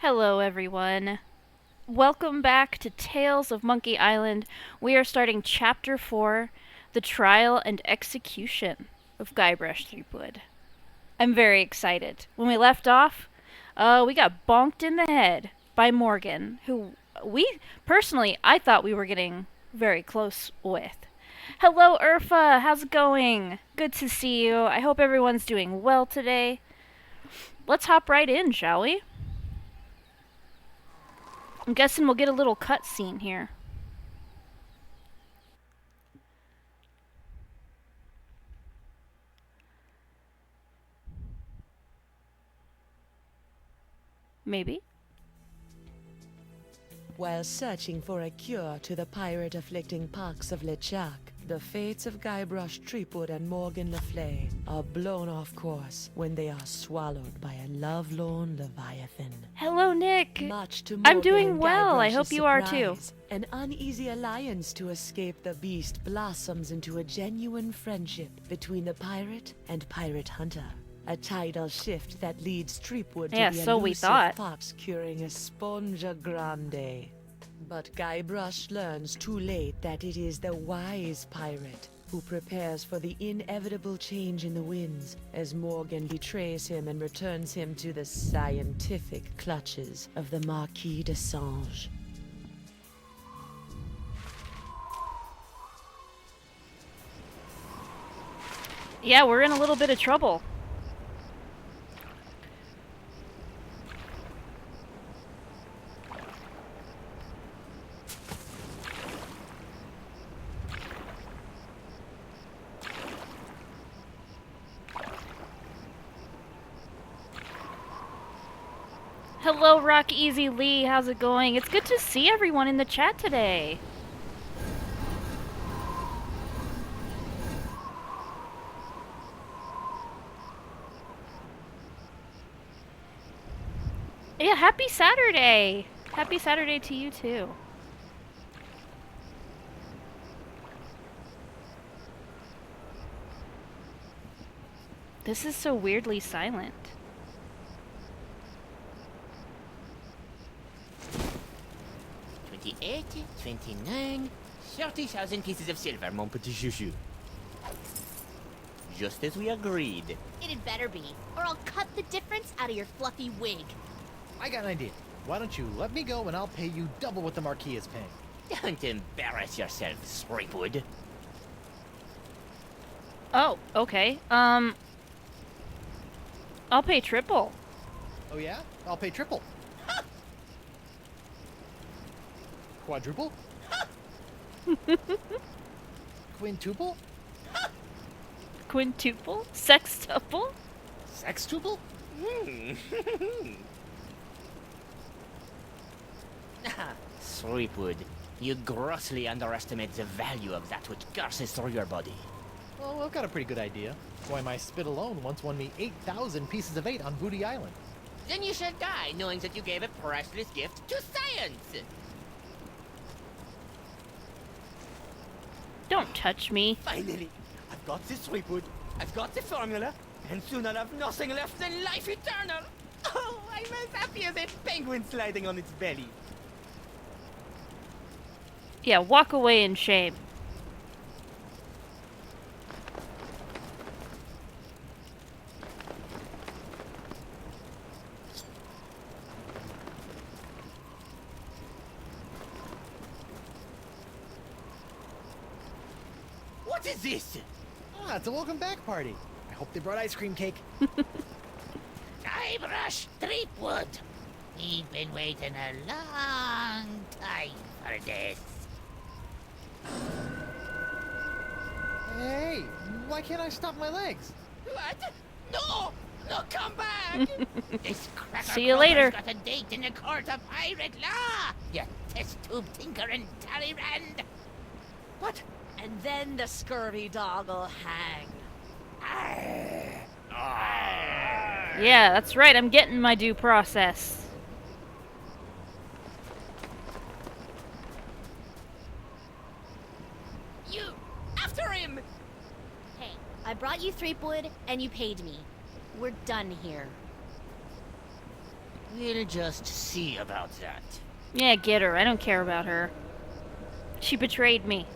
Hello, everyone. Welcome back to Tales of Monkey Island. We are starting Chapter 4, The Trial and Execution of Guybrush Threepwood. I'm very excited. When we left off, we got bonked in the head by Morgan, who I thought we were getting very close with. Hello, Urfa. How's it going? Good to see you. I hope everyone's doing well today. Let's hop right in, shall we? I'm guessing we'll get a little cutscene here. Maybe. While searching for a cure to the pirate-afflicting pox of LeChuck, the fates of Guybrush Threepwood and Morgan Le Fay are blown off course when they are swallowed by a lovelorn Leviathan. Hello, Nick. Much to I'm Morgan doing and well. I Guybrush's hope you are too. surprise, an uneasy alliance to escape the beast blossoms into a genuine friendship between the pirate and pirate hunter. A tidal shift that leads Threepwood to Yeah, the so we elusive thought. fox curing Esponja Grande. But Guybrush learns too late that it is the wise pirate who prepares for the inevitable change in the winds as Morgan betrays him and returns him to the scientific clutches of the Marquis de Sange. Yeah, we're in a little bit of trouble. Hello, Rock Easy Lee. How's it going? It's good to see everyone in the chat today. Yeah, happy Saturday. Happy Saturday to you too. This is so weirdly silent. 28, 29, 30,000 pieces of silver, mon petit chouchou. Just as we agreed. It better be, or I'll cut the difference out of your fluffy wig. I got an idea. Why don't you let me go and I'll pay you double what the Marquis is paying? Don't embarrass yourself, Threepwood. Oh, okay. I'll pay triple. Oh yeah? I'll pay triple. Quadruple? Quintuple? Quintuple? Sextuple? Sextuple? Threepwood, you grossly underestimate the value of that which courses through your body. Well, I've got a pretty good idea. Why, my spit alone once won me 8,000 pieces of 8 on Booty Island. Then you shall die knowing that you gave a priceless gift to science! Don't touch me. Finally, I've got this Threepwood, I've got the formula, and soon I'll have nothing left than life eternal! Oh, I'm as happy as a penguin sliding on its belly. Yeah, walk away in shame. What is this? Ah, it's a welcome back party. I hope they brought ice cream cake. Guybrush Threepwood. We've been waiting a long time for this. Hey, why can't I stop my legs? What? No! No, come back! This cracker See you later. got a date in the court of pirate law! You test tube tinker and Talleyrand! What? And then the scurvy dog'll hang. Yeah, that's right. I'm getting my due process. You! After him! Hey, I brought you Threepwood, and you paid me. We're done here. We'll just see about that. Yeah, get her. I don't care about her. She betrayed me.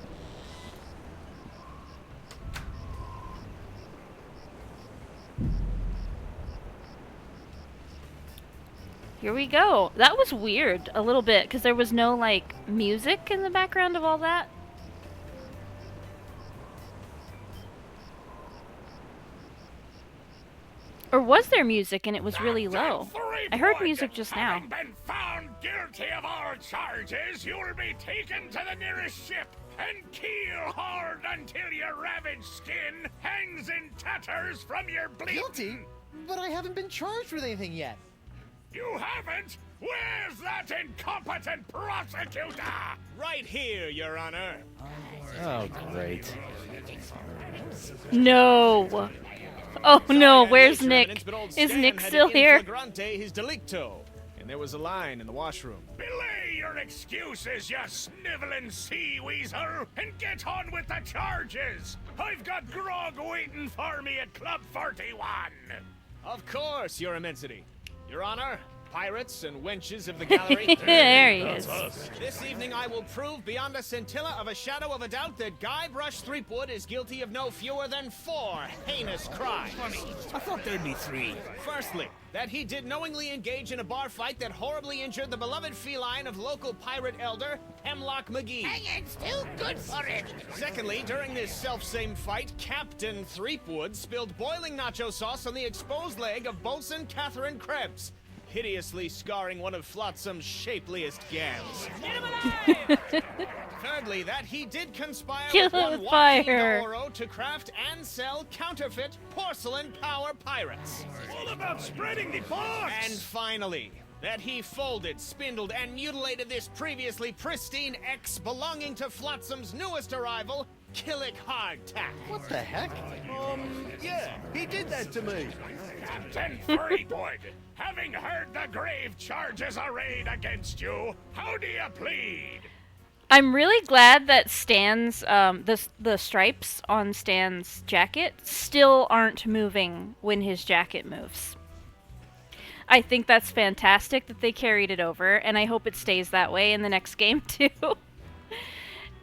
Here we go. That was weird a little bit because there was no like music in the background of all that. Or was there music and it was really low? I heard music just now. Having been found guilty of all charges, you'll be taken to the nearest ship and keel hard until your ravaged skin hangs in tatters from your bleeding. Guilty? But I haven't been charged with anything yet. You haven't? Where's that incompetent prosecutor? Right here, Your Honor. Oh, great. No. Oh no, where's Nature Nick? evidence, but old Is Stan Nick had still in here? flagrante his delicto, and there was a line in the washroom. Belay your excuses, you sniveling sea weasel, and get on with the charges. I've got grog waiting for me at Club 41. Of course, Your Immensity. Your Honor, pirates and wenches of the gallery. There he is. This evening I will prove beyond a scintilla of a shadow of a doubt that Guybrush Threepwood is guilty of no fewer than 4 heinous crimes. I thought there'd be 3. Firstly, that he did knowingly engage in a bar fight that horribly injured the beloved feline of local pirate elder, Hemlock McGee. It's still good for it. Secondly, during this self-same fight, Captain Threepwood spilled boiling nacho sauce on the exposed leg of Bosun Catherine Krebs, hideously scarring one of Flotsam's shapeliest gams. Thirdly, that he did conspire Kill with one him with Joaquin fire. Oro to craft and sell counterfeit porcelain power pirates. All about spreading the box. And finally, that he folded, spindled, and mutilated this previously pristine ex belonging to Flotsam's newest arrival, Killick Hardtack. What the heck? Yeah, he did that to me. Captain Threepwood, having heard the grave charges arrayed against you, how do you plead? I'm really glad that Stan's the stripes on Stan's jacket still aren't moving when his jacket moves. I think that's fantastic that they carried it over, and I hope it stays that way in the next game too.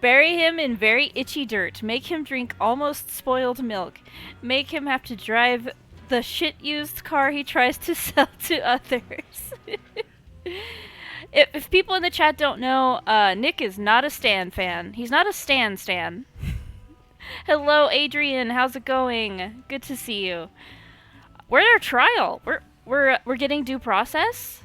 Bury him in very itchy dirt. Make him drink almost spoiled milk. Make him have to drive the shit-used car he tries to sell to others. If people in the chat don't know, Nick is not a Stan fan. He's not a Stan. Hello, Adrian. How's it going? Good to see you. We're at our trial. We're getting due process.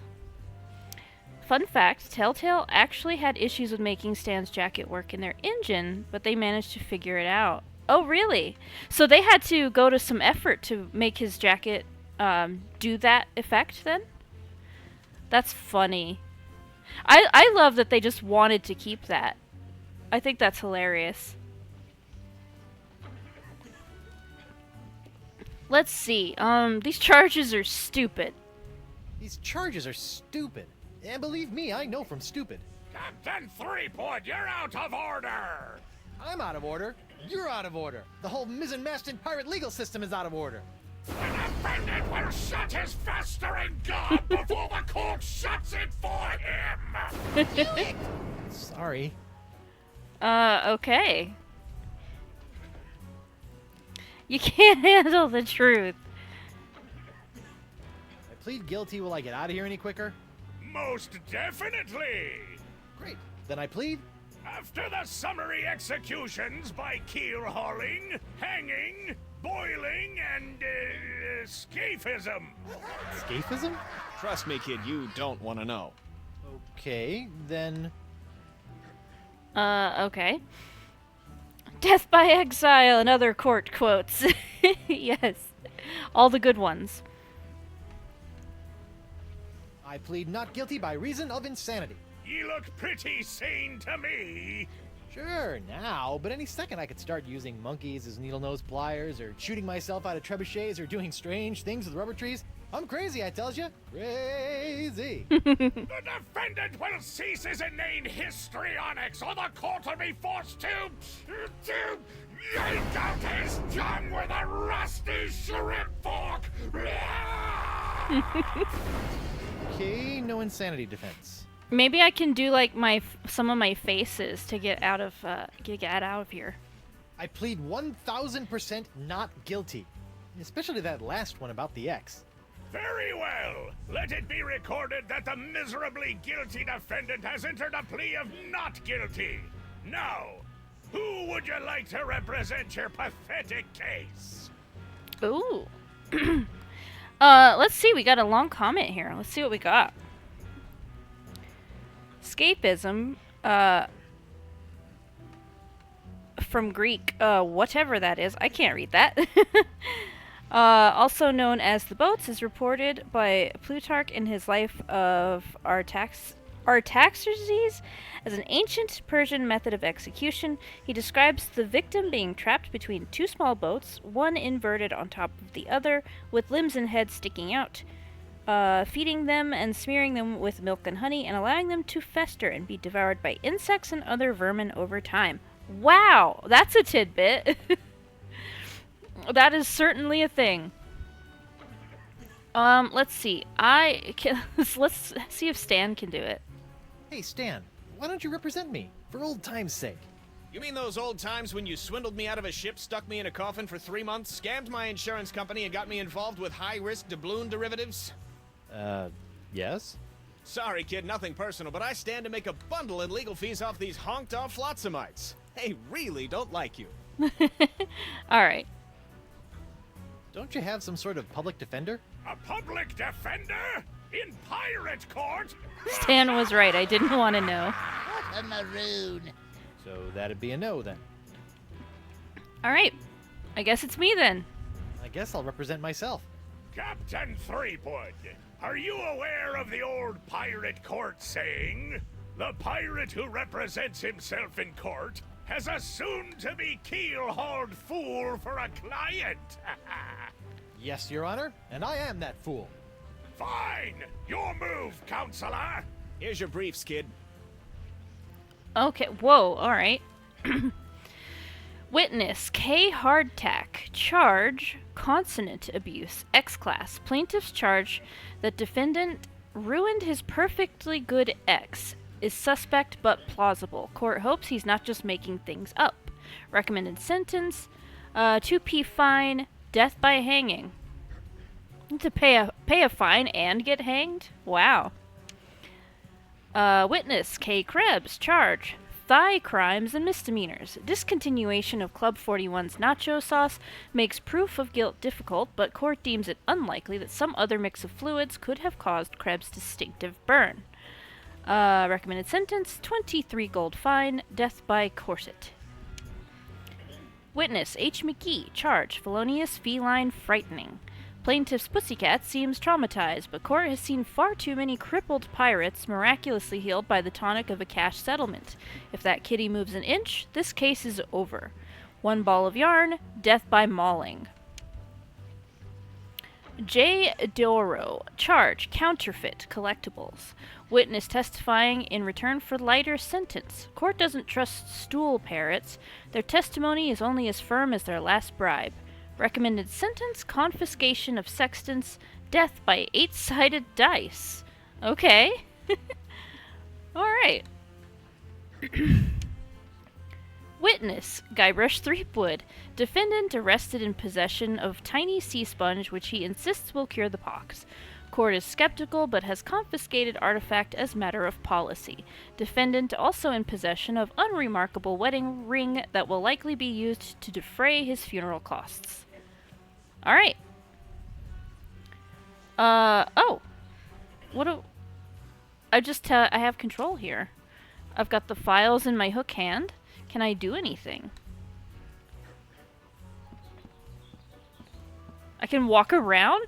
Fun fact, Telltale actually had issues with making Stan's jacket work in their engine, but they managed to figure it out. Oh, really? So they had to go to some effort to make his jacket do that effect then? That's funny. I love that they just wanted to keep that. I think that's hilarious. Let's see. These charges are stupid. These charges are stupid. And believe me, I know from stupid. Captain Threepwood, you're out of order. I'm out of order. You're out of order. The whole mizzen mast and pirate legal system is out of order. An offended will shut his festering gob before the court shuts it for him. Sorry. Okay. You can't handle the truth. I plead guilty. Will I get out of here any quicker? Most definitely. Great. Then I plead. After the summary executions by keel hauling, hanging, boiling, and scaphism. Scaphism? Trust me, kid, you don't want to know. Okay, then. Okay. Death by exile and other court quotes. Yes. All the good ones. I plead not guilty by reason of insanity. Ye look pretty sane to me. Sure, now, but any second I could start using monkeys as needle nose pliers, or shooting myself out of trebuchets, or doing strange things with rubber trees. I'm crazy, I tells you. Crazy. The defendant will cease his inane histrionics, or the court will be forced to yank out his tongue with a rusty shrimp fork. Okay, no insanity defense. Maybe I can do like some of my faces to get out of here. I plead 1000% not guilty. Especially that last one about the X. Very well. Let it be recorded that the miserably guilty defendant has entered a plea of not guilty. Now, who would you like to represent your pathetic case? Ooh. Let's see. We got a long comment here. Let's see what we got. Escapism, from Greek, whatever that is. I can't read that. Also known as the boats, is reported by Plutarch in his life of Artaxerxes as an ancient Persian method of execution. He describes the victim being trapped between two small boats, one inverted on top of the other, with limbs and heads sticking out, feeding them and smearing them with milk and honey, and allowing them to fester and be devoured by insects and other vermin over time. Wow, that's a tidbit. That is certainly a thing. Let's see. Let's see if Stan can do it. Hey, Stan, why don't you represent me? For old time's sake. You mean those old times when you swindled me out of a ship, stuck me in a coffin for 3 months, scammed my insurance company, and got me involved with high-risk doubloon derivatives? Yes? Sorry, kid, nothing personal, but I stand to make a bundle in legal fees off these honked-off flotsamites. They really don't like you. Alright. Don't you have some sort of public defender? A public defender? In pirate court? Stan was right. I didn't want to know. A maroon. So that'd be a no then. Alright. I guess it's me then. I guess I'll represent myself. Captain Threepwood, are you aware of the old pirate court saying? The pirate who represents himself in court has a soon-to-be keel-hauled fool for a client. Yes, Your Honor, and I am that fool. Fine! Your move, counselor! Here's your briefs, kid. Okay, whoa, alright. Witness, K. Hardtack. Charge, consonant abuse. X-Class. Plaintiff's charge that defendant ruined his perfectly good ex. Is suspect but plausible. Court hopes he's not just making things up. Recommended sentence, 2p fine, death by hanging. To pay a fine and get hanged? Wow. Witness, K. Krebs. Charge, thigh crimes and misdemeanors. Discontinuation of Club 41's nacho sauce makes proof of guilt difficult, but court deems it unlikely that some other mix of fluids could have caused Krebs' distinctive burn. Recommended sentence, 23 gold fine, death by corset. Witness, H. McGee. Charge, felonious feline frightening. Plaintiff's pussycat seems traumatized, but court has seen far too many crippled pirates miraculously healed by the tonic of a cash settlement. If that kitty moves an inch, this case is over. 1 ball of yarn, death by mauling. J. Doro. Charge, counterfeit collectibles. Witness testifying in return for lighter sentence. Court doesn't trust stool parrots. Their testimony is only as firm as their last bribe. Recommended sentence, confiscation of sextants, death by 8-sided dice. Okay. Alright. Witness, Guybrush Threepwood. Defendant arrested in possession of tiny sea sponge which he insists will cure the pox. Court is skeptical but has confiscated artifact as matter of policy. Defendant also in possession of unremarkable wedding ring that will likely be used to defray his funeral costs. Alright. Oh. I have control here. I've got the files in my hook hand. Can I do anything? I can walk around?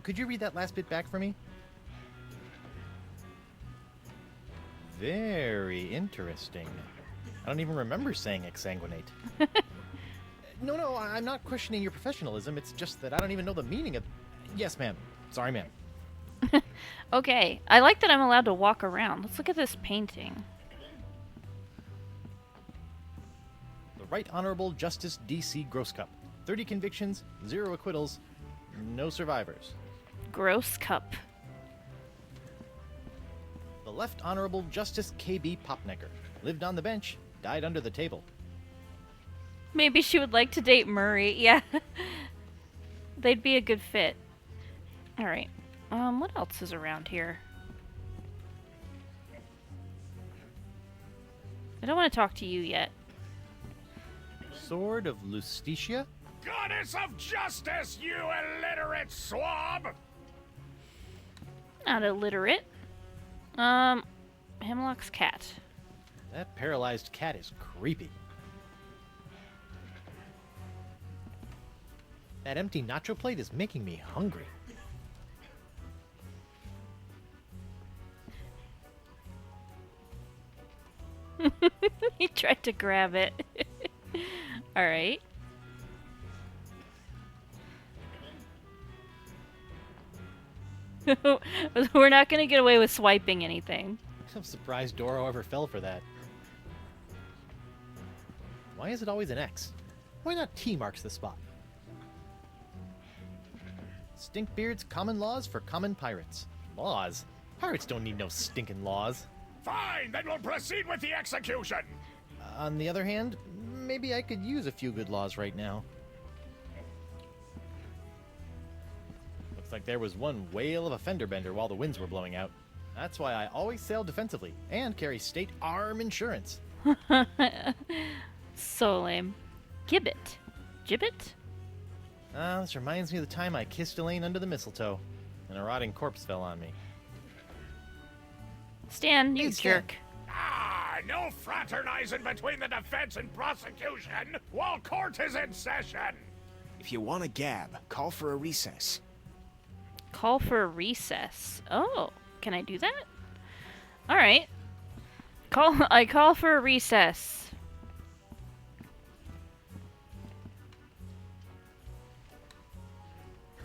Could you read that last bit back for me? Very interesting. I don't even remember saying exsanguinate. No, I'm not questioning your professionalism. It's just that I don't even know the meaning of... Yes, ma'am. Sorry, ma'am. Okay. I like that I'm allowed to walk around. Let's look at this painting. The Right Honorable Justice D.C. Grosscup. 30 convictions, 0 acquittals, no survivors. Gross cup. Left Honorable Justice K.B. Popnecker. Lived on the bench, died under the table. Maybe she would like to date Murray. Yeah. They'd be a good fit. Alright. What else is around here? I don't want to talk to you yet. Sword of Lustitia? Goddess of justice, you illiterate swab! Not illiterate. Hemlock's cat. That paralyzed cat is creepy. That empty nacho plate is making me hungry. He tried to grab it. Alright. We're not gonna get away with swiping anything. I'm surprised Doro ever fell for that. Why is it always an X? Why not T marks the spot? Stinkbeard's common laws for common pirates. Laws? Pirates don't need no stinking laws. Fine, then we'll proceed with the execution! On the other hand, maybe I could use a few good laws right now. Looks like there was one whale of a fender bender while the winds were blowing out. That's why I always sail defensively and carry state arm insurance. So lame. Gibbet. Gibbet? This reminds me of the time I kissed Elaine under the mistletoe, and a rotting corpse fell on me. Stan, you Hey, Stan. jerk. Ah, no fraternizing between the defense and prosecution while court is in session! If you want a gab, call for a recess. Call for a recess. Oh, can I do that? Alright. I call for a recess.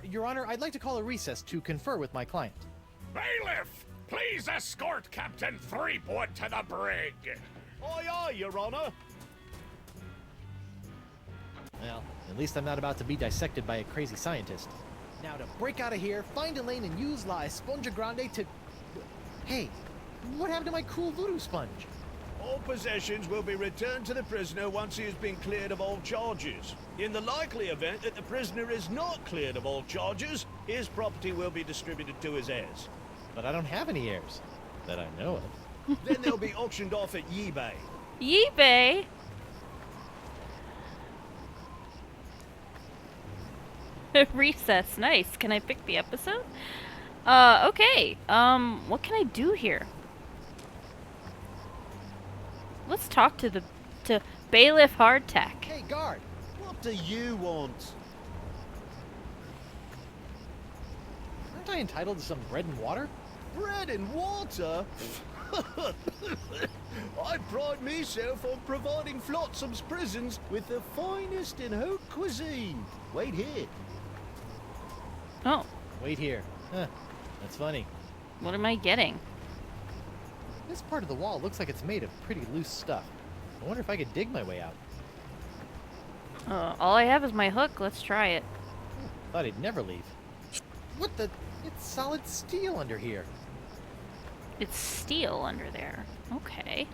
Your Honor, I'd like to call a recess to confer with my client. Bailiff, please escort Captain Threepwood to the brig! Aye, aye, Your Honor. Well, at least I'm not about to be dissected by a crazy scientist. Now to break out of here, find Elaine and use La Esponja Grande to... Hey, what happened to my cool voodoo sponge? All possessions will be returned to the prisoner once he has been cleared of all charges. In the likely event that the prisoner is not cleared of all charges, his property will be distributed to his heirs. But I don't have any heirs. That I know of. Then they'll be auctioned off at eBay. eBay? Recess. Nice. Can I pick the episode? Okay. What can I do here? Let's talk to Bailiff Hardtack. Hey, guard! What do you want? Aren't I entitled to some bread and water? Bread and water? I pride myself on providing Flotsam's prisons with the finest in haute cuisine. Wait here. Oh, Wait here. Huh, that's funny. what am I getting? This part of the wall looks like it's made of pretty loose stuff. I wonder if I could dig my way out. All I have is my hook. Let's try it. Thought he'd never leave. What the? It's solid steel under here. It's steel under there. Okay.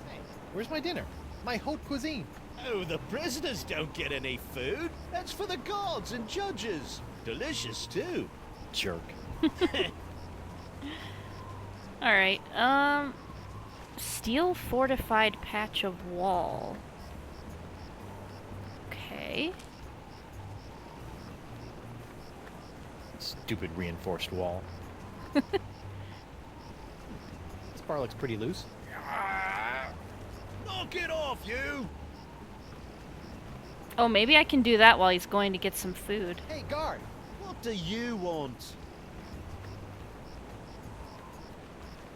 Hey, where's my dinner? My haute cuisine. Oh, the prisoners don't get any food. That's for the guards and judges. Delicious, too. Jerk. Alright, steel fortified patch of wall. Okay. Stupid reinforced wall. This bar looks pretty loose. Knock it off, you! Oh, maybe I can do that while he's going to get some food. Hey, guard! What do you want?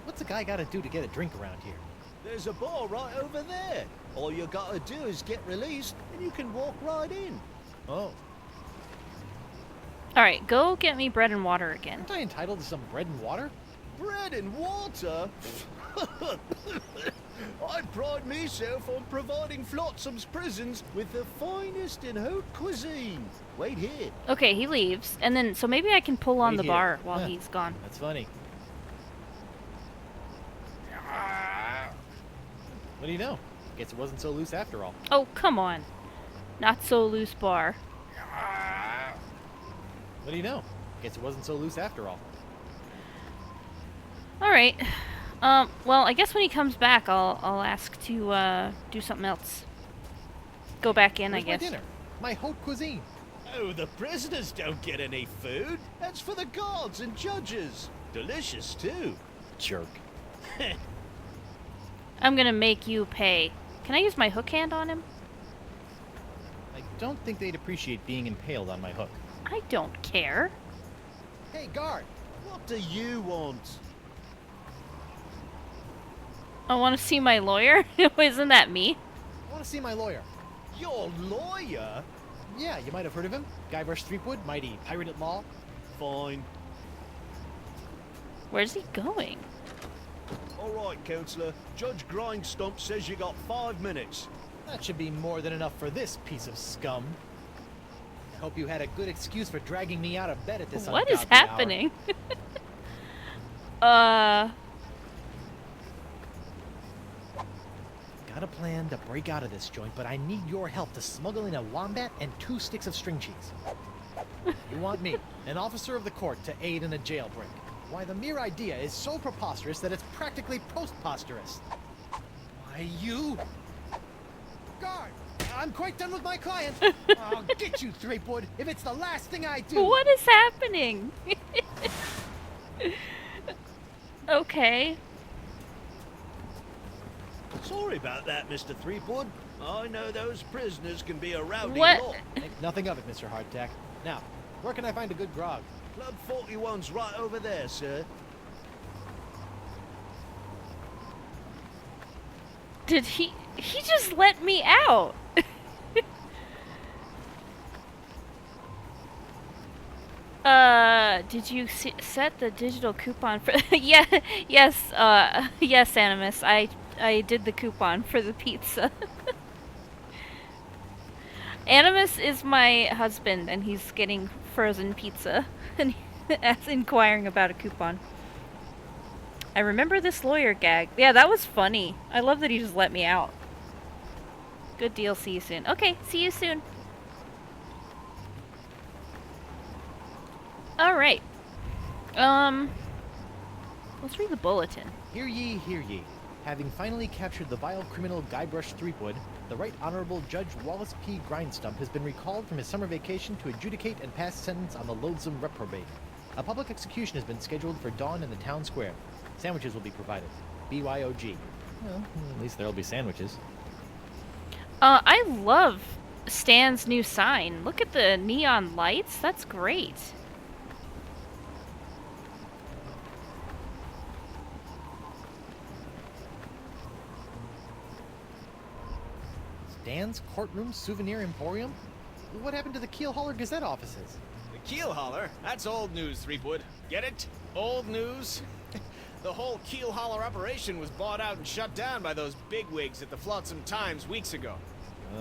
What's a guy gotta do to get a drink around here? There's a bar right over there. All you gotta do is get released, and you can walk right in. Oh, Alright, go get me bread and water again. aren't I entitled to some bread and water? Bread and water? I pride myself on providing Flotsam's prisons with the finest in haute cuisine. Wait here. Okay, he leaves, and then so maybe I can pull on Wait the here. bar while Huh. he's gone. That's funny. What do you know? Guess it wasn't so loose after all. Oh, come on. Not so loose bar. What do you know? Guess it wasn't so loose after all. Alright. Well, I guess when he comes back, I'll ask to, do something else. Go back in, Where's I guess. my dinner? My haute cuisine. Oh, the prisoners don't get any food. That's for the guards and judges. Delicious, too. Jerk. I'm gonna make you pay. Can I use my hook hand on him? I don't think they'd appreciate being impaled on my hook. I don't care. Hey, guard! What do you want? I want to see my lawyer. Isn't that me? I want to see my lawyer. Your lawyer? Yeah, you might have heard of him. Guybrush Threepwood, mighty pirate at law. Fine. Where's he going? All right, Counselor. Judge Grindstump says you got 5 minutes. That should be more than enough for this piece of scum. I hope you had a good excuse for dragging me out of bed at this What is ungodly hour. happening? Got a plan to break out of this joint, but I need your help to smuggle in a wombat and 2 sticks of string cheese. You want me, an officer of the court, to aid in a jailbreak. Why, the mere idea is so preposterous that it's practically postposterous. Why, you... Guard! I'm quite done with my client. I'll get you, Threepwood, if it's the last thing I do. What is happening? Okay. Sorry about that, Mr. Threepwood. I know those prisoners can be a rowdy What? lot. Think nothing of it, Mr. Hardtack. Now, where can I find a good grog? Club 41's right over there, sir. Did he just let me out? Did you set the digital coupon for yeah, yes, Animus. I did the coupon for the pizza. Animus is my husband and he's getting frozen pizza and as inquiring about a coupon. I remember this lawyer gag. Yeah, that was funny. I love that he just let me out. Good deal. See you soon. Okay, see you soon. Alright. Let's read the bulletin. Hear ye, hear ye. Having finally captured the vile criminal Guybrush Threepwood, the Right Honorable Judge Wallace P. Grindstump has been recalled from his summer vacation to adjudicate and pass sentence on the loathsome reprobate. A public execution has been scheduled for dawn in the town square. Sandwiches will be provided. BYOG. Well, at least there'll be sandwiches. I love Stan's new sign. Look at the neon lights. That's great. Dan's Courtroom Souvenir Emporium? What happened to the Keelhauler Gazette offices? The keel holler? That's old news, Threepwood. Get it? Old news? The whole keel holler operation was bought out and shut down by those bigwigs at the Flotsam Times weeks ago.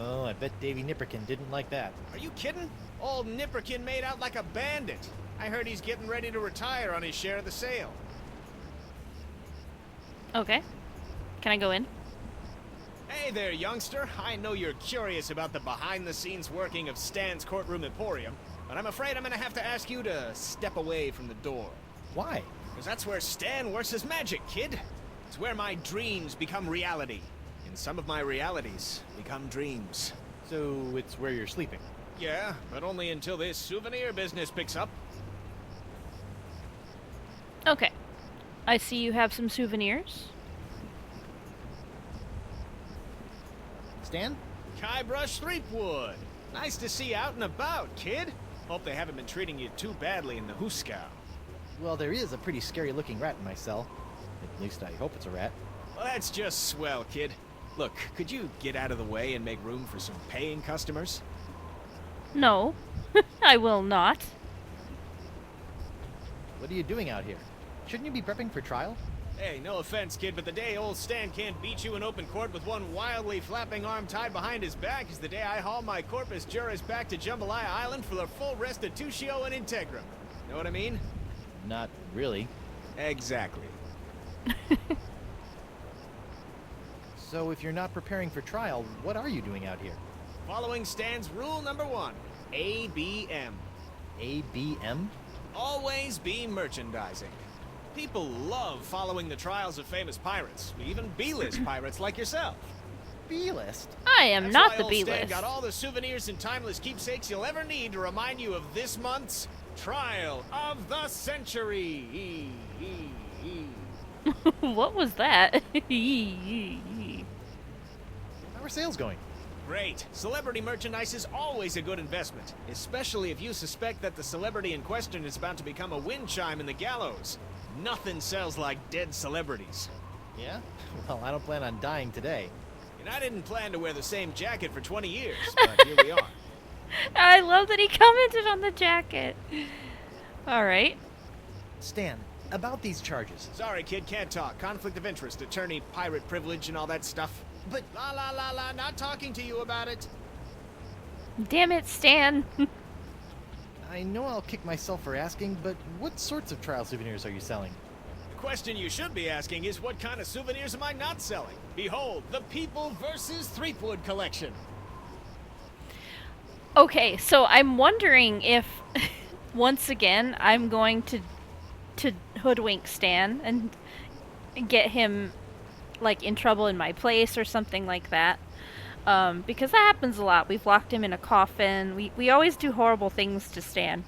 Oh, I bet Davy Nipperkin didn't like that. Are you kidding? Old Nipperkin made out like a bandit. I heard he's getting ready to retire on his share of the sale. Okay. Can I go in? Hey there, youngster. I know you're curious about the behind-the-scenes working of Stan's Courtroom Emporium, but I'm afraid I'm gonna have to ask you to step away from the door. Why? Because that's where Stan works his magic, kid. It's where my dreams become reality. And some of my realities become dreams. So it's where you're sleeping. Yeah, but only until this souvenir business picks up. Okay. I see you have some souvenirs. Stan? Guybrush Threepwood. Nice to see you out and about, kid. Hope they haven't been treating you too badly in the Hooskow. Well, there is a pretty scary-looking rat in my cell. At least I hope it's a rat. Well, that's just swell, kid. Look, could you get out of the way and make room for some paying customers? No. I will not. What are you doing out here? Shouldn't you be prepping for trial? Hey, no offense, kid, but the day old Stan can't beat you in open court with one wildly flapping arm tied behind his back is the day I haul my corpus juris back to Jambalaya Island for the full restitutio and integrum. Know what I mean? Not really. Exactly. So if you're not preparing for trial, what are you doing out here? Following Stan's rule number 1, ABM. ABM? Always be merchandising. People love following the trials of famous pirates, even B-list pirates like yourself. B-list? I am That's not why the old Stan B-list. got all the souvenirs and timeless keepsakes you'll ever need to remind you of this month's Trial of the Century. What was that? How are sales going? Great. Celebrity merchandise is always a good investment, especially if you suspect that the celebrity in question is about to become a wind chime in the gallows. Nothing sells like dead celebrities. Yeah? Well, I don't plan on dying today. And I didn't plan to wear the same jacket for 20 years, but here we are. I love that he commented on the jacket. All right. Stan, about these charges. Sorry, kid, can't talk. Conflict of interest, attorney, pirate privilege, and all that stuff. But La, not talking to you about it. Damn it, Stan. I know I'll kick myself for asking, but what sorts of trial souvenirs are you selling? The question you should be asking is what kind of souvenirs am I not selling? Behold, the People vs. Threepwood collection. Okay, so I'm wondering if, once again, I'm going to hoodwink Stan and get him, like, in trouble in my place or something like that. Because that happens a lot. We've locked him in a coffin. We always do horrible things to Stan.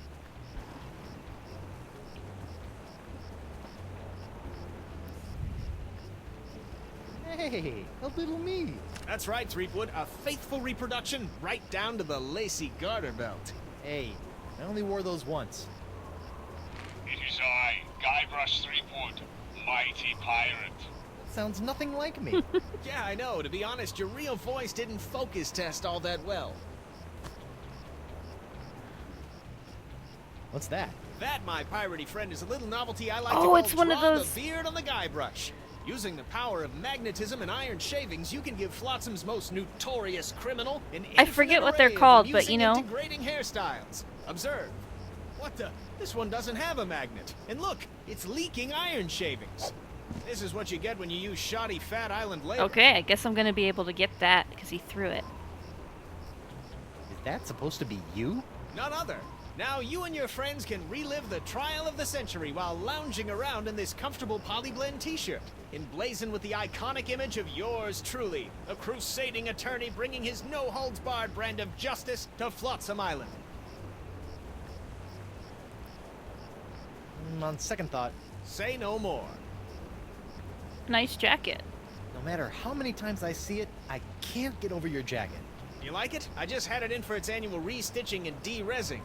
Hey, a little me. That's right, Threepwood, a faithful reproduction right down to the lacy garter belt. Hey, I only wore those once. It is I, Guybrush Threepwood, mighty pirate. Sounds nothing like me. Yeah, I know. To be honest, your real voice didn't focus test all that well. What's that? That, my piratey friend, is a little novelty I like to Oh, call it's one of Draw those- the beard on the Guybrush. Using the power of magnetism and iron shavings, you can give Flotsam's most notorious criminal an I forget infinite what they're array of called, but, amusing you know. and degrading hairstyles. Observe. What the? This one doesn't have a magnet. And look, it's leaking iron shavings. This is what you get when you use shoddy Fat Island labor. Okay, I guess I'm gonna be able to get that because he threw it. Is that supposed to be you? None other. Now you and your friends can relive the trial of the century while lounging around in this comfortable Polyblend t-shirt, emblazoned with the iconic image of yours truly, a crusading attorney bringing his no-holds-barred brand of justice to Flotsam Island. On second thought, Say no more. Nice jacket. no matter how many times I see it, I can't get over your jacket. You like it? I just had it in for its annual re-stitching and de-rezzing.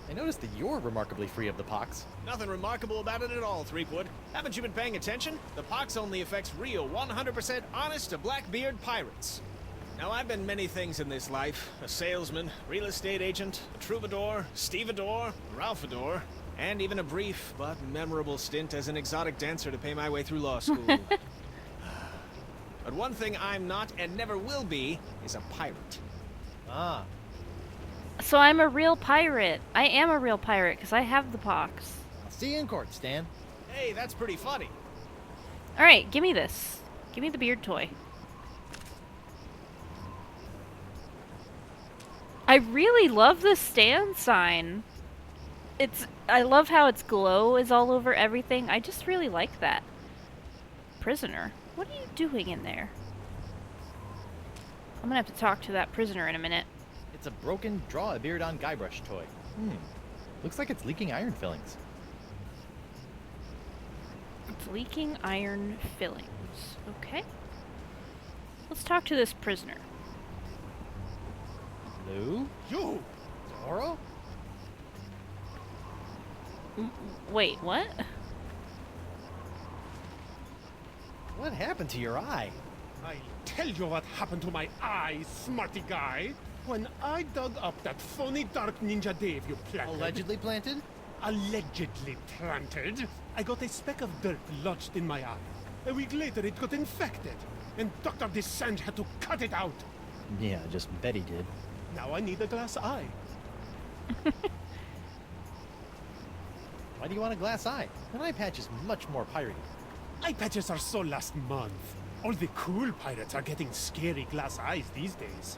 I noticed that you're remarkably free of the pox. Nothing remarkable about it at all, Threepwood. Haven't you been paying attention? The pox only affects real, 100% honest to Blackbeard pirates. Now, I've been many things in this life. A salesman, real estate agent, a troubadour, stevedore, ralphador, and even a brief but memorable stint as an exotic dancer to pay my way through law school. But one thing I'm not and never will be is a pirate. Ah, So I'm a real pirate. I am a real pirate because I have the pox. I'll see you in court, Stan. Hey, that's pretty funny. All right, give me this. Give me the beard toy. I really love the Stan sign. I love how its glow is all over everything. I just really like that. Prisoner, what are you doing in there? I'm gonna have to talk to that prisoner in a minute. It's a broken draw a beard on Guybrush toy. Looks like it's leaking iron fillings. It's leaking iron fillings. Okay. Let's talk to this prisoner. Lou? You! Zoro? Wait, what? What happened to your eye? I'll tell you what happened to my eye, smarty guy. When I dug up that phony Dark Ninja Dave you planted... Allegedly planted? allegedly planted, I got a speck of dirt lodged in my eye. A week later, it got infected, and Dr. Descent had to cut it out. Yeah, just Betty did. Now I need a glass eye. Why do you want a glass eye? An eye patch is much more piratey. Eye patches are so last month. All the cool pirates are getting scary glass eyes these days.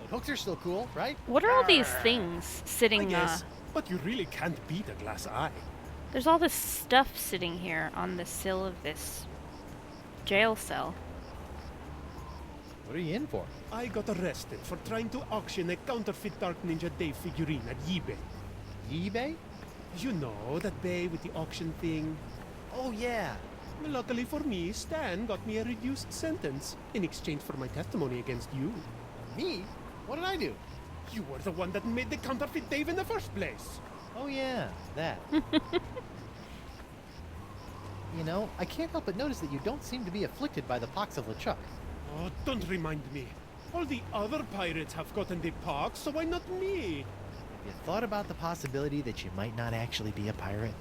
But hooks are still cool, right? What are all these things I sitting? guess, but you really can't beat a glass eye. There's all this stuff sitting here on the sill of this jail cell. What are you in for? I got arrested for trying to auction a counterfeit Dark Ninja Dave figurine at eBay. eBay? You know, that bay with the auction thing. Oh, yeah. Luckily for me, Stan got me a reduced sentence in exchange for my testimony against you. Me? What did I do? You were the one that made the counterfeit Dave in the first place. Oh, yeah, that. You know, I can't help but notice that you don't seem to be afflicted by the pox of LeChuck. Oh, don't remind me. All the other pirates have gotten the pox, so why not me? You thought about the possibility that you might not actually be a pirate?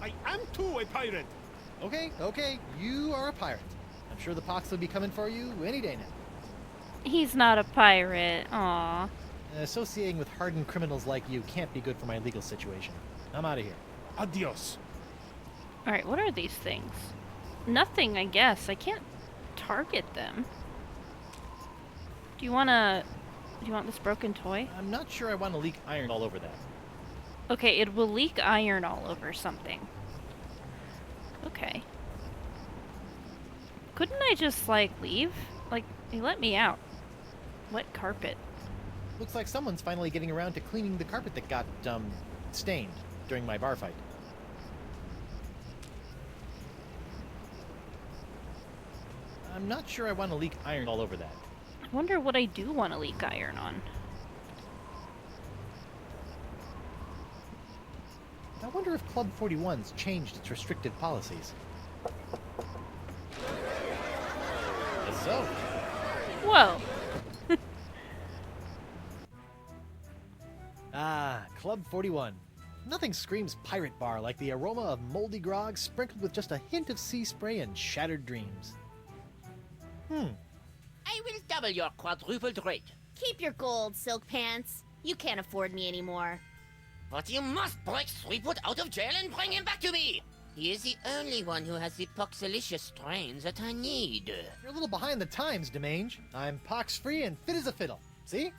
I am too a pirate. Okay, you are a pirate. I'm sure the pox will be coming for you any day now. He's not a pirate. Aw. Associating with hardened criminals like you can't be good for my legal situation. I'm out of here. Adios. Alright, what are these things? Nothing, I guess. I can't target them. Do you want this broken toy? I'm not sure I want to leak iron all over that. Okay, it will leak iron all over something. Okay. Couldn't I just, like, leave? Like, he let me out. Wet carpet. Looks like someone's finally getting around to cleaning the carpet that got, stained during my bar fight. I'm not sure I want to leak iron all over that. I wonder what I do want to leak iron on. I wonder if Club 41's changed its restrictive policies. So, Whoa! Club 41. Nothing screams pirate bar like the aroma of moldy grog sprinkled with just a hint of sea spray and shattered dreams. I will double your quadrupled rate. Keep your gold, Silk Pants. You can't afford me anymore. But you must break Threepwood out of jail and bring him back to me. He is the only one who has the poxalicious strains that I need. You're a little behind the times, Demange. I'm pox-free and fit as a fiddle. See?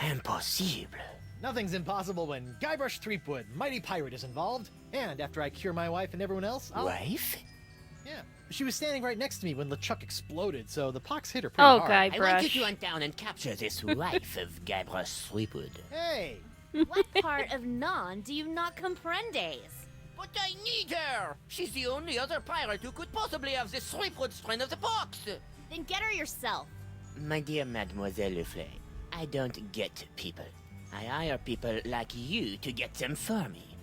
Impossible. Nothing's impossible when Guybrush Threepwood, mighty pirate, is involved. And after I cure my wife and everyone else, I'll... Wife? Yeah. She was standing right next to me when LeChuck exploded, so the pox hit her pretty Oh, hard. I want you Guybrush. to hunt down and capture this wife of Guybrush Threepwood. Hey! What part of non do you not comprendes? But I need her! She's the only other pirate who could possibly have the Threepwood strain of the pox! Then get her yourself. My dear Mademoiselle Leflay, I don't get people. I hire people like you to get them for me.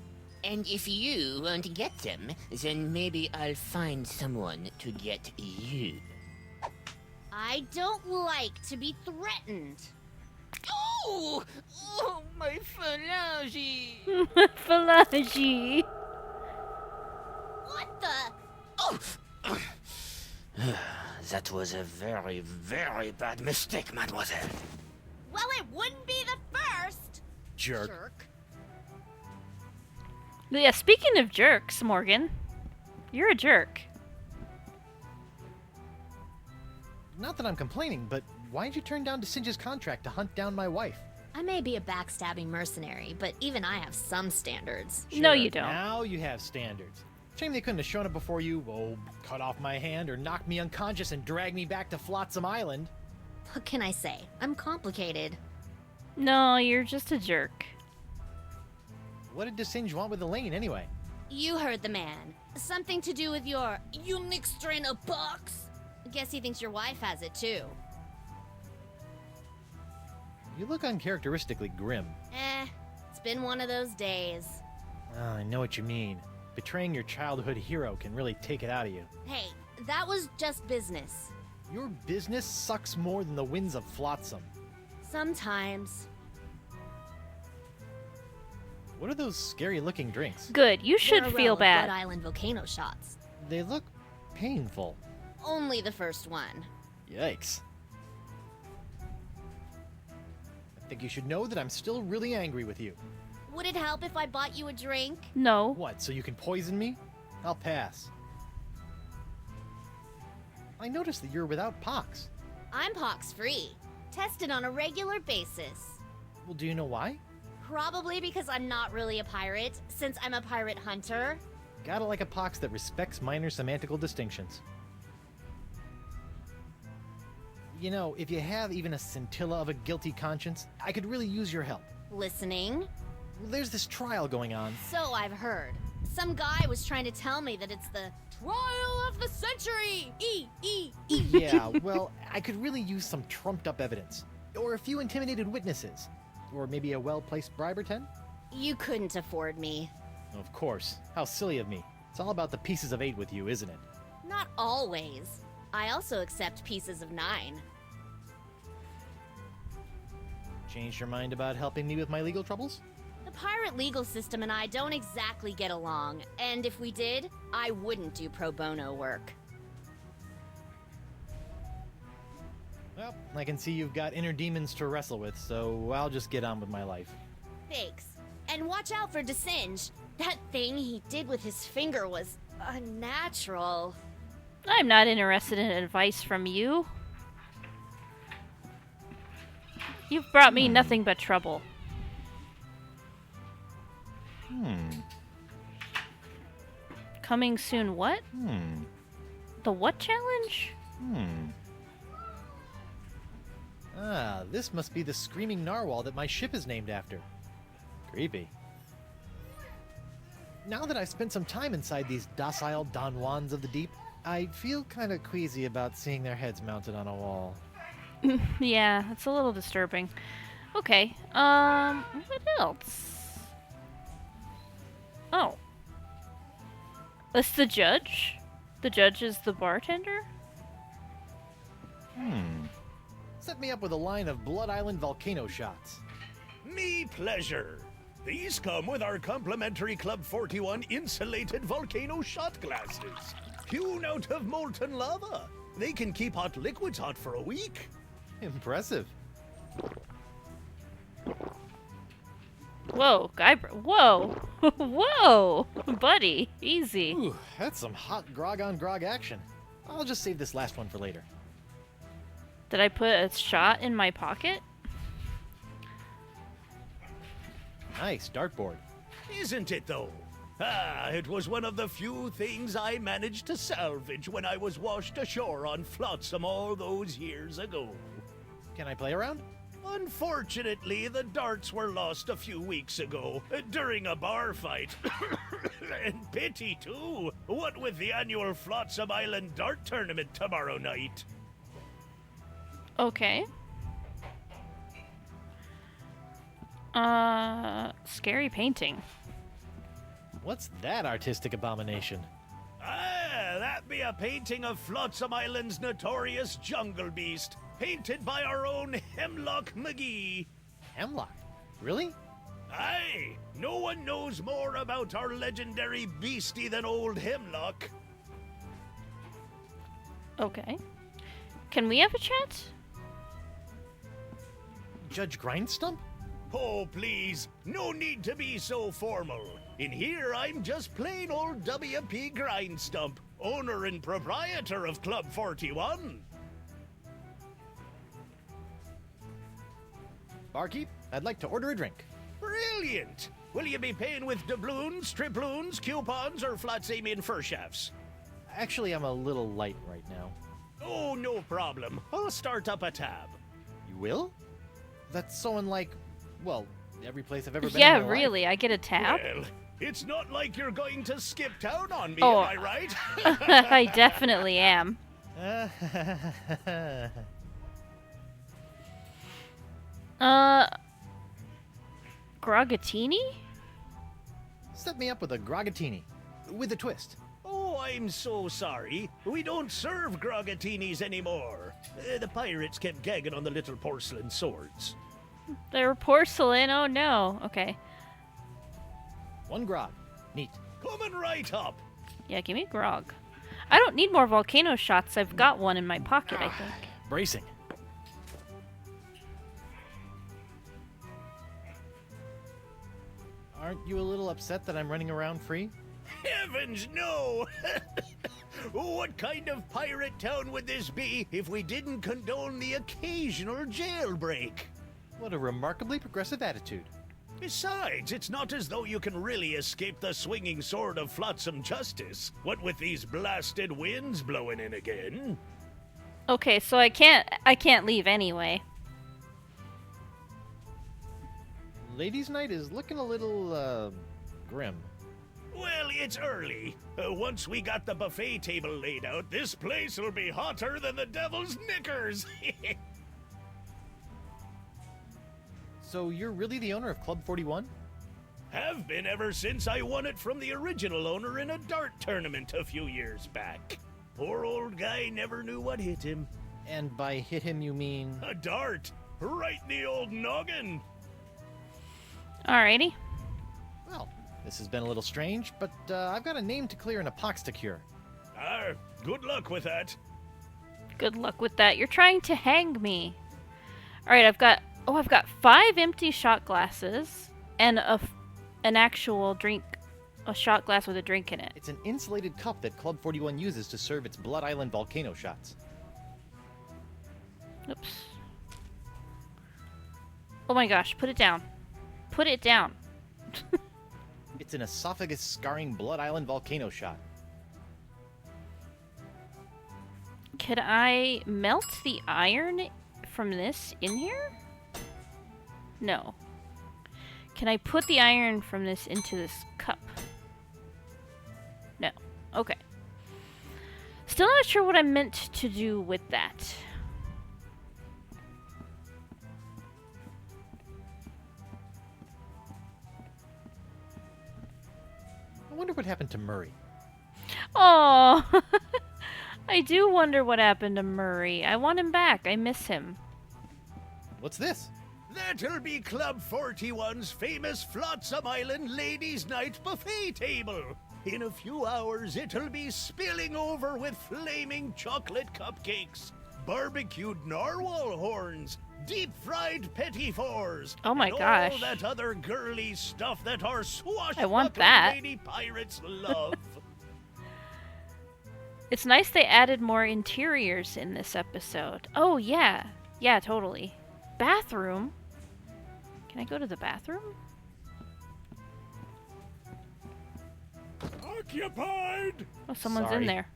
And if you won't get them, then maybe I'll find someone to get you. I don't like to be threatened. Oh! Oh, my phalange! Phalange. What the? Oh! That was a very, very bad mistake, mademoiselle. Well, it wouldn't be the first. Jerk. Yeah, speaking of jerks, Morgan, you're a jerk. Not that I'm complaining, but why'd you turn down DeSinge's contract to hunt down my wife? I may be a backstabbing mercenary, but even I have some standards. No, Sure, you don't. Now you have standards. Shame they couldn't have shown up before you, cut off my hand or knocked me unconscious and dragged me back to Flotsam Island. What can I say? I'm complicated. No, you're just a jerk. What did DeSinge want with Elaine anyway? You heard the man. Something to do with your unique strain of pox? Guess he thinks your wife has it too. You look uncharacteristically grim. It's been one of those days. Oh, I know what you mean. Betraying your childhood hero can really take it out of you. Hey, that was just business. Your business sucks more than the winds of Flotsam. Sometimes. What are those scary-looking drinks? Good. You should They're a feel row of bad. Blood Island volcano shots. They look painful. Only the first one. Yikes. I think you should know that I'm still really angry with you. Would it help if I bought you a drink? No. What, so you can poison me? I'll pass. I noticed that you're without pox. I'm pox-free. Tested on a regular basis. Well, do you know why? Probably because I'm not really a pirate, since I'm a pirate hunter. Gotta like a pox that respects minor semantical distinctions. You know, if you have even a scintilla of a guilty conscience, I could really use your help. Listening? There's this trial going on. So I've heard. Some guy was trying to tell me that it's the trial of the century! Yeah, well, I could really use some trumped-up evidence. Or a few intimidated witnesses. Or maybe a well-placed bribe or 10? You couldn't afford me. Of course. How silly of me. It's all about the pieces of 8 with you, isn't it? Not always. I also accept pieces of 9. Changed your mind about helping me with my legal troubles? The pirate legal system and I don't exactly get along, and if we did, I wouldn't do pro bono work. Well, I can see you've got inner demons to wrestle with, so I'll just get on with my life. Thanks. And watch out for DeSinge. That thing he did with his finger was unnatural. I'm not interested in advice from you. You've brought me nothing but trouble. Coming soon what? The what challenge? Ah, this must be the screaming narwhal that my ship is named after. Creepy. Now that I've spent some time inside these docile Don Juans of the deep, I feel kind of queasy about seeing their heads mounted on a wall. Yeah, it's a little disturbing. Okay, what else? Oh. That's the judge? The judge is the bartender? Set me up with a line of Blood Island volcano shots. Me pleasure. These come with our complimentary Club 41 insulated volcano shot glasses. Hewn out of molten lava. They can keep hot liquids hot for a week. Impressive. Whoa, whoa! Whoa! Buddy, easy. Ooh, that's some hot grog on grog action. I'll just save this last one for later. Did I put a shot in my pocket? Nice dartboard. Isn't it, though? Ah, it was one of the few things I managed to salvage when I was washed ashore on Flotsam all those years ago. Can I play around? Unfortunately, the darts were lost a few weeks ago during a bar fight. And pity, too. What with the annual Flotsam Island Dart Tournament tomorrow night. Okay. Scary painting. What's that artistic abomination? Ah, that be a painting of Flotsam Island's notorious jungle beast, painted by our own Hemlock McGee. Hemlock? Really? Aye, no one knows more about our legendary beastie than old Hemlock. Okay. Can we have a chat? Judge Grindstump? Oh, please, no need to be so formal. In here, I'm just plain old W.P. Grindstump, owner and proprietor of Club 41. Barkeep, I'd like to order a drink. Brilliant! Will you be paying with doubloons, triploons, coupons, or flat-same-in fur shafts? Actually, I'm a little light right now. Oh, no problem. I'll start up a tab. You will? That's so unlike, well, every place I've ever been Yeah, in my really. I get a tab? Well, it's not like you're going to skip town on me, Oh. am I right? I definitely am. life. Grogatini? Set me up with a grogatini. With a twist. Oh, I'm so sorry. We don't serve grogatinis anymore. The pirates kept gagging on the little porcelain swords. They're porcelain. Oh no. Okay. 1 grog. Neat. Coming right up. Yeah, give me grog. I don't need more volcano shots. I've got one in my pocket, I think. Bracing. Aren't you a little upset that I'm running around free? Heavens, no! What kind of pirate town would this be if we didn't condone the occasional jailbreak? What a remarkably progressive attitude. Besides, it's not as though you can really escape the swinging sword of flotsam justice. What with these blasted winds blowing in again? Okay, so I can't leave anyway. Ladies' night is looking a little, grim. Well, it's early. Once we got the buffet table laid out, this place'll be hotter than the devil's knickers. So you're really the owner of Club 41? Have been ever since I won it from the original owner in a dart tournament a few years back. Poor old guy never knew what hit him. And by hit him you mean... A dart! Right in the old noggin! Alrighty. Well, this has been a little strange, but I've got a name to clear and a pox to cure. Good luck with that. Good luck with that. You're trying to hang me. Alright, I've got 5 empty shot glasses and an actual drink, a shot glass with a drink in it. It's an insulated cup that Club 41 uses to serve its Blood Island volcano shots. Oops. Oh my gosh, put it down. Put it down. It's an esophagus-scarring Blood Island volcano shot. Could I melt the iron from this in here? No. Can I put the iron from this into this cup? No. Okay. Still not sure what I meant to do with that. I wonder what happened to Murray. Oh, I do wonder what happened to Murray. I want him back. I miss him. What's this? That'll be Club 41's famous Flotsam Island Ladies' Night buffet table. In a few hours, it'll be spilling over with flaming chocolate cupcakes, barbecued narwhal horns, deep-fried petit fours, Oh my and gosh. all that other girly stuff that our I want swashbuckling that. lady pirates love. It's nice they added more interiors in this episode. Oh, yeah. Yeah, totally. Bathroom? Can I go to the bathroom? Occupied! Oh, someone's Sorry. in there.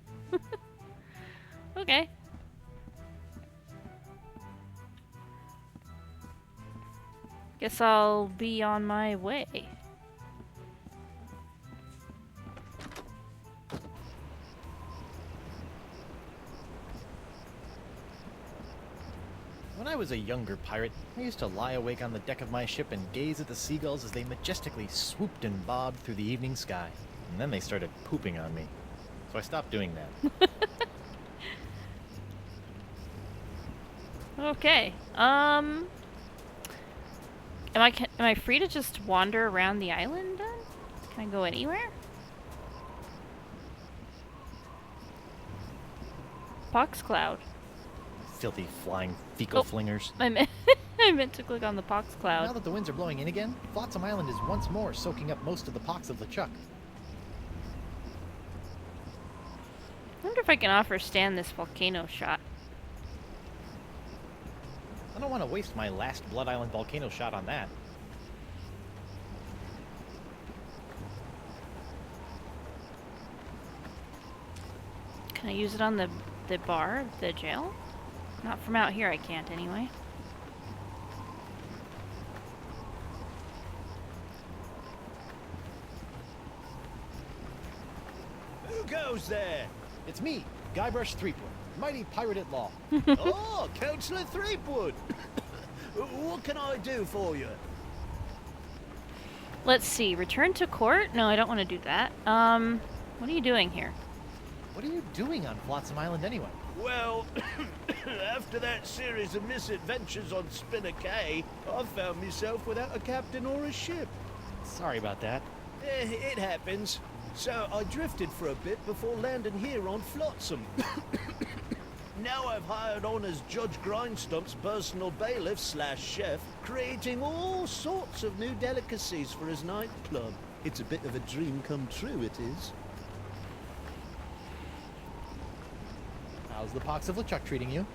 Okay. Guess I'll be on my way. When I was a younger pirate, I used to lie awake on the deck of my ship and gaze at the seagulls as they majestically swooped and bobbed through the evening sky. And then they started pooping on me. So I stopped doing that. Okay. Am I free to just wander around the island then? Can I go anywhere? Pox cloud. Filthy flying fecal Oh. flingers. I meant I meant to click on the pox Now cloud. that the winds are blowing in again, Flotsam Island is once more soaking up most of the pox of LeChuck. I wonder if I can offer Stan this volcano shot. I don't want to waste my last Blood Island volcano shot on that. Can I use it on the bar, the jail? Not from out here, I can't anyway. Who goes there? It's me, Guybrush Threepwood, mighty pirate at law. Oh, Councillor Threepwood. What can I do for you? Let's see, return to court? No, I don't want to do that. What are you doing here? What are you doing on Flotsam Island anyway? Well, after that series of misadventures on Spinner Cay, I found myself without a captain or a ship. Sorry about that. It happens. So I drifted for a bit before landing here on Flotsam. Now I've hired on as Judge Grindstump's personal bailiff / chef, creating all sorts of new delicacies for his nightclub. It's a bit of a dream come true, it is. How's the Pox of LeChuck treating you?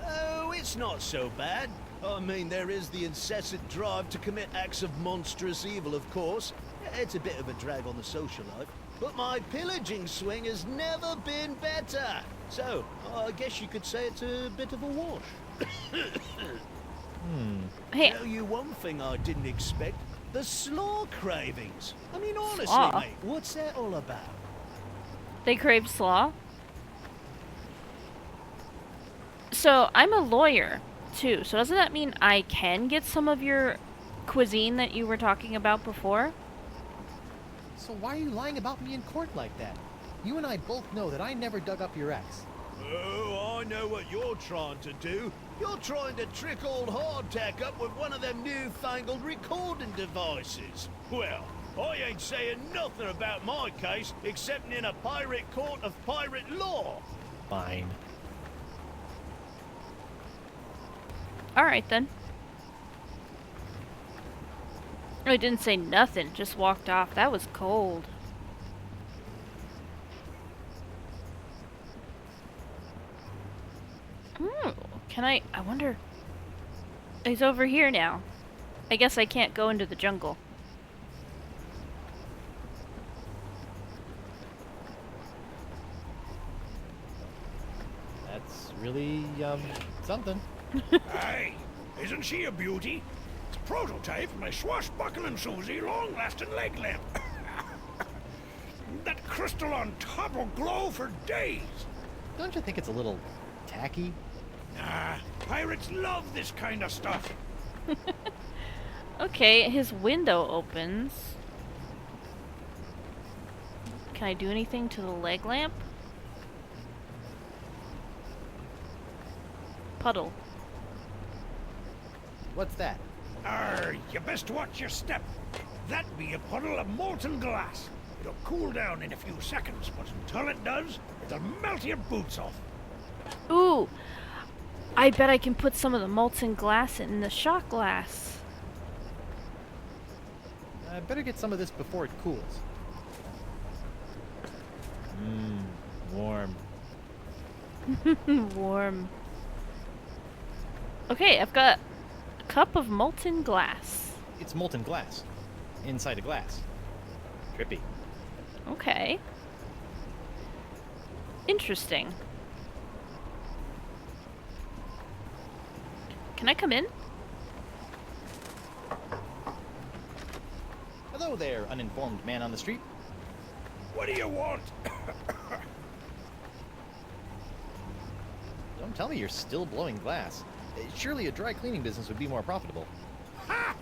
Oh, it's not so bad. I mean, there is the incessant drive to commit acts of monstrous evil, of course. It's a bit of a drag on the social life. But my pillaging swing has never been better. So, I guess you could say it's a bit of a wash. Hey, Tell you one thing I didn't expect. The slaw cravings. I mean, honestly, Slaw? mate, what's that all about? they crave slaw. So I'm a lawyer too. So doesn't that mean I can get some of your cuisine that you were talking about before? So why are you lying about me in court like that? You and I both know that I never dug up your ex. Oh, I know what you're trying to do. You're trying to trick old Hardtack up with one of them newfangled recording devices. Well, I ain't saying nothing about my case, except in a pirate court of pirate law. Fine. Alright then. I didn't say nothing, just walked off. That was cold. Can I wonder... He's over here now. I guess I can't go into the jungle. That's really, something. Aye, isn't she a beauty? It's a prototype of my swashbuckling Susie long-lasting leg lamp. That crystal on top will glow for days. Don't you think it's a little tacky? Nah, pirates love this kind of stuff. Okay, his window opens. Can I do anything to the leg lamp? Puddle. What's that? You best watch your step. That be a puddle of molten glass. It'll cool down in a few seconds, but until it does, it'll melt your boots off. Ooh! I bet I can put some of the molten glass in the shot glass. I better get some of this before it cools. Warm. Warm. Okay, I've got a cup of molten glass. It's molten glass. Inside a glass. Trippy. Okay. Interesting. Can I come in? Hello there, uninformed man on the street. What do you want? Don't tell me you're still blowing glass. Surely a dry cleaning business would be more profitable. Ha!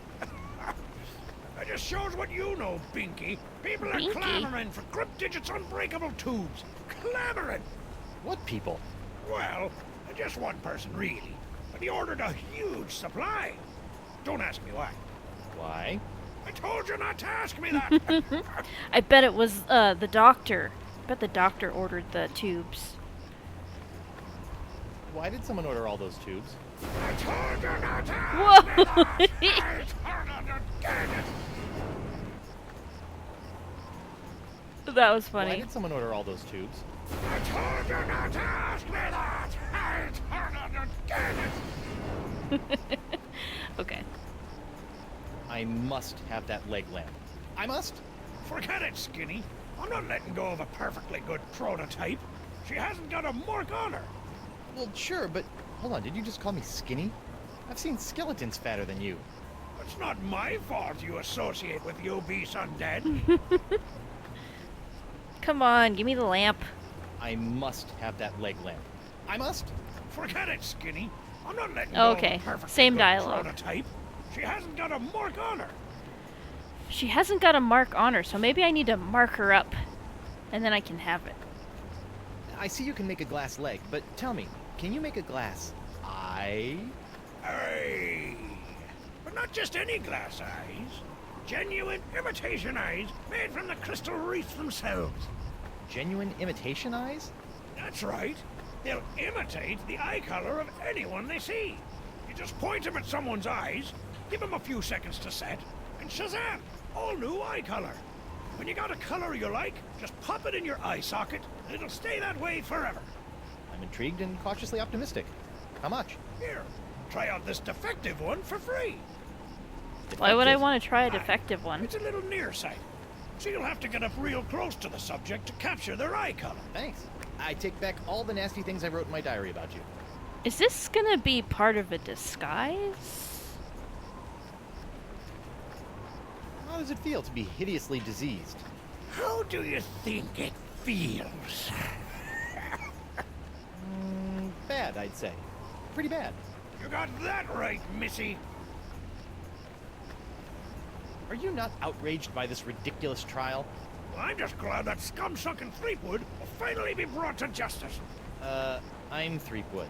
That just shows what you know, Binky. People are Binky? clamoring for Crypt Digits unbreakable tubes. Clamoring! What people? Well, just one person, really. But he ordered a huge supply. Don't ask me why. Why? I told you not to ask me that. I bet it was the doctor. I bet the doctor ordered the tubes. Why did someone order all those tubes? I told you not to ask Whoa! me that. I told you again. That was Why funny. did someone order all those tubes? I told you not to ask me that. I told you again. Okay. I must have that leg lamp. I must? Forget it, Skinny. I'm not letting go of a perfectly good prototype. She hasn't got a mark on her. Well, sure, but hold on, did you just call me skinny? I've seen skeletons fatter than you. It's not my fault you associate with the obese undead. Come on, give me the lamp. I must have that leg lamp. I must? Forget it, Skinny. I'm not letting Okay, go of a perfectly same good dialogue. prototype. She hasn't got a mark on her. She hasn't got a mark on her, so maybe I need to mark her up. And then I can have it. I see you can make a glass leg, but tell me, can you make a glass eye? Aye. But not just any glass eyes. Genuine imitation eyes made from the crystal reefs themselves. Genuine imitation eyes? That's right. They'll imitate the eye color of anyone they see. You just point them at someone's eyes, give them a few seconds to set, and shazam! All new eye color. When you got a color you like, just pop it in your eye socket, and it'll stay that way forever. I'm intrigued and cautiously optimistic. How much? Here, try out this defective one for free. Why would I Defective? want to try a defective one? It's a little nearsighted, so you'll have to get up real close to the subject to capture their eye color. Thanks. I take back all the nasty things I wrote in my diary about you. Is this gonna be part of a disguise? How does it feel to be hideously diseased? How do you think it feels? Bad, I'd say. Pretty bad. You got that right, Missy. Are you not outraged by this ridiculous trial? Well, I'm just glad that scum-sucking Threepwood will finally be brought to justice. I'm Threepwood.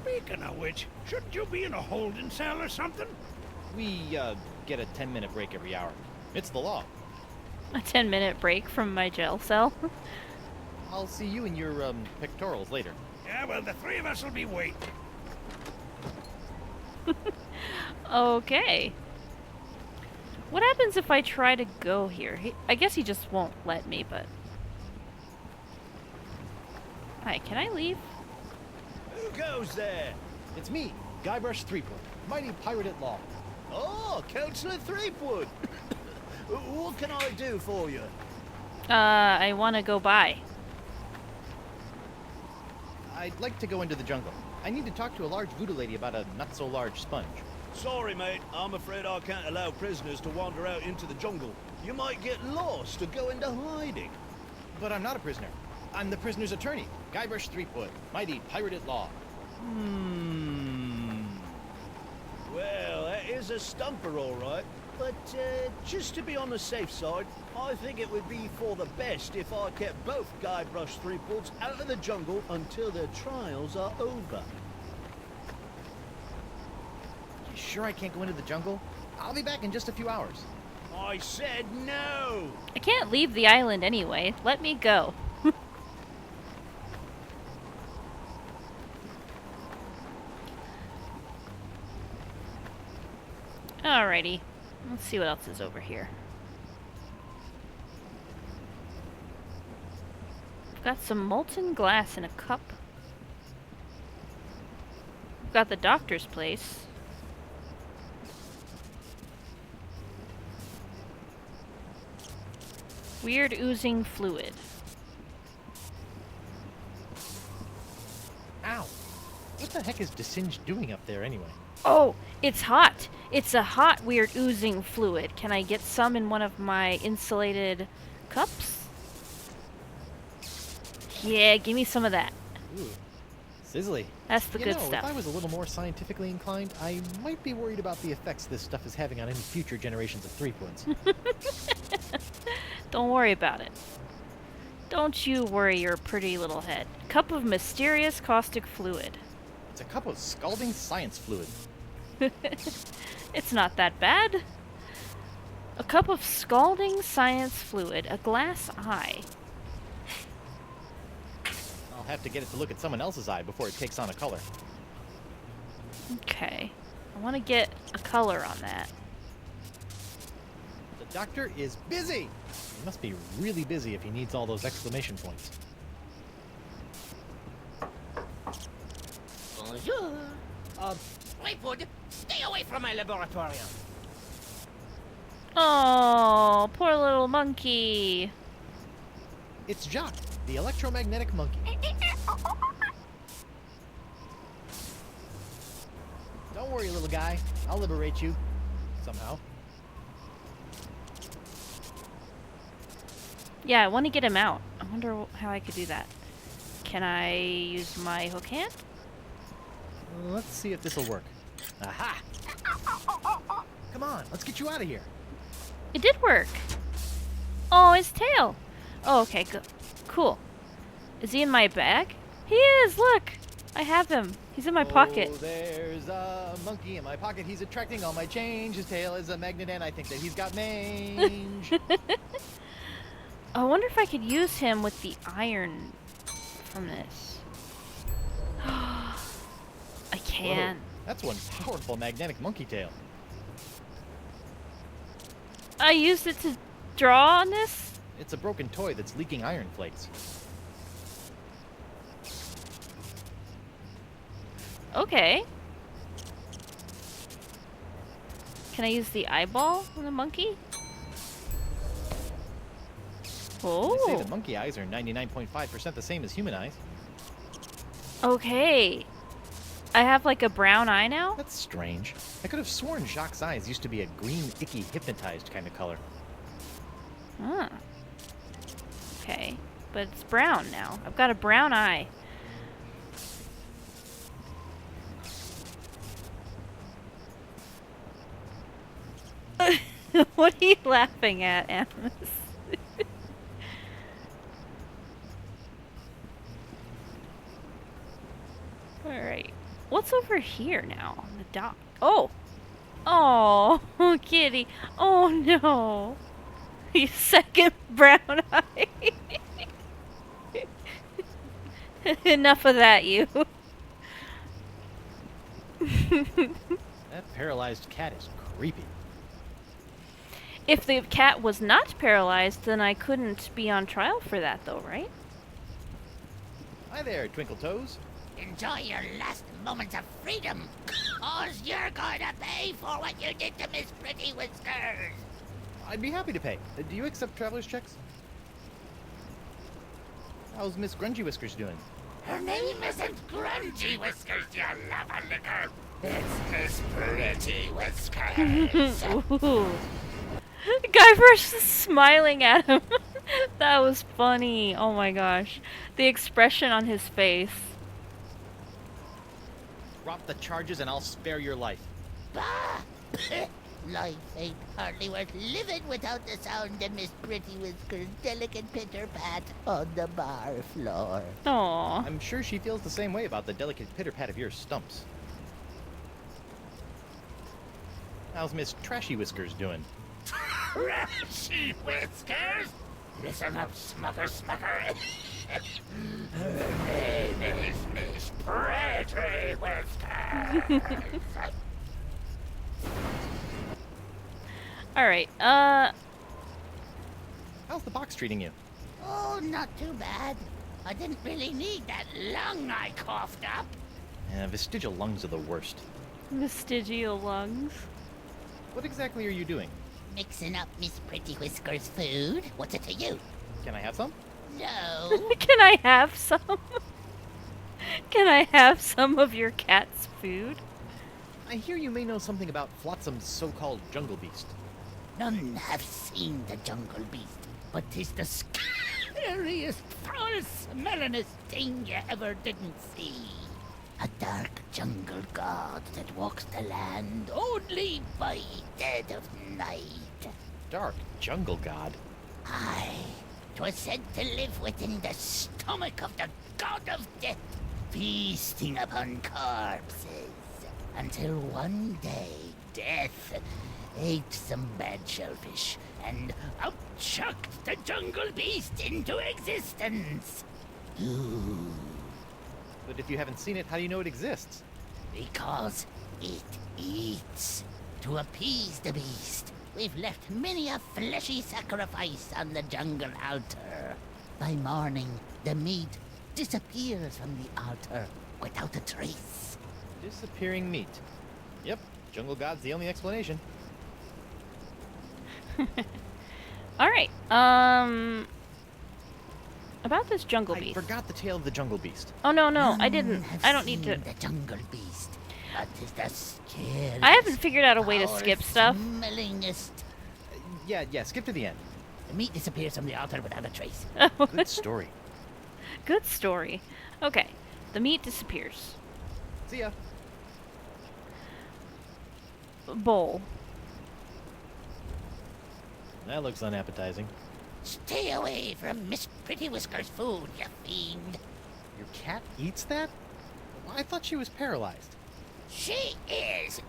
Speaking of which, shouldn't you be in a holding cell or something? We, get a 10-minute break every hour. It's the law. A 10-minute break from my jail cell? I'll see you in your, pectorals later. Yeah, well, the three of us will be waiting. Okay. What happens if I try to go here? I guess he just won't let me, but... Hi, can I leave? Who goes there? It's me, Guybrush Threepwood, mighty pirate at law. Oh, Councillor Threepwood. What can I do for you? I want to go by. I'd like to go into the jungle. I need to talk to a large voodoo lady about a not-so-large sponge. Sorry, mate. I'm afraid I can't allow prisoners to wander out into the jungle. You might get lost or go into hiding. But I'm not a prisoner. I'm the prisoner's attorney, Guybrush Threepwood, mighty pirate at law. Well, that is a stumper, all right. But just to be on the safe side, I think it would be for the best if I kept both Guybrush Threepwoods out of the jungle until their trials are over. You sure I can't go into the jungle? I'll be back in just a few hours. I said no! I can't leave the island anyway. Let me go. Alrighty. Let's see what else is over here. I've got some molten glass in a cup. I've got the doctor's place. Weird oozing fluid. Ow! What the heck is DeSinge doing up there anyway? Oh, it's hot. It's a hot, weird oozing fluid. Can I get some in one of my insulated cups? Yeah, give me some of that. Ooh, sizzly. That's the good If stuff. I was a little more scientifically inclined, I might be worried about the effects this stuff is having on any future generations of Threepwoods. Don't worry about it. Don't you worry your pretty little head. Cup of mysterious caustic fluid. It's a cup of scalding science fluid. It's not that bad. A cup of scalding science fluid. A glass eye. I'll have to get it to look at someone else's eye before it takes on a color. Okay. I want to get a color on that. The doctor is busy! He must be really busy if he needs all those exclamation points. Bonjour. Threepwood, stay away from my laboratorium. Oh, poor little monkey. It's Jacques, the electromagnetic monkey. Don't worry, little guy. I'll liberate you. Somehow. Yeah, I want to get him out. I wonder how I could do that. Can I use my hook hand? Let's see if this'll work. Aha! Come on, let's get you out of here. It did work. Oh, his tail. Oh, okay, cool. Is he in my bag? He is, look. I have him. He's in my pocket. Oh, there's a monkey in my pocket. He's attracting all my change. His tail is a magnet, and I think that he's got mange. I wonder if I could use him with the iron from this. I can. Whoa, that's one powerful magnetic monkey tail. I used it to draw on this? It's a broken toy that's leaking iron flakes. Okay. Can I use the eyeball on the monkey? Oh. They say that monkey eyes are 99.5% the same as human eyes. Okay. I have like a brown eye now? That's strange. I could have sworn Jacques' eyes used to be a green, icky, hypnotized kind of color. Huh. Okay. But it's brown now. I've got a brown eye. What are you laughing at, Animus? Alright. What's over here now on the dock? Oh! Oh, kitty. Oh no. Your second brown eye. Enough of that, you. That paralyzed cat is creepy. If the cat was not paralyzed, then I couldn't be on trial for that, though, right? Hi there, Twinkle Toes. Enjoy your last moments of freedom, cause you're going to pay for what you did to Miss Pretty Whiskers. I'd be happy to pay. Do you accept traveler's checks? How's Miss Grungy Whiskers doing? Her name isn't Grungy Whiskers, you lava licker. It's Miss Pretty Whiskers. Ooh. Guybrush is smiling at him. That was funny. Oh my gosh. The expression on his face. Drop the charges and I'll spare your life. Bah! Life ain't hardly worth living without the sound of Miss Pretty Whiskers' delicate pitter-pat on the bar floor. Aww. I'm sure she feels the same way about the delicate pitter-pat of your stumps. How's Miss Trashy Whiskers doing? Trashy Whiskers? Listen up, Smucker. Her name is Miss Pretty Whiskers. Alright, How's the box treating you? Oh, not too bad. I didn't really need that lung I coughed up. Vestigial lungs are the worst. vestigial lungs. What exactly are you doing? Mixing up Miss Pretty Whiskers' food. What's it to you? Can I have some? No. Can I have some? Can I have some of your cat's food? I hear you may know something about Flotsam's so-called jungle beast. None have seen the jungle beast, but 'tis the scariest, foul-smellingest thing you ever didn't see. A dark jungle god that walks the land only by dead of night. Dark jungle god? Aye, 'twas said to live within the stomach of the god of death, feasting upon corpses, until one day death ate some bad shellfish and upchucked the jungle beast into existence. Ooh. But if you haven't seen it, how do you know it exists? Because it eats. To appease the beast, we've left many a fleshy sacrifice on the jungle altar. By morning, the meat disappears from the altar without a trace. Disappearing meat. Yep, jungle god's the only explanation. Alright, about this jungle I beast. forgot the tale of the jungle beast. Oh no, I None didn't. have I don't need to. seen the jungle beast, but 'tis the scariest, I haven't figured out a way to skip stuff. smellingest. Yeah, skip to the end. The meat disappears from the altar without a trace. Good story. Good story. Okay, the meat disappears. See ya. Bowl. That looks unappetizing. Stay away from Miss Pretty Whiskers' food, you fiend. Your cat eats that? I thought she was paralyzed. She is.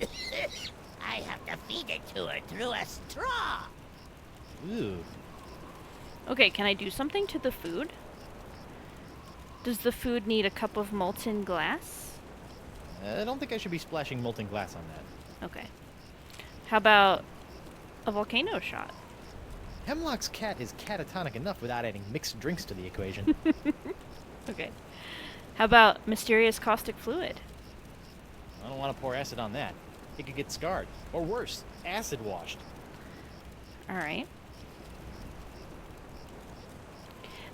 I have to feed it to her through a straw. Ooh. Okay, can I do something to the food? Does the food need a cup of molten glass? I don't think I should be splashing molten glass on that. Okay. How about a volcano shot? Hemlock's cat is catatonic enough without adding mixed drinks to the equation. Okay. How about mysterious caustic fluid? I don't want to pour acid on that. It could get scarred. Or worse, acid washed. Alright.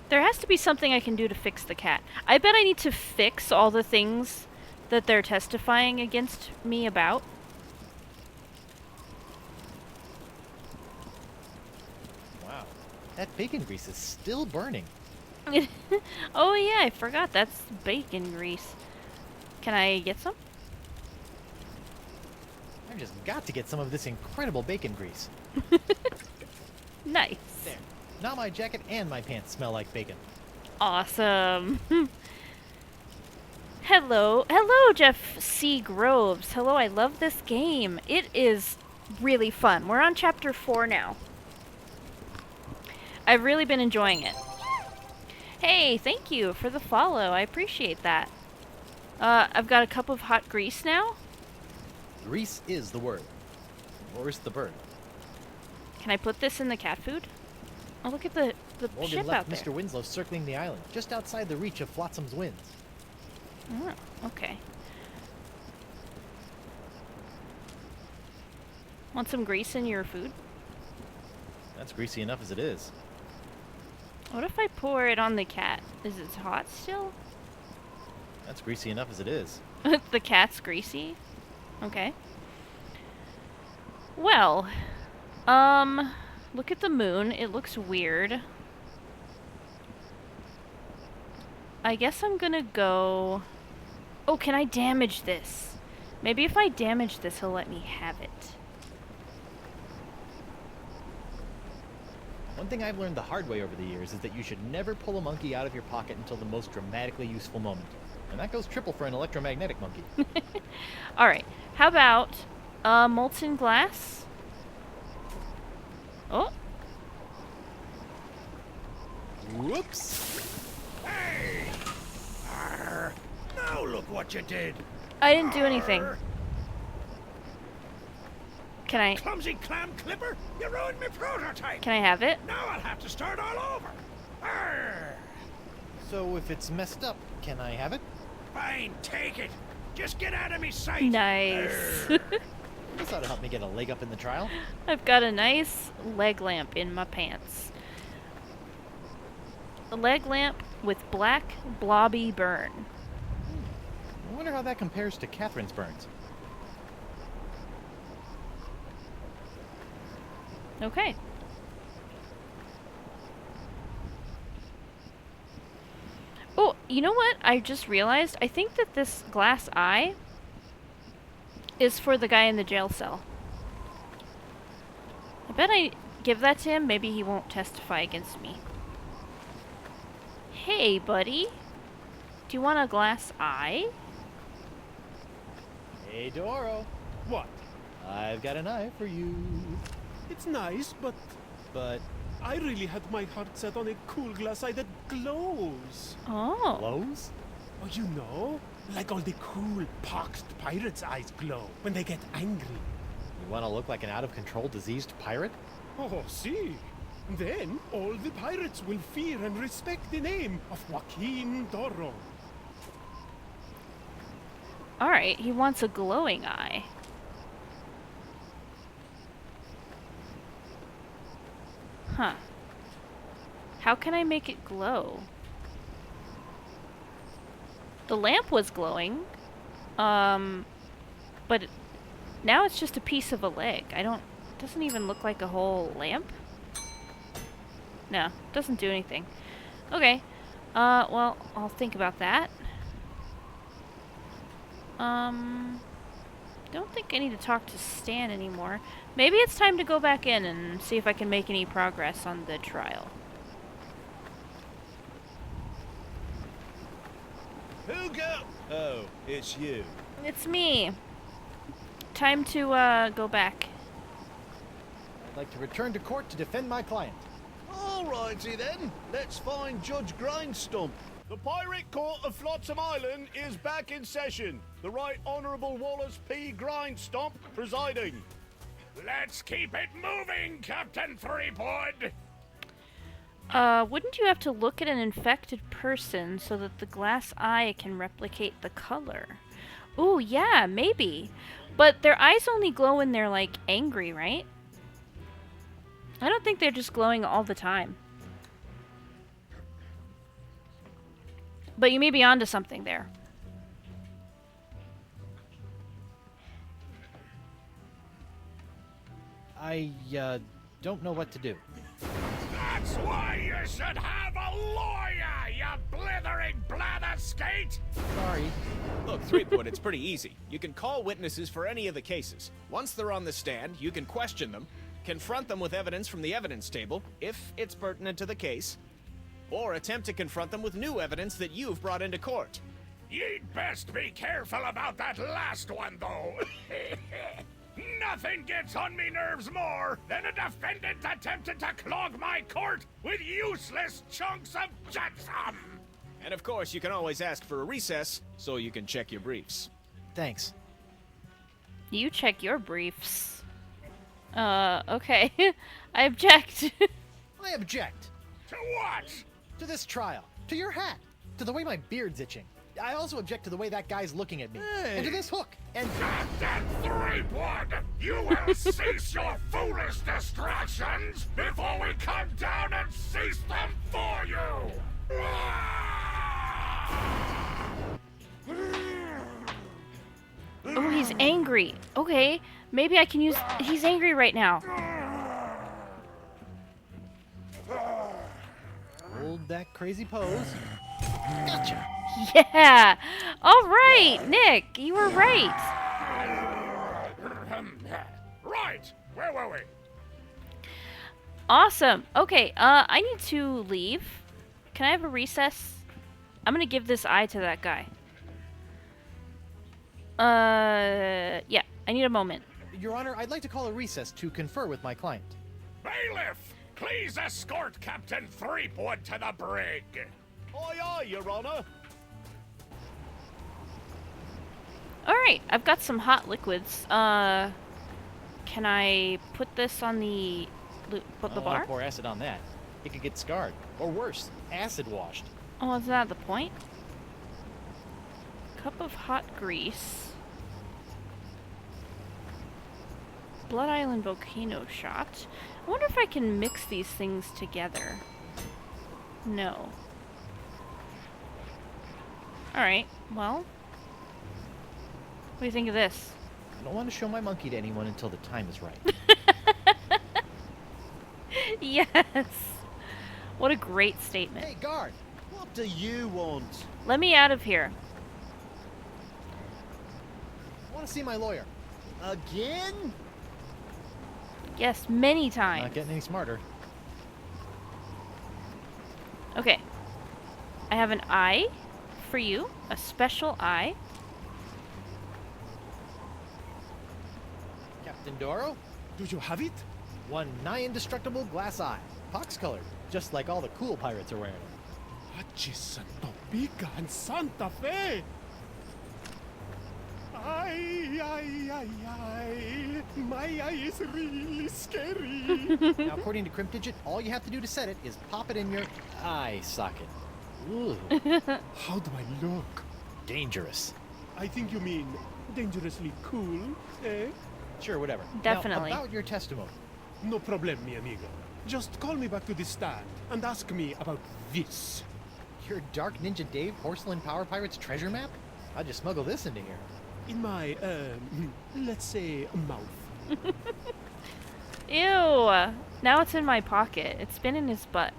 There has to be something I can do to fix the cat. I bet I need to fix all the things that they're testifying against me about. Wow. That bacon grease is still burning. Oh yeah, I forgot. That's bacon grease. Can I get some? I've just got to get some of this incredible bacon grease. Nice. There. Now my jacket and my pants smell like bacon. Awesome. Hello, Jeff C. Groves. Hello, I love this game. It is really fun. We're on chapter 4 now. I've really been enjoying it. Hey, thank you for the follow. I appreciate that. I've got a cup of hot grease now. Grease is the word. Or is the bird. Can I put this in the cat food? Oh, look at the Morgan ship left out there. Mr. Winslow circling the island, just outside the reach of Flotsam's winds. Oh, okay. Want some grease in your food? That's greasy enough as it is. What if I pour it on the cat? Is it hot still? That's greasy enough as it is. The cat's greasy? Okay. Well, look at the moon. It looks weird. I guess I'm gonna go... Oh, can I damage this? Maybe if I damage this, he'll let me have it. One thing I've learned the hard way over the years is that you should never pull a monkey out of your pocket until the most dramatically useful moment. And that goes triple for an electromagnetic monkey. Alright, how about molten glass? Oh, Whoops! Hey! Arr, now look what you did. I didn't do anything. Arr, Can I clumsy clam clipper! You ruined my prototype. can I have it? Now I'll have to start all over. Arr. So if it's messed up, can I have it? Fine, take it. Just get out of me sight. Nice. Arr. This ought to help me get a leg up in the trial. I've got a nice leg lamp in my pants. A leg lamp with black blobby burn. I wonder how that compares to Catherine's burns. Okay. Oh, you know what? I just realized. I think that this glass eye is for the guy in the jail cell. I bet I give that to him. Maybe he won't testify against me. Hey, buddy. Do you want a glass eye? Hey, Doro. What? I've got an eye for you. It's nice, but But I really had my heart set on a cool glass eye that glows. Oh. clothes? Oh, you know? Like all the cool, poxed pirates' eyes glow when they get angry. You want to look like an out-of-control diseased pirate? Oh, see? Then all the pirates will fear and respect the name of Joaquin Doro. Alright, he wants a glowing eye. Huh. How can I make it glow? The lamp was glowing. But now it's just a piece of a leg. It doesn't even look like a whole lamp. No, doesn't do anything. Okay. Well, I'll think about that. Don't think I need to talk to Stan anymore. Maybe it's time to go back in and see if I can make any progress on the trial. Who go? Oh, it's you. It's me. Time to go back. I'd like to return to court to defend my client. Alrighty then. Let's find Judge Grindstump. The Pirate Court of Flotsam Island is back in session. The Right Honourable Wallace P. Grindstump presiding. Let's keep it moving, Captain Threepwood! Wouldn't you have to look at an infected person so that the glass eye can replicate the color? Ooh, yeah, maybe. But their eyes only glow when they're, like, angry, right? I don't think they're just glowing all the time. But you may be onto something there. I, don't know what to do. That's why you should have a lawyer, you blithering blatherskate! Sorry. Look, Threepwood, it's pretty easy. You can call witnesses for any of the cases. Once they're on the stand, you can question them, confront them with evidence from the evidence table, if it's pertinent to the case, or attempt to confront them with new evidence that you've brought into court. You'd best be careful about that last one, though. Nothing gets on me nerves more than a defendant attempting to clog my court with useless chunks of jetsam. And of course, you can always ask for a recess so you can check your briefs. Thanks. You check your briefs. Okay. I object. I object. To what? To this trial. To your hat. To the way my beard's itching. I also object to the way that guy's looking at me. Hey. And to this hook. And... Captain Threepwood, you will cease your foolish distractions before we come down and cease them for you! Oh, he's angry. Okay, maybe I can use... He's angry right now. hold that crazy pose. Gotcha! Yeah! Alright, Nick, you were right. Right! Where were we? Awesome. Okay, I need to leave. Can I have a recess? I'm gonna give this eye to that guy. Yeah, I need a moment. Your Honor, I'd like to call a recess to confer with my client. Bailiff, please escort Captain Threepwood to the brig. Aye, aye, Your Honor. Alright, I've got some hot liquids. Can I put this on the bar? Pour acid on that. It could get scarred. Or worse, acid washed. Oh, is that the point? Cup of hot grease. Blood Island volcano shot. I wonder if I can mix these things together. No. Alright, well. What do you think of this? I don't want to show my monkey to anyone until the time is right. Yes! What a great statement. Hey, guard! What do you want? Let me out of here. I want to see my lawyer. Again? Yes, many times. Not getting any smarter. Okay. I have an eye for you. A special eye. Captain Doro, Do you have it? one nigh indestructible glass eye. Pox-colored, just like all the cool pirates are wearing. Hutchison, Topeka, and Santa Fe! Ay, ay, ay, ay. My eye is really scary. Now, according to Crimp Digit, all you have to do to set it is pop it in your eye socket. Ooh, How do I look? dangerous. I think you mean dangerously cool, eh? Sure, whatever. Definitely. Now, about your testimony. No problem, mi amigo. Just call me back to the stand and ask me about this. Your Dark Ninja Dave Porcelain Power Pirates treasure map? I'll just smuggle this into here. In my, let's say, mouth. Ew! Now it's in my pocket. It's been in his butt.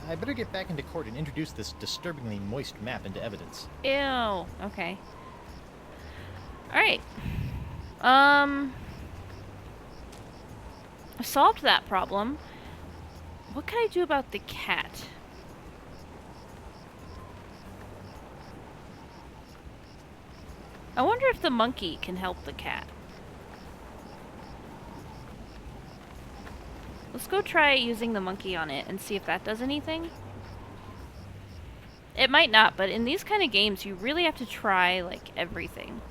I better get back into court and introduce this disturbingly moist map into evidence. Ew. Okay. Alright. I solved that problem. What can I do about the cat? I wonder if the monkey can help the cat. Let's go try using the monkey on it and see if that does anything. It might not, but in these kind of games, you really have to try, like, everything.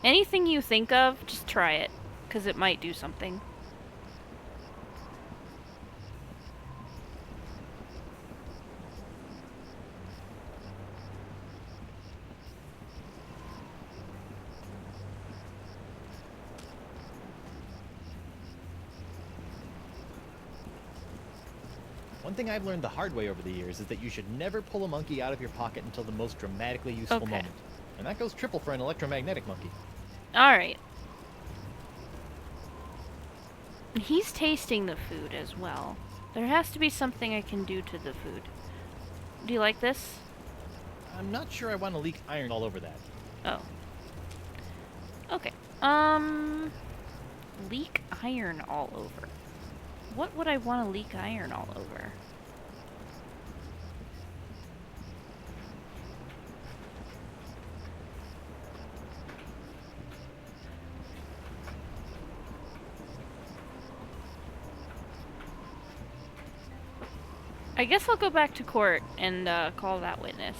Anything you think of, just try it, because it might do something. One thing I've learned the hard way over the years is that you should never pull a monkey out of your pocket until the most dramatically useful Okay. moment. And that goes triple for an electromagnetic monkey. Alright. He's tasting the food as well. There has to be something I can do to the food. Do you like this? I'm not sure I want to leak iron all over that. Oh. Okay. Leak iron all over. What would I want to leak iron all over? I guess I'll go back to court and call that witness.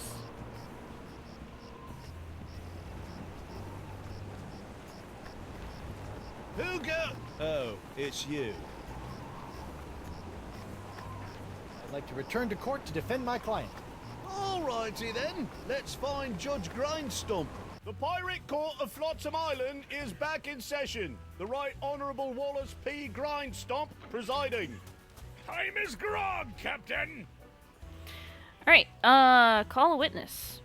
Who go? Oh, it's you. I'd like to return to court to defend my client. Alrighty then, let's find Judge Grindstump. The Pirate Court of Flotsam Island is back in session. The Right Honourable Wallace P. Grindstump presiding. Time is grog, Captain. Alright, call a witness.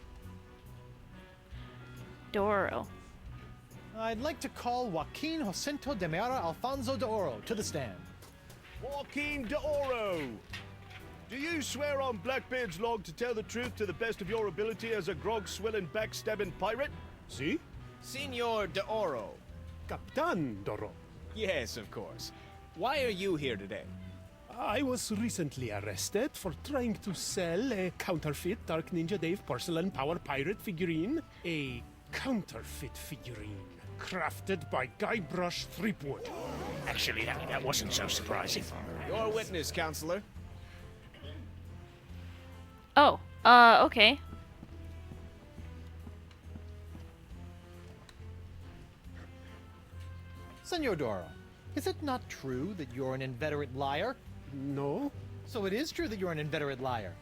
Doro. I'd like to call Joaquin Jacinto de Meara Alfonso de Oro to the stand. Joaquin de Oro. Do you swear on Blackbeard's log to tell the truth to the best of your ability as a grog-swilling, backstabbing pirate? See? Senor de Oro. Captain Doro. Yes, of course. Why are you here today? I was recently arrested for trying to sell a counterfeit Dark Ninja Dave porcelain power pirate figurine. A counterfeit figurine crafted by Guybrush Threepwood. Actually, that wasn't so surprising. Your witness, counselor. Oh, okay. Senor Doro, is it not true that you're an inveterate liar? No? So it is true that you're an inveterate liar.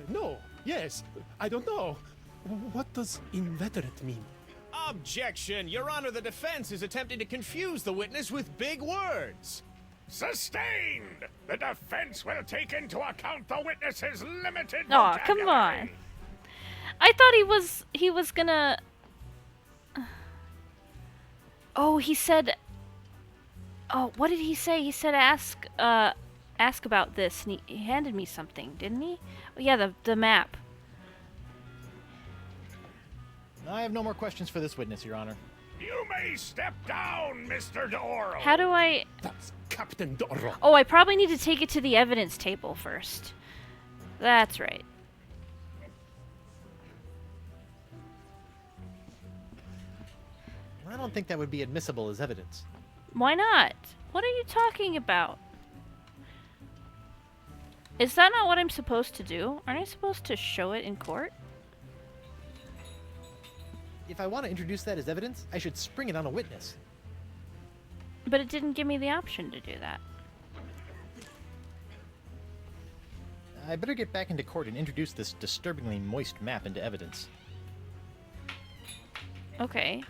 No. Yes. I don't know. What does inveterate mean? Objection! Your Honor, the defense is attempting to confuse the witness with big words. Sustained! The defense will take into account the witness's limited Aw, come vocabulary. on. I thought he was gonna... Oh, he said... Oh, what did he say? He said ask about this, and he handed me something, didn't he? Oh, yeah, the map. I have no more questions for this witness, Your Honor. You may step down, Mr. de Oro. How do I... That's Captain Doro. Oh, I probably need to take it to the evidence table first. That's right. I don't think that would be admissible as evidence. Why not? What are you talking about? Is that not what I'm supposed to do? Aren't I supposed to show it in court? If I want to introduce that as evidence, I should spring it on a witness. But it didn't give me the option to do that. I better get back into court and introduce this disturbingly moist map into evidence. Okay.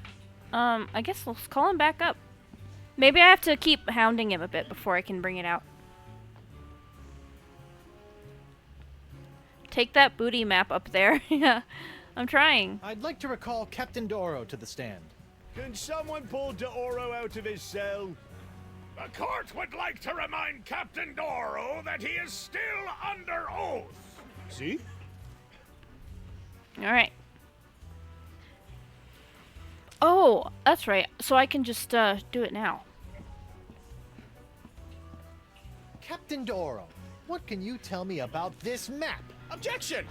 I guess let's call him back up. Maybe I have to keep hounding him a bit before I can bring it out. Take that booty map up there. Yeah, I'm trying. I'd like to recall Captain Doro to the stand. Can someone pull de Oro out of his cell? The court would like to remind Captain Doro that he is still under oath. See? Alright. Oh, that's right. So I can just do it now. Captain Doro, what can you tell me about this map? Objection!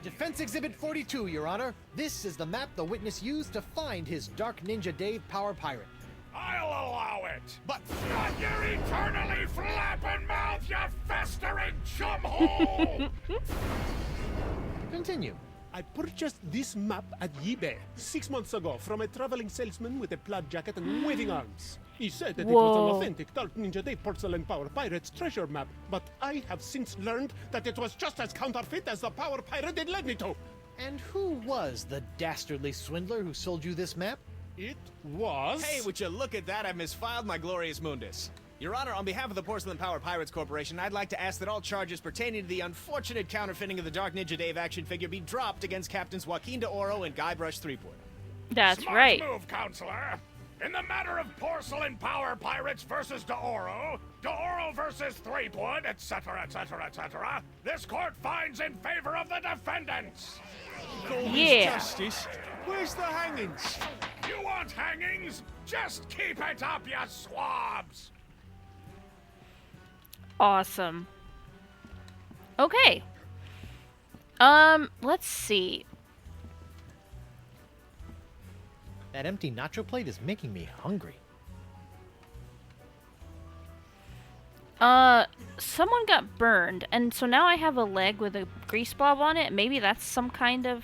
Defense Exhibit 42, Your Honor. This is the map the witness used to find his Dark Ninja Dave Power Pirate. I'll allow it. But not your eternally flapping mouth, you festering chumhole! Continue. I purchased this map at eBay 6 months ago from a traveling salesman with a plaid jacket and waving arms. He said that it was Whoa. an authentic Dark Ninja Dave Porcelain Power Pirates treasure map, but I have since learned that it was just as counterfeit as the Power Pirate it led me to. And who was the dastardly swindler who sold you this map? It was... Hey, would you look at that? I've misfiled my glorious mundus. Your Honor, on behalf of the Porcelain Power Pirates Corporation, I'd like to ask that all charges pertaining to the unfortunate counterfeiting of the Dark Ninja Dave action figure be dropped against Captains Joaquin de Oro and Guybrush Threepwood. That's Smart right. move, Counselor. In the matter of Porcelain Power Pirates versus De Oro versus Threepwood, etc., etc., etc., this court finds in favor of the defendants. Yeah. Justice, where's the hangings? You want hangings? Just keep it up, you swabs! Awesome. Okay. Let's see. That empty nacho plate is making me hungry. Someone got burned, and so now I have a leg with a grease blob on it. Maybe that's some kind of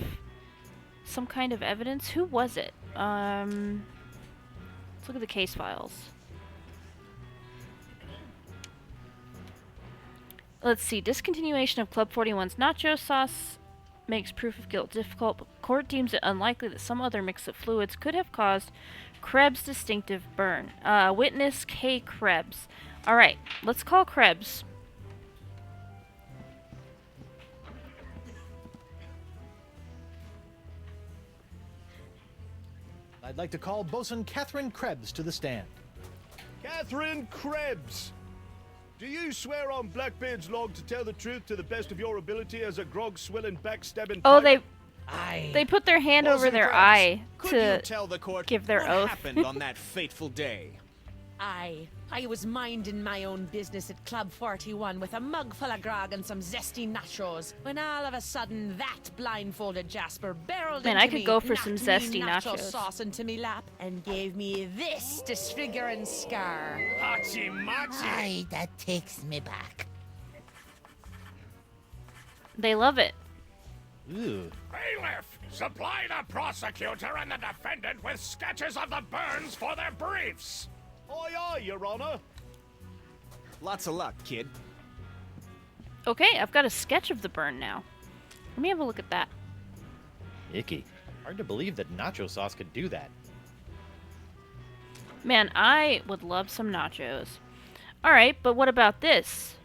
evidence. Who was it? Let's look at the case files. Let's see. Discontinuation of Club 41's nacho sauce makes proof of guilt difficult, but court deems it unlikely that some other mix of fluids could have caused Krebs' distinctive burn. Witness K. Krebs. Alright, let's call Krebs. I'd like to call Bosun Catherine Krebs to the stand. Catherine Krebs! Do you swear on Blackbeard's log to tell the truth to the best of your ability as a grog-swilling, backstabbing Oh, pirate? they put their hand over Bosun their Krebs, eye could to you tell the court give their what oath. happened on that fateful day? I was minding my own business at Club 41 with a mug full of grog and some zesty nachos, when all of a sudden that blindfolded Jasper barreled Man, into I could me, go for some knocked zesty me nacho nachos. sauce into me lap, and gave me this disfiguring scar. Hachi-machi! Aye, that takes me back. They love it. Ooh. Bailiff, supply the prosecutor and the defendant with sketches of the burns for their briefs. Aye, aye, Your Honor. Lots of luck, kid. Okay, I've got a sketch of the burn now. Let me have a look at that. Icky. Hard to believe that nacho sauce could do that. Man, I would love some nachos. Alright, but what about this?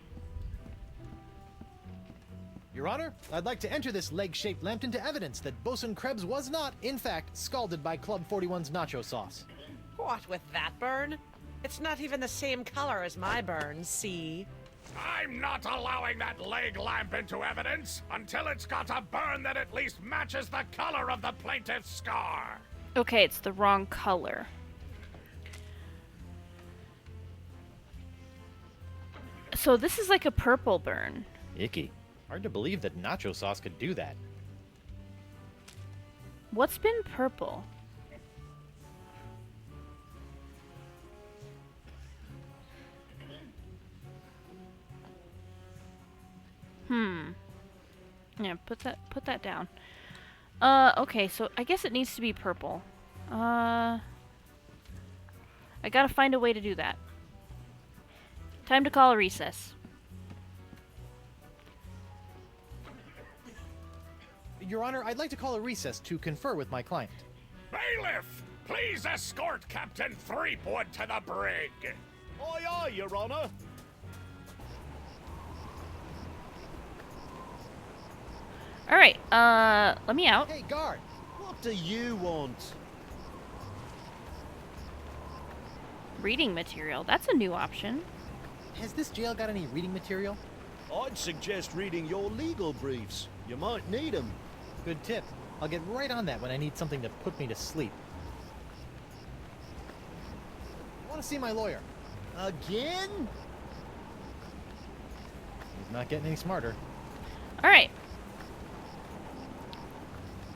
Your Honor, I'd like to enter this leg-shaped lamp into evidence that Bosun Krebs was not, in fact, scalded by Club 41's nacho sauce. What with that burn? It's not even the same color as my burn, see? I'm not allowing that leg lamp into evidence until it's got a burn that at least matches the color of the plaintiff's scar. Okay, it's the wrong color. So this is like a purple burn. Icky. Hard to believe that nacho sauce could do that. What's been purple? Yeah, put that down. Okay, so I guess it needs to be purple. I gotta find a way to do that. Time to call a recess. Your Honor, I'd like to call a recess to confer with my client. Bailiff, please escort Captain Threepwood to the brig. Aye, aye, Your Honor. Alright, let me out. Hey, guard! What do you want? Reading material. That's a new option. Has this jail got any reading material? I'd suggest reading your legal briefs. You might need them. Good tip. I'll get right on that when I need something to put me to sleep. I want to see my lawyer. Again? He's not getting any smarter. Alright.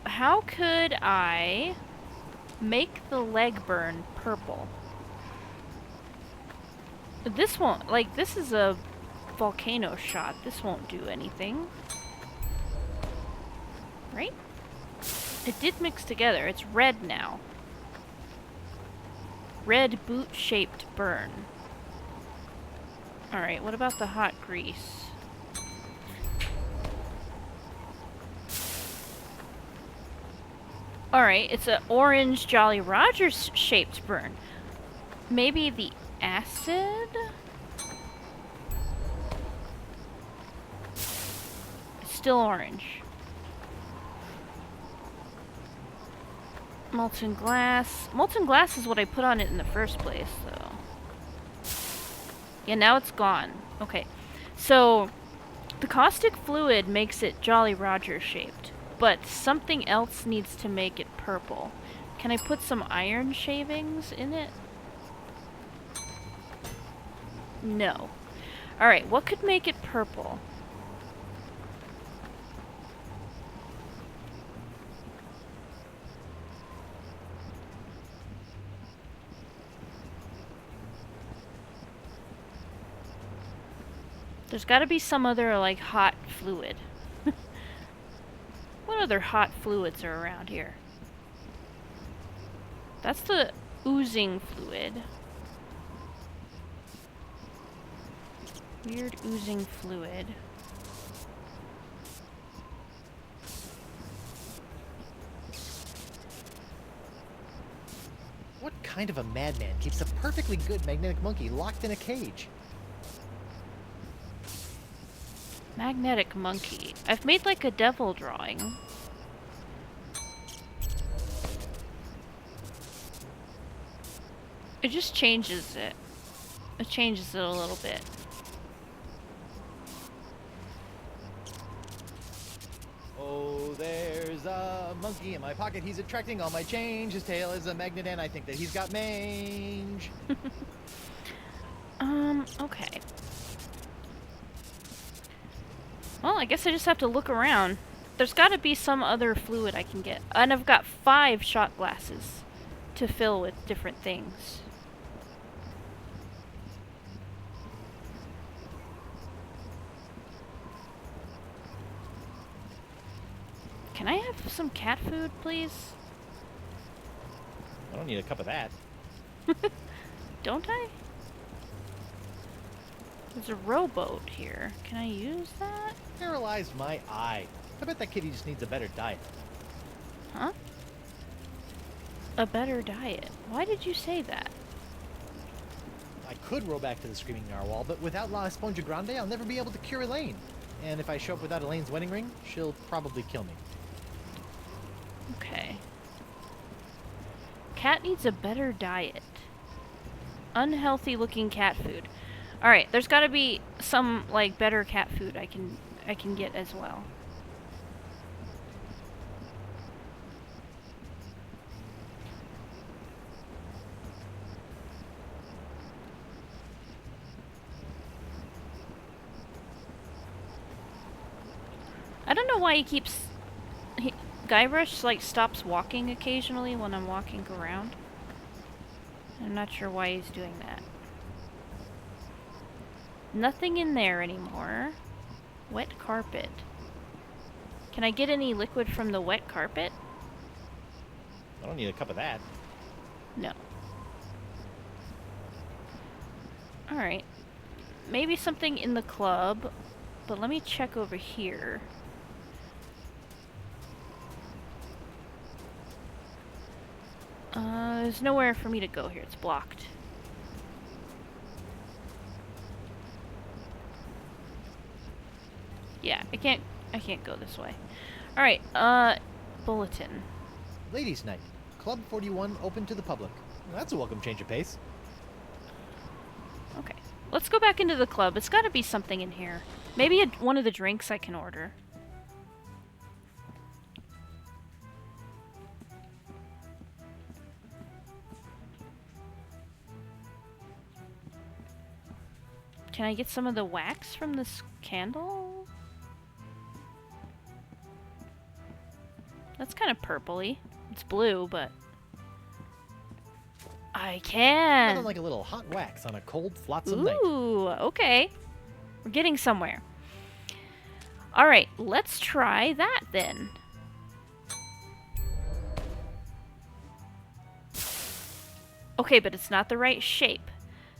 how could I make the leg burn purple? This won't, like, this is a volcano shot. This won't do anything. Right? It did mix together. It's red now. Red boot-shaped burn. Alright, what about the hot grease? Alright, it's an orange Jolly Rogers shaped burn. Maybe the acid? It's still orange. Molten glass. Molten glass is what I put on it in the first place, though. Yeah, now it's gone. Okay. So, the caustic fluid makes it Jolly Roger shaped, but something else needs to make it purple. Can I put some iron shavings in it? No. Alright, what could make it purple? There's gotta be some other, like, hot fluid. What other hot fluids are around here? That's the oozing fluid. Weird oozing fluid. What kind of a madman keeps a perfectly good magnetic monkey locked in a cage? Magnetic monkey. I've made like a devil drawing. It just changes it. It changes it a little bit. Oh, there's a monkey in my pocket. He's attracting all my change. His tail is a magnet and I think that he's got mange. Okay. Well, I guess I just have to look around. There's gotta be some other fluid I can get. And I've got 5 shot glasses to fill with different things. Can I have some cat food, please? I don't need a cup of that. Don't I? There's a rowboat here. Can I use that? Paralyzed my eye. I bet that kitty just needs a better diet. Huh? A better diet. Why did you say that? I could row back to the Screaming Narwhal, but without La Esponja Grande, I'll never be able to cure Elaine. And if I show up without Elaine's wedding ring, she'll probably kill me. Okay. Cat needs a better diet. Unhealthy looking cat food. Alright, there's gotta be some, like, better cat food I can get as well. I don't know why he keeps... Guybrush, like, stops walking occasionally when I'm walking around. I'm not sure why he's doing that. Nothing in there anymore. Wet carpet. Can I get any liquid from the wet carpet? I don't need a cup of that. No. Alright. Maybe something in the club, but let me check over here. There's nowhere for me to go here. It's blocked. Yeah, I can't go this way. Alright, bulletin. Ladies' Night. Club 41 open to the public. Well, that's a welcome change of pace. Okay. Let's go back into the club. It's gotta be something in here. Maybe one of the drinks I can order. Can I get some of the wax from this candle? That's kind of purpley. It's blue, but I can. Nothing like a little hot wax on a cold, flotsam night. Ooh, okay. We're getting somewhere. All right, let's try that then. Okay, but it's not the right shape.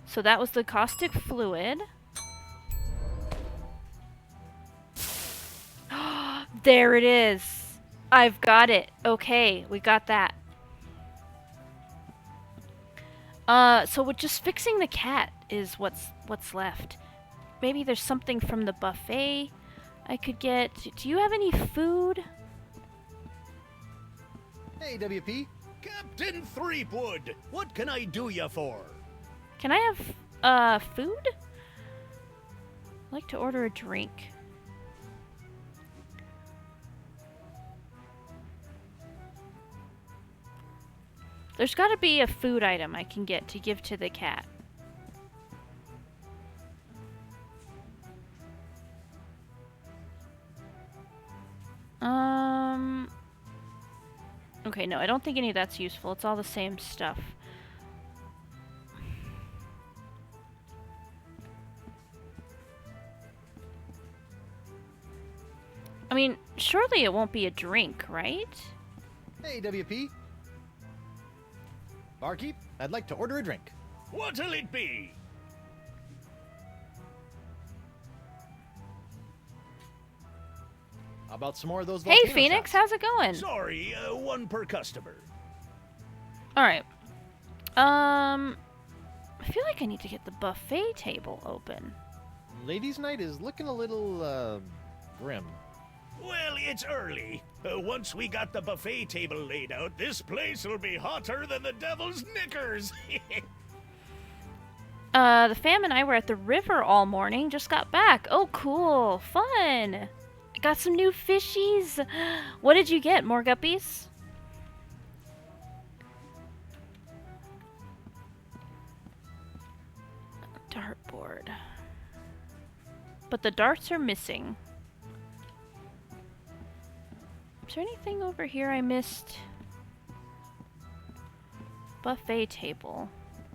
So that was the caustic fluid. There it is. I've got it. Okay, we got that. So with just fixing the cat is what's left. Maybe there's something from the buffet I could get. Do you have any food? Hey, WP. Captain Threepwood, what can I do you for? Can I have food? I'd like to order a drink. There's got to be a food item I can get to give to the cat. Okay, no, I don't think any of that's useful. It's all the same stuff. I mean, surely it won't be a drink, right? Hey, WP. Barkeep, I'd like to order a drink. What'll it be? How about some more of those Hey, volcano Phoenix, shots? how's it going? Sorry, one per customer. Alright. I feel like I need to get the buffet table open. Ladies' night is looking a little, grim. Well, it's early. Once we got the buffet table laid out, this place will be hotter than the devil's knickers. The fam and I were at the river all morning, just got back. Oh, cool. Fun. I got some new fishies. What did you get? More guppies? Dartboard. But the darts are missing. Is there anything over here I missed? Buffet table.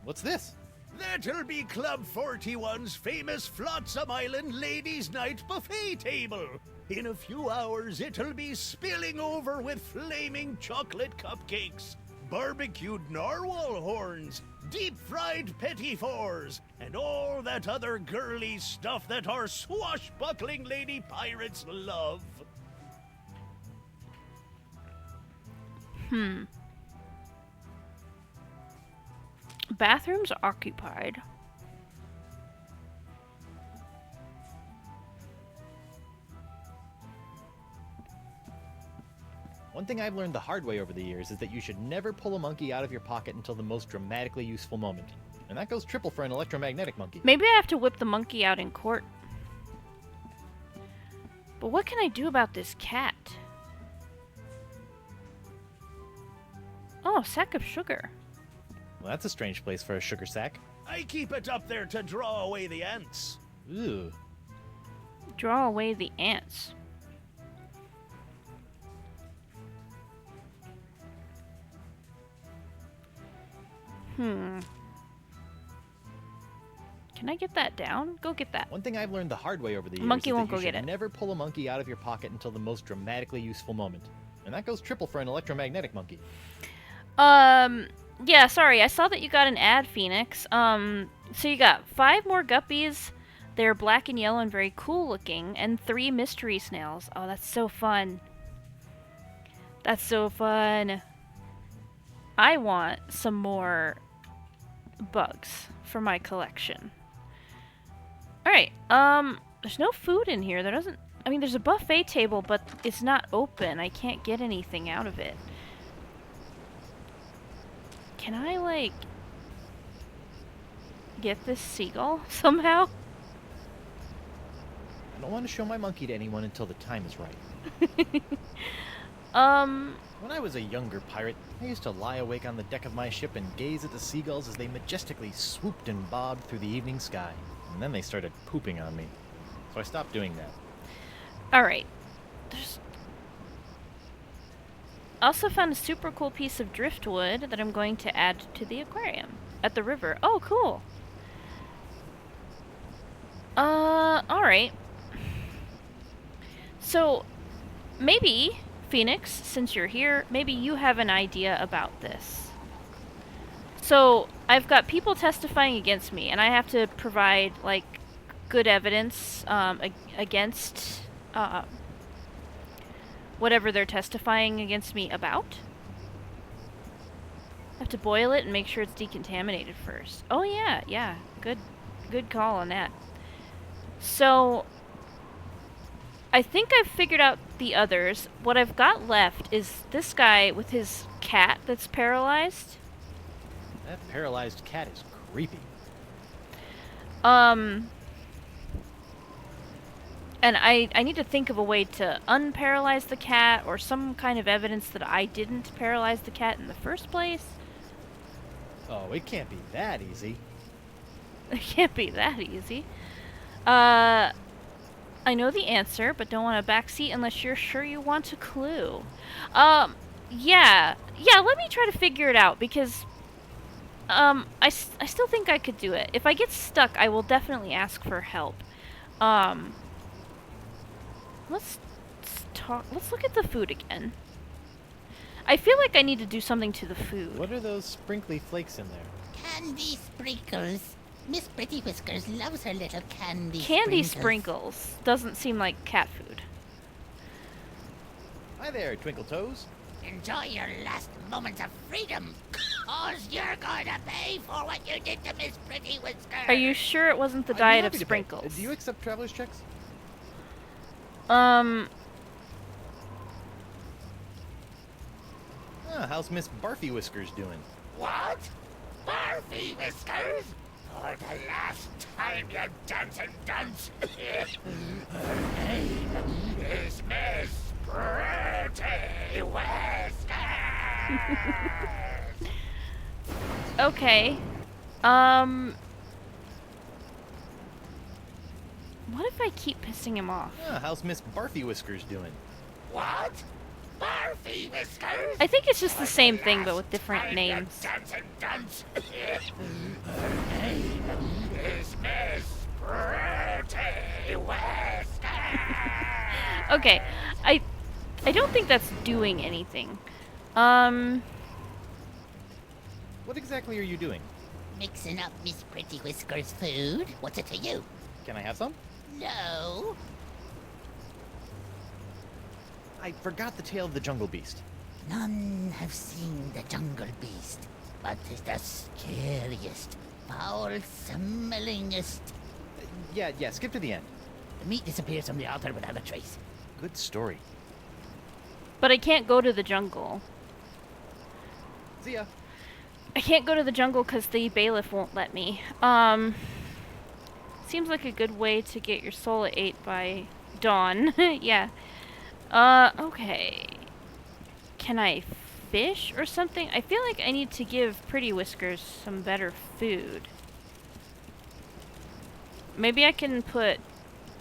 What's this? That'll be Club 41's famous Flotsam Island Ladies' Night buffet table. In a few hours, it'll be spilling over with flaming chocolate cupcakes, barbecued narwhal horns, deep-fried petit fours, and all that other girly stuff that our swashbuckling lady pirates love. Bathrooms occupied. One thing I've learned the hard way over the years is that you should never pull a monkey out of your pocket until the most dramatically useful moment. And that goes triple for an electromagnetic monkey. Maybe I have to whip the monkey out in court. But what can I do about this cat? Oh, sack of sugar. Well, that's a strange place for a sugar sack. I keep it up there to draw away the ants. Ooh. Draw away the ants. Can I get that down? Go get that. One thing I've learned the hard way over the years Monkey is won't that you go should get it. never pull a monkey out of your pocket until the most dramatically useful moment. And that goes triple for an electromagnetic monkey. Yeah, sorry, I saw that you got an ad, Phoenix. So you got 5 more guppies. They're black and yellow and very cool looking, and 3 mystery snails. Oh, that's so fun. That's so fun. I want some more bugs for my collection. Alright, there's no food in here. There doesn't... I mean, there's a buffet table, but it's not open. I can't get anything out of it. Can I, like, get this seagull somehow? I don't want to show my monkey to anyone until the time is right. When I was a younger pirate, I used to lie awake on the deck of my ship and gaze at the seagulls as they majestically swooped and bobbed through the evening sky. And then they started pooping on me. So I stopped doing that. Alright. I also found a super cool piece of driftwood that I'm going to add to the aquarium at the river. Oh, cool. Alright. So, maybe, Phoenix, since you're here, maybe you have an idea about this. So, I've got people testifying against me, and I have to provide, like, good evidence, against, whatever they're testifying against me about. I have to boil it and make sure it's decontaminated first. Oh yeah. Good call on that. So, I think I've figured out the others. What I've got left is this guy with his cat that's paralyzed. That paralyzed cat is creepy. And I need to think of a way to unparalyze the cat or some kind of evidence that I didn't paralyze the cat in the first place. Oh, it can't be that easy. It can't be that easy. I know the answer, but don't want a backseat unless you're sure you want a clue. Yeah, let me try to figure it out, because, I still think I could do it. If I get stuck, I will definitely ask for help. Let's look at the food again. I feel like I need to do something to the food. What are those sprinkly flakes in there? Candy sprinkles. Miss Pretty Whiskers loves her little candy Sprinkles doesn't seem like cat food. Hi there, Twinkle Toes. Enjoy your last moments of freedom, cause you're going to pay for what you did to Miss Pretty Whiskers. Are you sure it wasn't the I'd be diet of happy to pay. sprinkles? Do you accept traveler's checks? How's Miss Barfy Whiskers doing? What? Barfy Whiskers? For the last time, you dancing dunce. Her name is Miss Pretty Whiskers. Okay. What if I keep pissing him off? How's Miss Barfy Whiskers doing? What? Barfy Whiskers? I think it's just the same thing, but with different names. Dancing dunce. Her name is Miss Pretty Whiskers. Okay, I don't think that's doing anything. What exactly are you doing? Mixing up Miss Pretty Whiskers' food. What's it to you? Can I have some? No. I forgot the tale of the Jungle Beast. None have seen the Jungle Beast, but it's the scariest, foul-smellingest. Yeah, skip to the end. The meat disappears from the altar without a trace. Good story. But I can't go to the jungle. See ya. I can't go to the jungle because the bailiff won't let me. Seems like a good way to get your soul ate by dawn. Yeah. Okay. Can I fish or something? I feel like I need to give Pretty Whiskers some better food. Maybe I can put...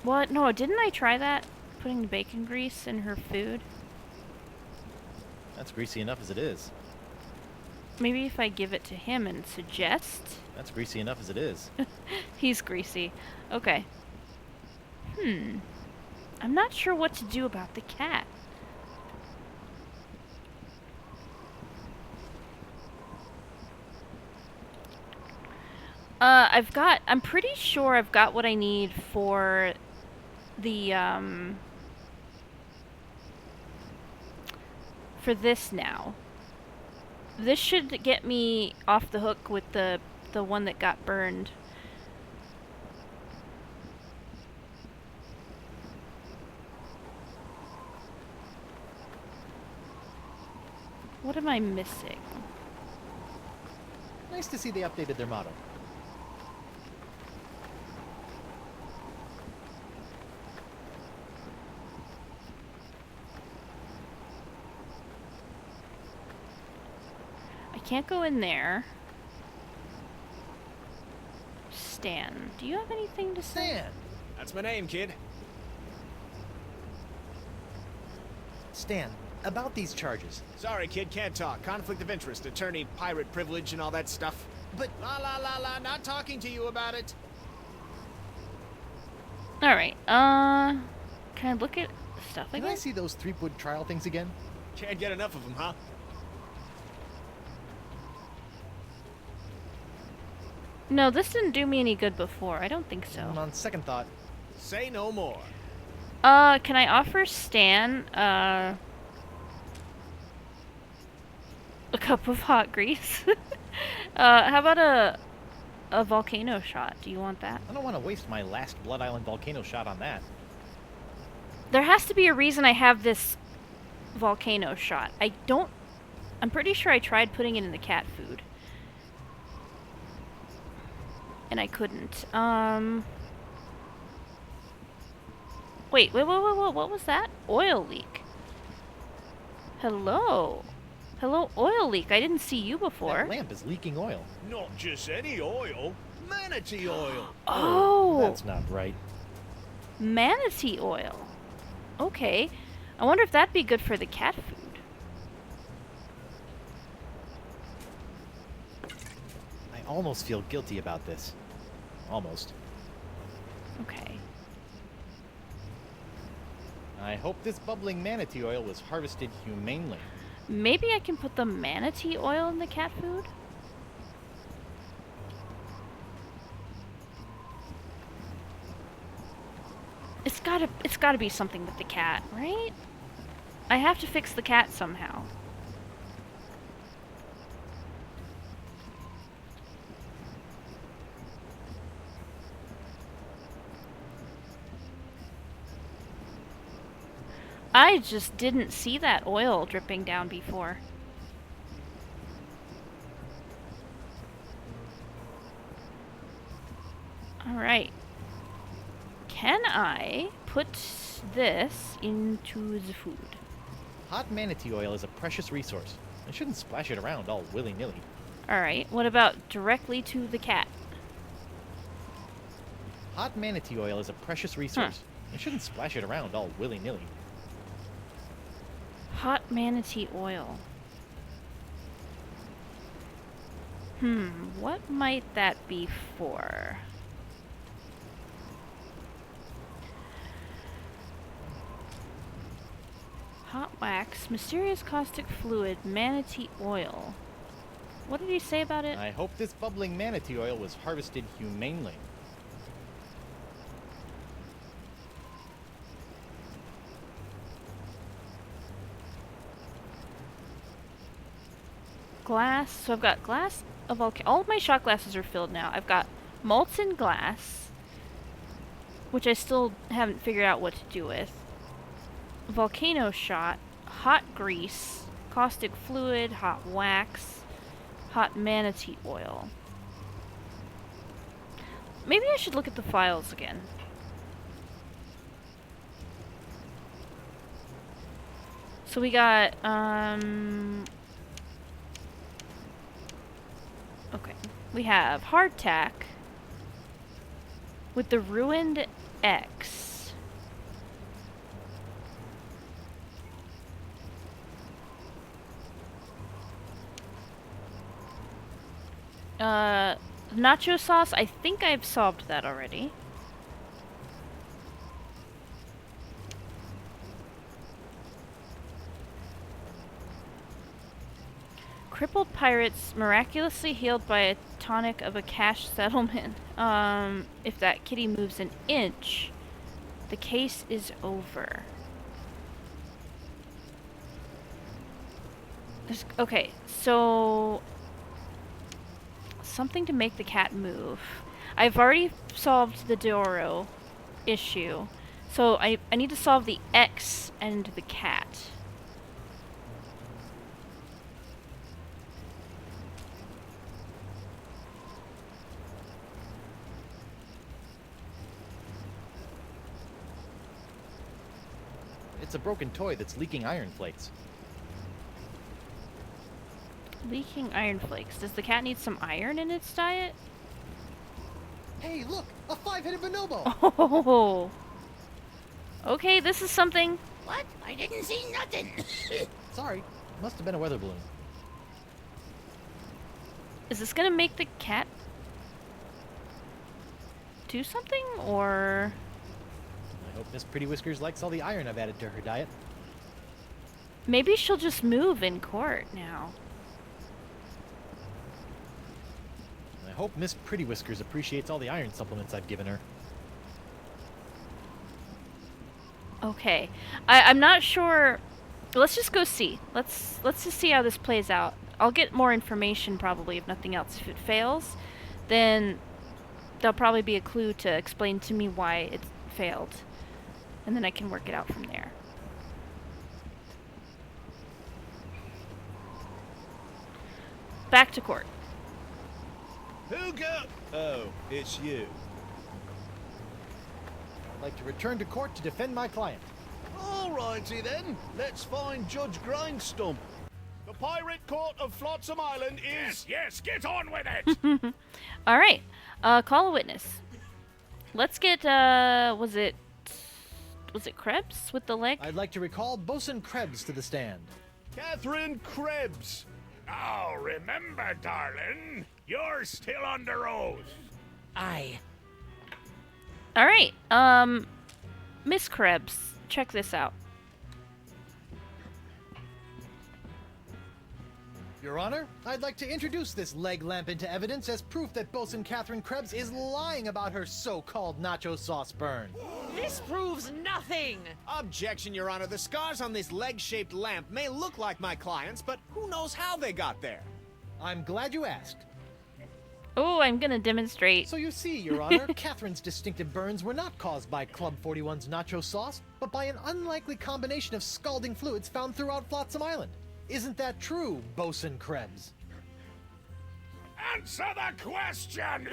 What? No, didn't I try that? Putting bacon grease in her food? That's greasy enough as it is. Maybe if I give it to him and suggest? That's greasy enough as it is. He's greasy. Okay. I'm not sure what to do about the cat. I'm pretty sure I've got what I need for the, for this now. This should get me off the hook with the one that got burned. What am I missing? Nice to see they updated their motto. I can't go in there. Stan, do you have anything to say? Stan! That's my name, kid. Stan, about these charges. Sorry, kid, can't talk. Conflict of interest, attorney, pirate privilege, and all that stuff. But La la la la, not talking to you about it. Alright, can I look at stuff can again? I see those Threepwood trial things again? Can't get enough of them, huh? No, this didn't do me any good before. I don't think so. On second thought, Say no more. Can I offer Stan, a cup of hot grease? How about a volcano shot? Do you want that? I don't want to waste my last Blood Island volcano shot on that. There has to be a reason I have this volcano shot. I'm pretty sure I tried putting it in the cat food. And I couldn't. Wait, what was that? Oil leak. Hello. Hello, oil leak. I didn't see you before. That lamp is leaking oil. Not just any oil, manatee oil. Oh, That's not right. manatee oil. Okay. I wonder if that'd be good for the cat food. I almost feel guilty about this. Almost. Okay. I hope this bubbling manatee oil was harvested humanely. Maybe I can put the manatee oil in the cat food? It's gotta be something with the cat, right? I have to fix the cat somehow. I just didn't see that oil dripping down before. Alright. Can I put this into the food? Hot manatee oil is a precious resource. I shouldn't splash it around all willy-nilly. Alright, what about directly to the cat? Hot manatee oil is a precious resource. I shouldn't splash it around all willy-nilly. Hot manatee oil. What might that be for? Hot wax, mysterious caustic fluid, manatee oil. What did he say about it? I hope this bubbling manatee oil was harvested humanely. Glass. So I've got glass of all of my shot glasses are filled now. I've got molten glass, which I still haven't figured out what to do with. Volcano shot, hot grease, caustic fluid, hot wax, hot manatee oil. Maybe I should look at the files again. So we got, okay. We have hardtack with the ruined X. Nacho sauce, I think I've solved that already. Crippled pirates miraculously healed by a tonic of a cash settlement. If that kitty moves an inch, the case is over. Okay, so something to make the cat move. I've already solved the Doro issue, so I need to solve the X and the cat. It's a broken toy that's leaking iron flakes. Leaking iron flakes. Does the cat need some iron in its diet? Hey, look! A 5-headed bonobo! Oh. Okay, this is something. What? I didn't see nothing. Sorry, must have been a weather balloon. Is this gonna make the cat do something, or... I hope Miss Pretty Whiskers likes all the iron I've added to her diet. Maybe she'll just move in court now. I hope Miss Pretty Whiskers appreciates all the iron supplements I've given her. Okay. I'm not sure... Let's just go see. Let's just see how this plays out. I'll get more information probably, if nothing else. If it fails, then there'll probably be a clue to explain to me why it failed. And then I can work it out from there. Back to court. Who go? Oh, it's you. I'd like to return to court to defend my client. Alrighty then, let's find Judge Grindstump. The Pirate Court of Flotsam Island is... Yes, get on with it! Alright. Call a witness. Let's get, was it Krebs with the leg? I'd like to recall Bosun Krebs to the stand. Catherine Krebs. Now remember, darling, you're still under oath. Aye. Alright, Miss Krebs, check this out. Your Honor, I'd like to introduce this leg lamp into evidence as proof that Bosun Catherine Krebs is lying about her so-called nacho sauce burn. This proves nothing! Objection, Your Honor. The scars on this leg-shaped lamp may look like my client's, but who knows how they got there? I'm glad you asked. Oh, I'm gonna demonstrate. So you see, Your Honor, Catherine's distinctive burns were not caused by Club 41's nacho sauce, but by an unlikely combination of scalding fluids found throughout Flotsam Island. Isn't that true, Bosun Krebs? Answer the question,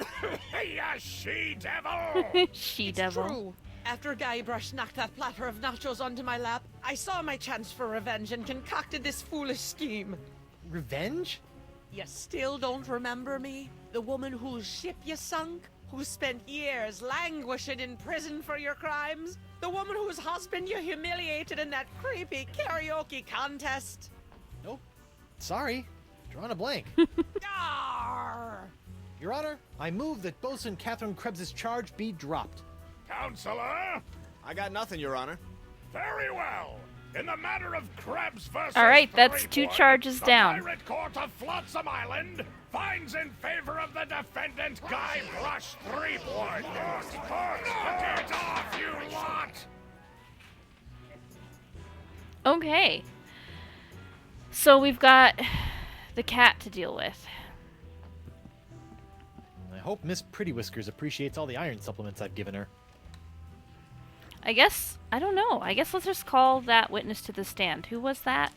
you she-devil! She-devil. True. After Guybrush knocked that platter of nachos onto my lap, I saw my chance for revenge and concocted this foolish scheme. Revenge? You still don't remember me? The woman whose ship you sunk? Who spent years languishing in prison for your crimes? The woman whose husband you humiliated in that creepy karaoke contest? Nope. Sorry. Drawing a blank. Arr! Your Honor, I move that Bosun Catherine Krebs' charge be dropped. Counselor? I got nothing, Your Honor. Very well. In the matter of Krebs versus All right, that's two Threepwood, charges the down. Pirate Court of Flotsam Island finds in favor of the defendant Guybrush Threepwood. Get off, you lot! Okay. So we've got the cat to deal with. I hope Miss Pretty Whiskers appreciates all the iron supplements I've given her. I guess, I don't know. I guess let's just call that witness to the stand. Who was that?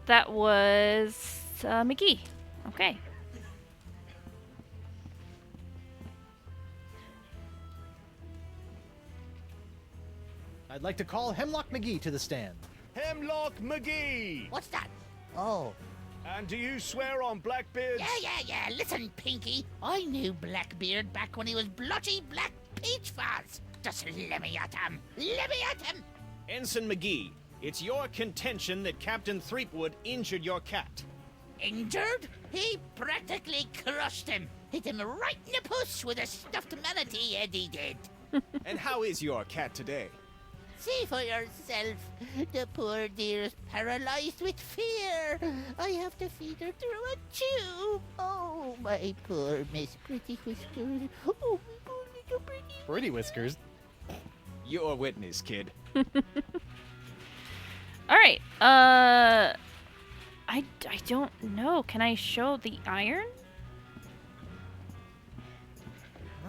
That was McGee. Okay. I'd like to call Hemlock McGee to the stand. Hemlock McGee. What's that? Oh. And do you swear on Blackbeard's... Yeah. Listen, Pinky. I knew Blackbeard back when he was blotchy Black Peach Fuzz. Just let me at him. Let me at him. Ensign McGee, it's your contention that Captain Threepwood injured your cat. Injured? He practically crushed him. Hit him right in the puss with a stuffed manatee, Eddie did. And how is your cat today? See for yourself. The poor dear is paralyzed with fear. I have to feed her through a tube. Oh, my poor Miss Pretty Whiskers. Oh, my poor little Pretty. Pretty Whiskers? Your witness, kid. Alright, I don't know. Can I show the iron?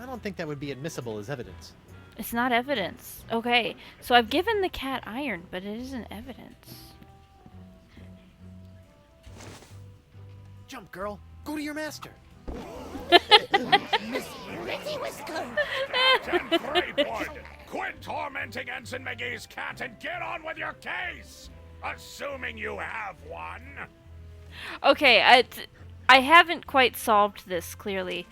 I don't think that would be admissible as evidence. It's not evidence. Okay, so I've given the cat iron, but it isn't evidence. Jump, girl. Go to your master. Miss Pretty Whiskers. Captain Threepwood, quit tormenting Ensign McGee's cat and get on with your case! Assuming you have one. Okay, I haven't quite solved this clearly.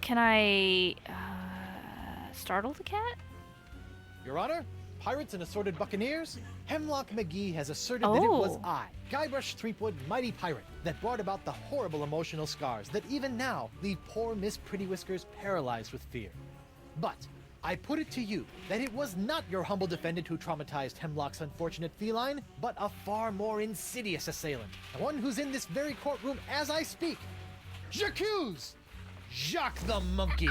Can I startle the cat? Your Honor, pirates and assorted buccaneers, Hemlock McGee has asserted that it was Oh. I, Guybrush Threepwood, mighty pirate, that brought about the horrible emotional scars that even now leave poor Miss Pretty Whiskers paralyzed with fear. But I put it to you that it was not your humble defendant who traumatized Hemlock's unfortunate feline, but a far more insidious assailant, the one who's in this very courtroom as I speak. J'accuse Jacques the Monkey.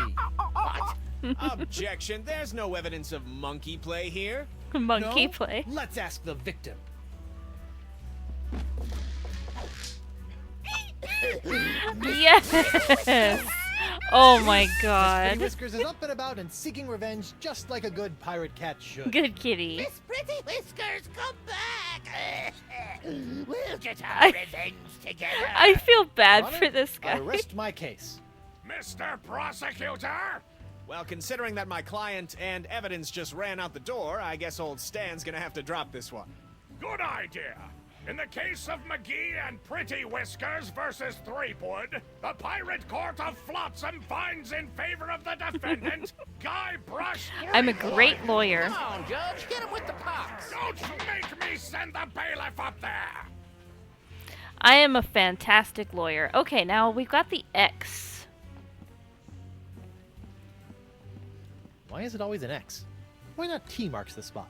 Objection. There's no evidence of monkey play here. Monkey No? play. Let's ask the victim. Yes. Oh my Pretty God. Whiskers is up and about and seeking revenge just like a good pirate cat should. Good kitty. Miss Pretty Whiskers, come back! We'll get our I- revenge together. I feel bad Your Honor, for this I guy. rest my case. Mr. Prosecutor! Well, considering that my client and evidence just ran out the door, I guess old Stan's gonna have to drop this one. Good idea. In the case of McGee and Pretty Whiskers versus Threepwood, the Pirate Court of Flotsam finds in favor of the defendant, Guybrush I'm a Threepwood. great lawyer. Come on, Judge, hit him with the pox. Don't make me send the bailiff up there! I am a fantastic lawyer. Okay, now we've got the X. Why is it always an X? Why not T marks the spot?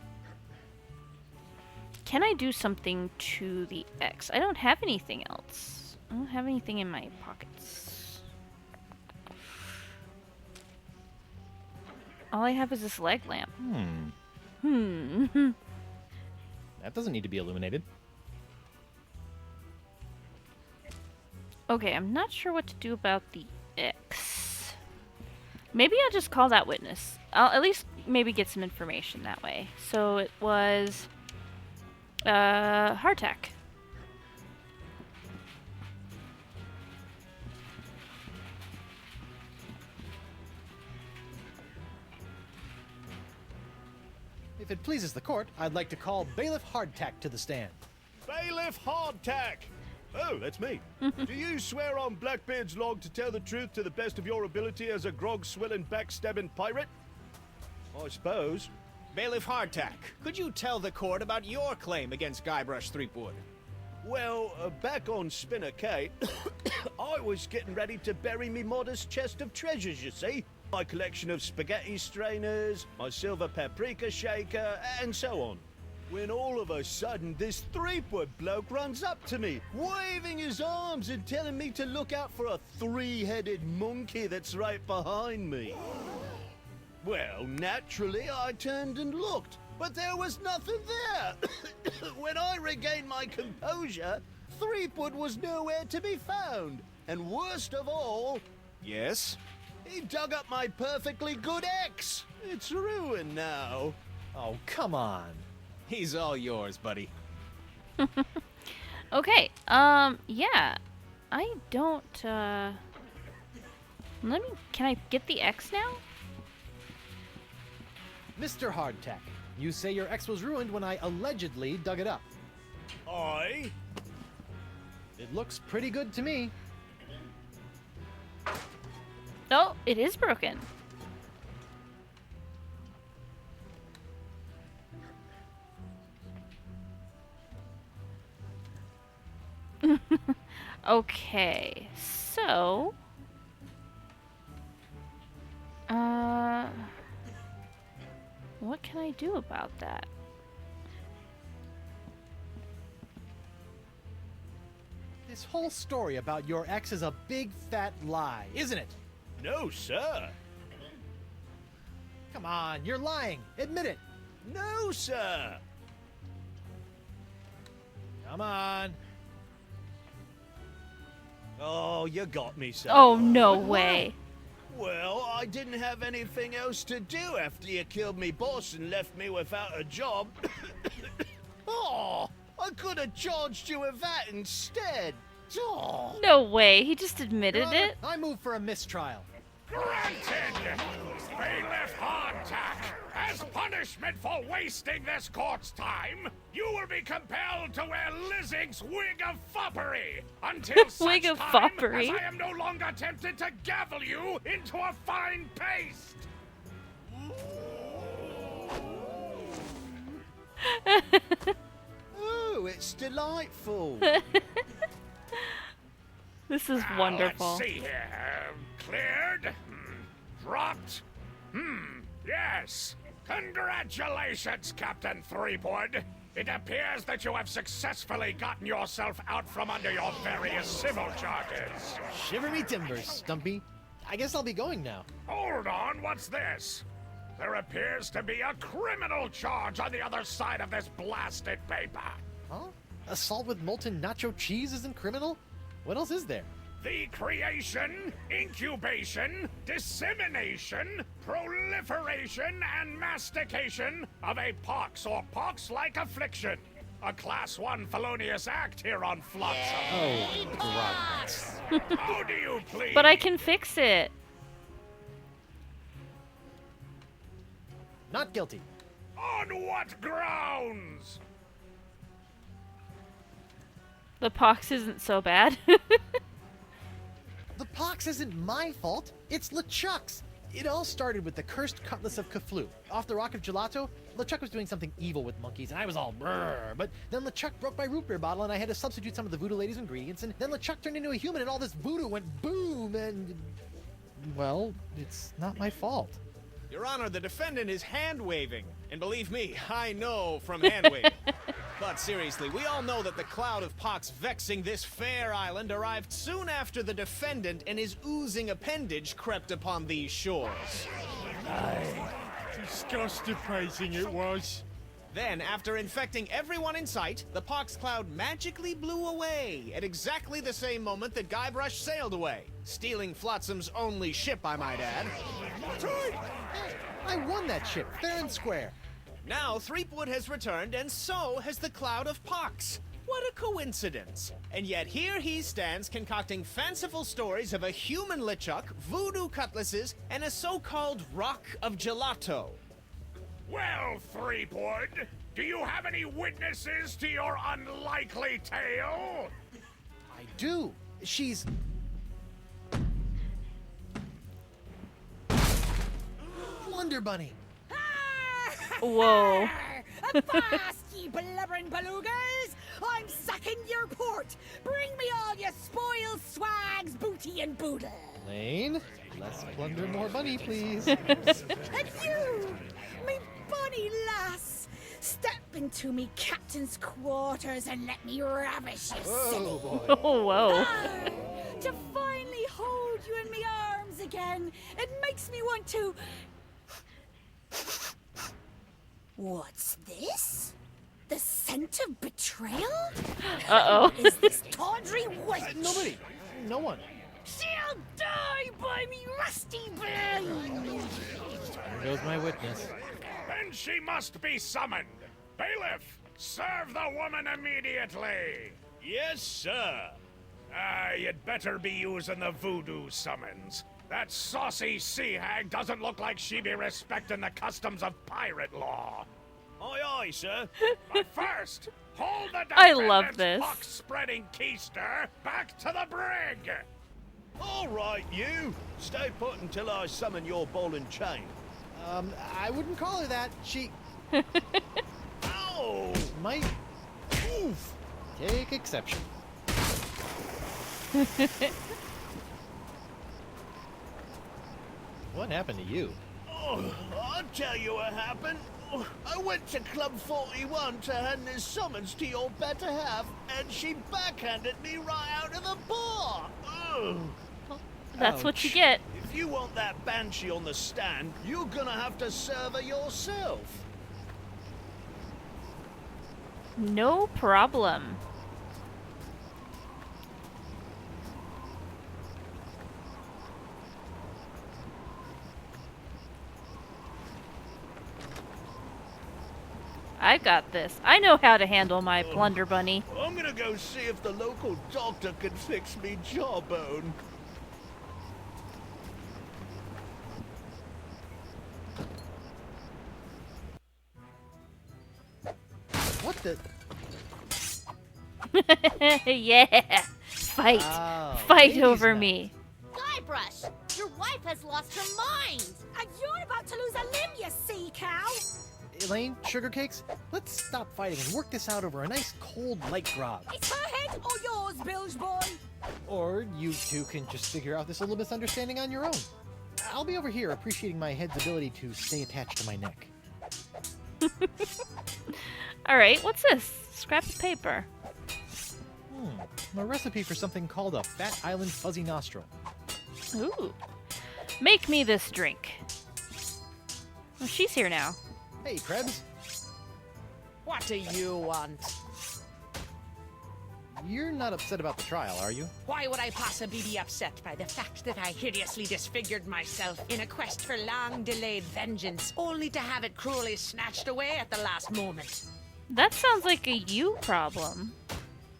Can I do something to the X? I don't have anything else. I don't have anything in my pockets. All I have is this leg lamp. That doesn't need to be illuminated. Okay, I'm not sure what to do about the X. Maybe I'll just call that witness. I'll at least maybe get some information that way. So it was hardtack. If it pleases the court, I'd like to call Bailiff Hardtack to the stand. Bailiff Hardtack! Oh, that's me. Do you swear on Blackbeard's log to tell the truth to the best of your ability as a grog-swilling, backstabbing pirate? I suppose. Bailiff Hardtack, could you tell the court about your claim against Guybrush Threepwood? Well, back on Spinner Cay, I was getting ready to bury me modest chest of treasures, you see. My collection of spaghetti strainers, my silver paprika shaker, and so on. When all of a sudden, this Threepwood bloke runs up to me, waving his arms and telling me to look out for a three-headed monkey that's right behind me. Well, naturally, I turned and looked, but there was nothing there. When I regained my composure, Threepwood was nowhere to be found. And worst of all, Yes? he dug up my perfectly good X. It's ruined now. Oh, come on. He's all yours, buddy. Okay, yeah. I don't, can I get the X now? Mr. Hardtack, you say your X was ruined when I allegedly dug it up. I? It looks pretty good to me. No, it is broken. Okay, so... What can I do about that? This whole story about your ex is a big fat lie, isn't it? No, sir. Come on, you're lying. Admit it. No, sir. Come on. Oh, you got me, sir. Oh, no way. Well, I didn't have anything else to do after you killed me boss and left me without a job. Oh, I could have charged you with that instead. Oh. No way, he just Your admitted Honor, it? I move for a mistrial. Granted! Bailiff Hardtack, as punishment for wasting this court's time, you will be compelled to wear Lizzing's wig of foppery until such Wig of time foppery? as I am no longer tempted to gavel you into a fine paste. Oh, it's delightful. This is Now, wonderful. Let's see here. Cleared? Dropped? Yes. Congratulations, Captain Threepwood. It appears that you have successfully gotten yourself out from under your various civil charges. Shiver me timbers, Stumpy. I guess I'll be going now. Hold on, what's this? There appears to be a criminal charge on the other side of this blasted paper. Huh? Assault with molten nacho cheese isn't criminal? What else is there? The creation, incubation, dissemination, proliferation, and mastication of a pox or pox-like affliction. A Class 1 felonious act here on Flotsam. Oh, gross. How do you plead? But I can fix it. Not guilty. On what grounds? The pox isn't so bad. The pox isn't my fault. It's LeChuck's. It all started with the cursed cutlass of Kaflu. Off the Rock of Gelato, LeChuck was doing something evil with monkeys, and I was all brrr. But then LeChuck broke my root beer bottle, and I had to substitute some of the voodoo lady's ingredients, and then LeChuck turned into a human, and all this voodoo went boom, and... well, it's not my fault. Your Honor, the defendant is hand-waving. And believe me, I know from hand-waving. But seriously, we all know that the cloud of pox vexing this fair island arrived soon after the defendant and his oozing appendage crept upon these shores. Disgusting it was. Then, after infecting everyone in sight, the pox cloud magically blew away at exactly the same moment that Guybrush sailed away, stealing Flotsam's only ship, I might add. I won that ship, fair and square. Now, Threepwood has returned, and so has the Cloud of Pox. What a coincidence. And yet here he stands concocting fanciful stories of a human LeChuck, voodoo cutlasses, and a so-called Rock of Gelato. Well, Threepwood, do you have any witnesses to your unlikely tale? I do. She's... Wonder Bunny. Whoa. Avast, ye blubbering belugas! I'm sacking your port! Bring me all your spoils, swags, booty, and boodle! Lane, less plunder, more bunny, please. And you, me bonny lass, step into me captain's quarters and let me ravish you, silly! Oh, boy. Oh, whoa. Ah, to finally hold you in me arms again, it makes me want to... What's this? The scent of betrayal? Uh-oh. Is this tawdry wench? Nobody. No one. She'll die by me rusty blade! There goes my witness. Then she must be summoned. Bailiff, serve the woman immediately. Yes, sir. You'd better be using the voodoo summons. That saucy sea hag doesn't look like she be respecting the customs of pirate law. Aye, aye, sir. But first, hold the I love defendant's this. pox-spreading keister back to the brig. All right, you. Stay put until I summon your ball and chain. I wouldn't call her that. She Ow! might Oof! take exception. What happened to you? Oh, I'll tell you what happened. I went to Club 41 to hand this summons to your better half, and she backhanded me right out of the bar. Ugh. That's what you Ouch. get. If you want that banshee on the stand, you're gonna have to serve her yourself. No problem. I got this. I know how to handle my plunder bunny. I'm gonna go see if the local doctor can fix me jawbone. the... Yeah! Fight! Oh, Fight ladies' over night. me! Guybrush, your wife has lost her mind. And you're about to lose a limb, you sea cow! Elaine, sugar cakes, let's stop fighting and work this out over a nice cold light grog. It's her head or yours, Bilge boy! Or you two can just figure out this little misunderstanding on your own. I'll be over here appreciating my head's ability to stay attached to my neck. Alright, what's this? Scrap of paper. A recipe for something called a Fat Island Fuzzy Nostril. Ooh. Make me this drink. Oh, she's here now. Hey, Krebs. What do you want? You're not upset about the trial, are you? Why would I possibly be upset by the fact that I hideously disfigured myself in a quest for long-delayed vengeance, only to have it cruelly snatched away at the last moment? That sounds like a you problem.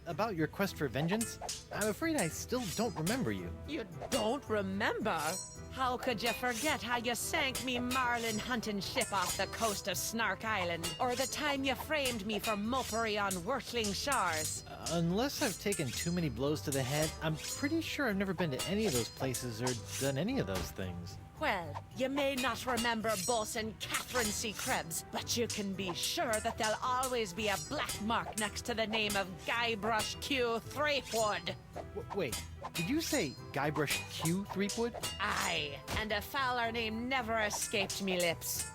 About your quest for vengeance? I'm afraid I still don't remember you. You don't remember? How could you forget how you sank me marlin hunting ship off the coast of Snark Island? Or the time you framed me for mopery on Wurtling Shores? Unless I've taken too many blows to the head, I'm pretty sure I've never been to any of those places or done any of those things. Well, you may not remember Bosun Catherine C. Krebs, but you can be sure that there'll always be a black mark next to the name of Guybrush Q. Threepwood. Wait, did you say Guybrush Q. Threepwood? Aye, and a fouler name never escaped me lips.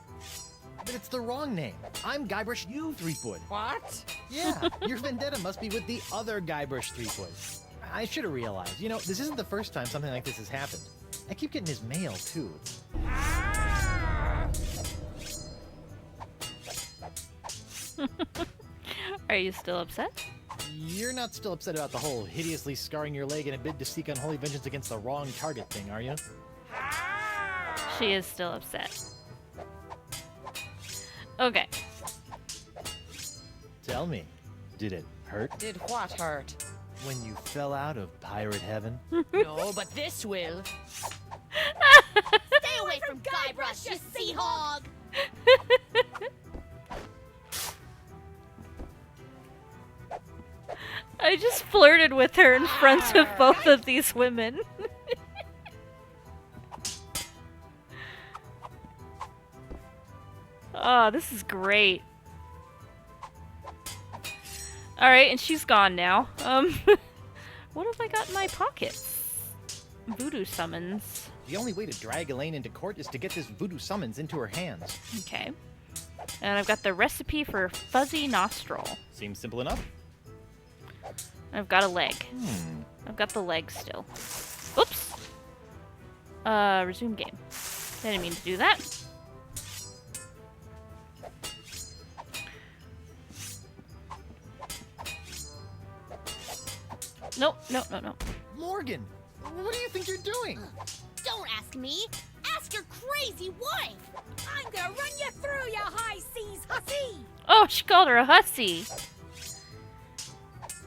But it's the wrong name. I'm Guybrush U. Threepwood. What? Yeah, your vendetta must be with the other Guybrush Threepwood. I should have realized. You know, this isn't the first time something like this has happened. I keep getting his mail, too. Are you still upset? You're not still upset about the whole hideously scarring your leg in a bid to seek unholy vengeance against the wrong target thing, are you? She is still upset. Okay. Tell me, did it hurt Did what hurt? when you fell out of pirate heaven? No, but this will. Stay away from Guybrush, you sea hog! I just flirted with her in front of both of these women. Oh, this is great. Alright, and she's gone now. What have I got in my pockets? Voodoo summons. The only way to drag Elaine into court is to get this voodoo summons into her hands. Okay. And I've got the recipe for fuzzy nostril. Seems simple enough. I've got a leg. I've got the leg still. Oops. Resume game. I didn't mean to do that. Nope, nope, nope, nope. Morgan, what do you think you're doing? Don't ask me. Ask your crazy wife. I'm gonna run you through, you high seas hussy! Oh, she called her a hussy.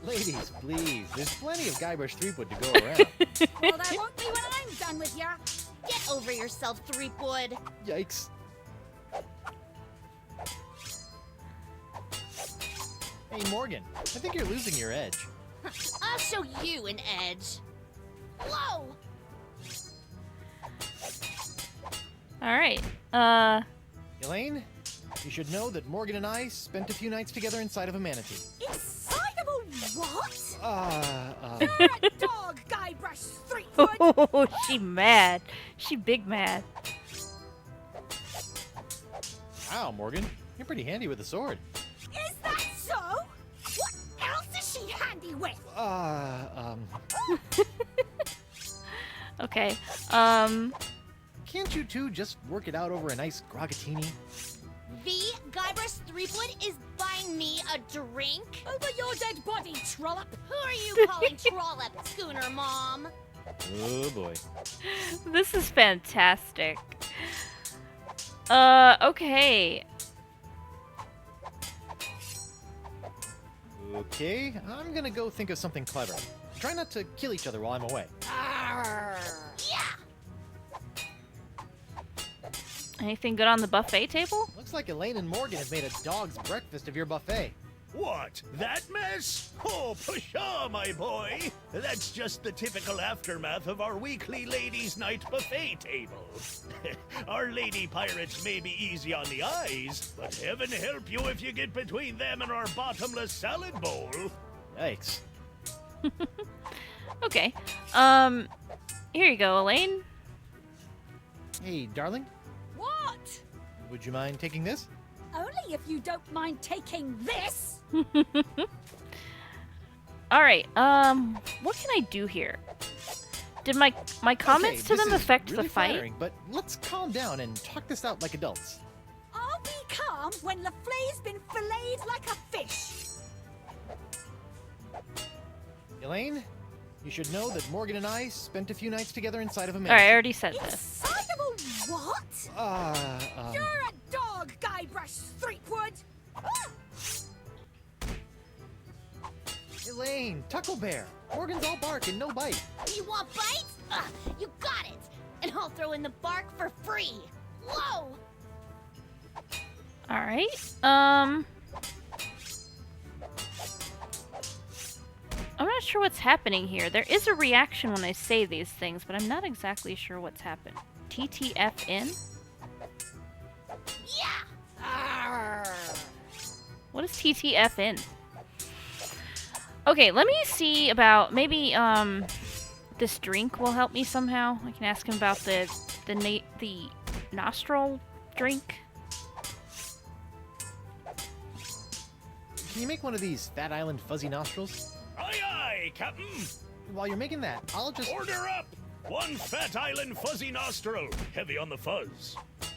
Ladies, please, there's plenty of Guybrush Threepwood to go around. Well, there won't be when I'm done with ya. Get over yourself, Threepwood. Yikes. Hey, Morgan, I think you're losing your edge. I'll show you an edge. Whoa! Alright. Elaine, you should know that Morgan and I spent a few nights together inside of a manatee. Inside of a what? You're a dog, Guybrush Threepwood! Oh, she mad. She big mad. Wow, Morgan, you're pretty handy with a sword. Is that so? What else is she handy with? Okay. Can't you two just work it out over a nice grogatini? The Guybrush Threepwood is buying me a drink? Over your dead body, trollop! Who are you calling Trollop, Schooner Mom? Oh boy. This is fantastic. Okay. Okay, I'm gonna go think of something clever. Try not to kill each other while I'm away. Yeah! Anything good on the buffet table? Looks like Elaine and Morgan have made a dog's breakfast of your buffet. What? That mess? Oh, pshaw, my boy. That's just the typical aftermath of our weekly ladies' night buffet table. Our lady pirates may be easy on the eyes, but heaven help you if you get between them and our bottomless salad bowl. Yikes. Okay. Here you go, Elaine. Hey, darling, What? would you mind taking this? Only if you don't mind taking this. All right. What can I do here? Did my comments Okay, to this them is affect really the fight? flattering, but let's calm down and talk this out like adults. I'll be calm when Laflay's been filleted like a fish. Elaine, you should know that Morgan and I spent a few nights together inside of a All right, mansion. I already said this. Inside of a what? You're a dog, Guybrush Threepwood. Ah! Elaine, Tucklebear. Morgan's all bark and no bite. You want bites? You got it. And I'll throw in the bark for free. Whoa! All right. I'm not sure what's happening here. There is a reaction when I say these things, but I'm not exactly sure what's happened. TTFN? Yeah! Arr. What is TTFN? Okay, let me see about maybe this drink will help me somehow. I can ask him about the nostril drink. Can you make one of these Fat Island fuzzy nostrils? Aye, aye, Captain. While you're making that, I'll just... Order up. One Fat Island fuzzy nostril, heavy on the fuzz.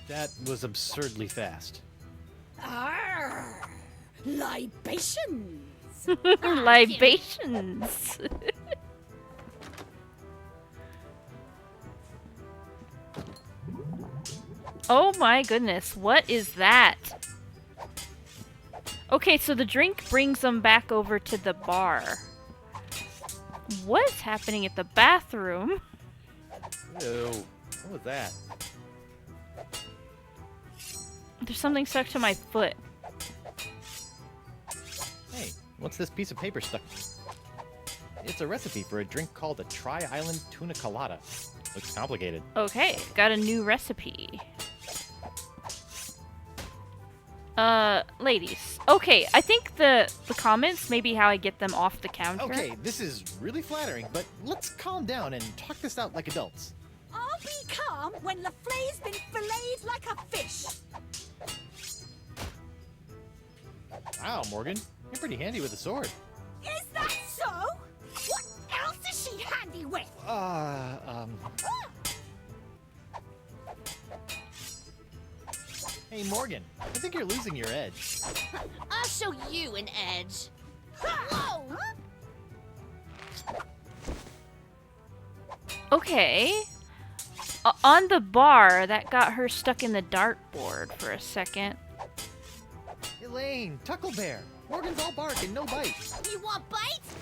That was absurdly fast. Arr. Libations. Libations. Oh my goodness, what is that? Okay, so the drink brings them back over to the bar. What's happening at the bathroom? Ew, what was that? There's something stuck to my foot. Hey, what's this piece of paper stuck? It's a recipe for a drink called the Tri-Island Tuna Colada. Looks complicated. Okay, got a new recipe. Ladies. Okay, I think the comments may be how I get them off the counter. Okay, this is really flattering, but let's calm down and talk this out like adults. I'll be calm when Laflay's been filleted like a fish. Wow, Morgan, you're pretty handy with a sword. Is that so? What else is she handy with? Hey, Morgan, I think you're losing your edge. I'll show you an edge. Whoa! Okay. On the bar, that got her stuck in the dartboard for a second. Elaine, Tucklebear. Morgan's all bark and no bite. You want bites?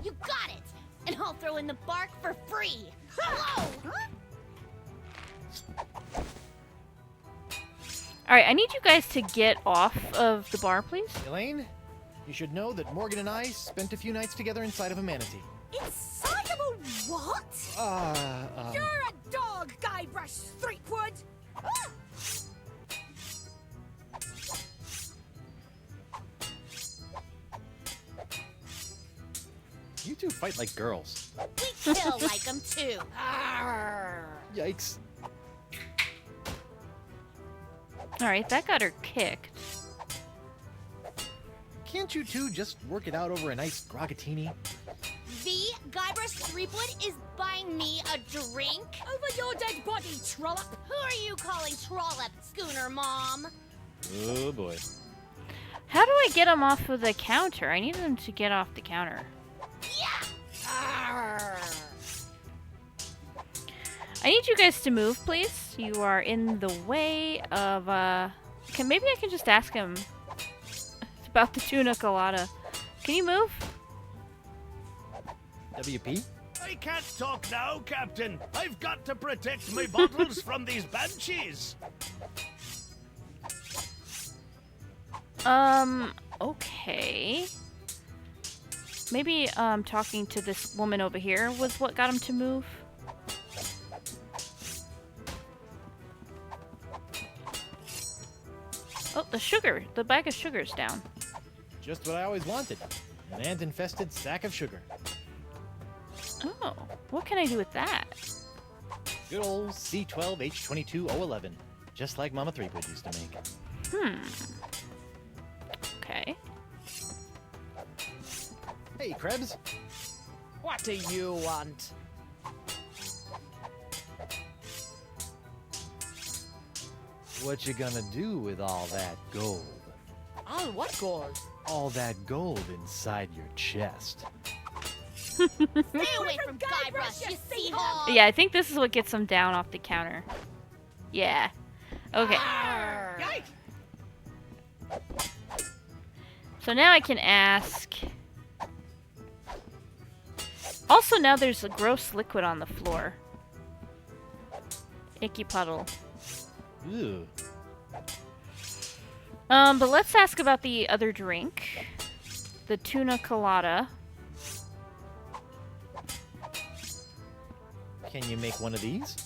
You got it. And I'll throw in the bark for free. Whoa! Alright, I need you guys to get off of the bar, please. Elaine, you should know that Morgan and I spent a few nights together inside of a manatee. Inside of a what? You're a dog, Guybrush Threepwood. Ah! You two fight like girls. We kill like them too. Yikes. Alright, that got her kicked. Can't you two just work it out over a nice grogatini? The Guybrush Threepwood is buying me a drink? Over your dead body, trollop. Who are you calling trollop, Schooner Mom? Oh boy. How do I get them off of the counter? I need them to get off the counter. Yeah! I need you guys to move, please. You are in the way of, maybe I can just ask him about the tuna colada. Can you move? WP? I can't talk now, Captain. I've got to protect my bottles from these banshees. Okay. Maybe talking to this woman over here was what got him to move. Oh, the bag of sugar's down. Just what I always wanted. An ant-infested sack of sugar. Oh, what can I do with that? Good old C12H22O11. Just like Mama Threepwood used to make. Okay. Hey, Krebs. What do you want? What you gonna do with all that gold? All what gold? All that gold inside your chest. Stay away from Guybrush, you sea hog! Yeah, I think this is what gets him down off the counter. Yeah. Okay. Yikes! So now I can ask... Also, now there's a gross liquid on the floor. Icky puddle. Ew. But let's ask about the other drink. The tuna colada. Can you make one of these?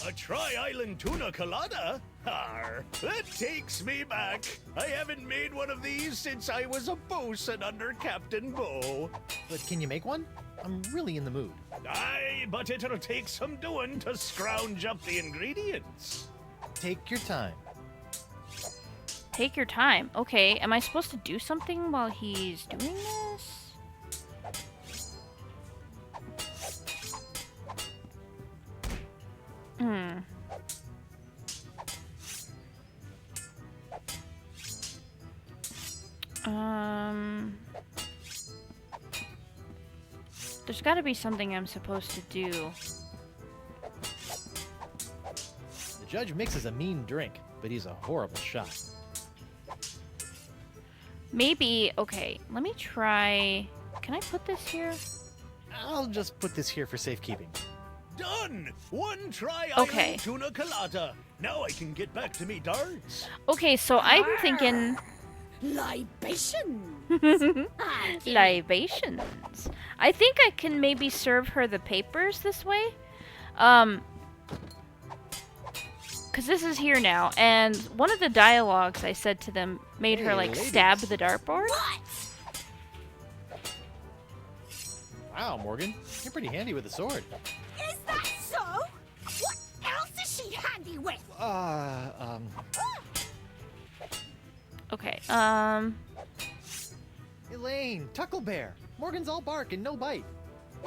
A Tri-Island Tuna Colada? Arr, that takes me back. I haven't made one of these since I was a bosun under Captain Bo. But can you make one? I'm really in the mood. Aye, but it'll take some doing to scrounge up the ingredients. Take your time. Take your time. Okay, am I supposed to do something while he's doing this? There's gotta be something I'm supposed to do. The judge mixes a mean drink, but he's a horrible shot. Maybe, okay, let me try... Can I put this here? I'll just put this here for safekeeping. Done! One Tri-Island Okay. Tuna Colada. Now I can get back to me darts. Okay, so I'm thinking... Libation. Libations. I think I can maybe serve her the papers this way. Because this is here now, and one of the dialogues I said to them made her, Hey, like, ladies. stab the dartboard. What? Wow, Morgan, you're pretty handy with a sword. Is that so? What else is she handy with? Okay, Elaine, Tucklebear. Morgan's all bark and no bite.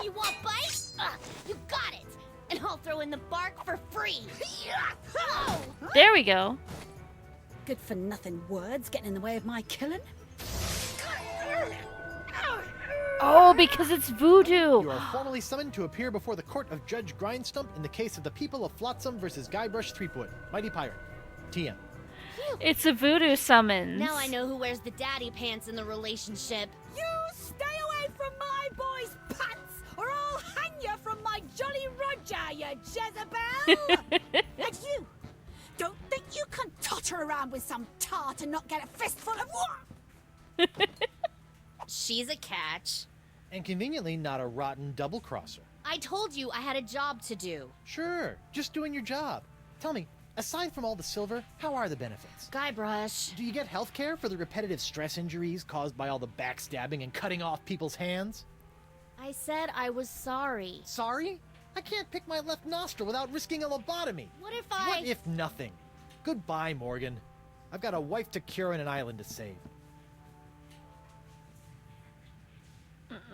You want bite? You got it! And I'll throw in the bark for free! Oh! there we go. Good for nothing words getting in the way of my killing. Oh, because it's voodoo. You are formally summoned to appear before the court of Judge Grindstump in the case of the people of Flotsam versus Guybrush Threepwood, Mighty Pirate. TM. It's a voodoo summons. Now I know who wears the daddy pants in the relationship. You stay away from my boy's pants, or I'll hang you from my Jolly Roger, you Jezebel! And you, don't think you can totter around with some tart and not get a fistful of what? She's a catch. And conveniently not a rotten double-crosser. I told you I had a job to do. Sure, just doing your job. Tell me, aside from all the silver, how are the benefits? Guybrush. Do you get health care for the repetitive stress injuries caused by all the backstabbing and cutting off people's hands? I said I was sorry. Sorry? I can't pick my left nostril without risking a lobotomy. What if What if nothing? Goodbye, Morgan. I've got a wife to cure and an island to save.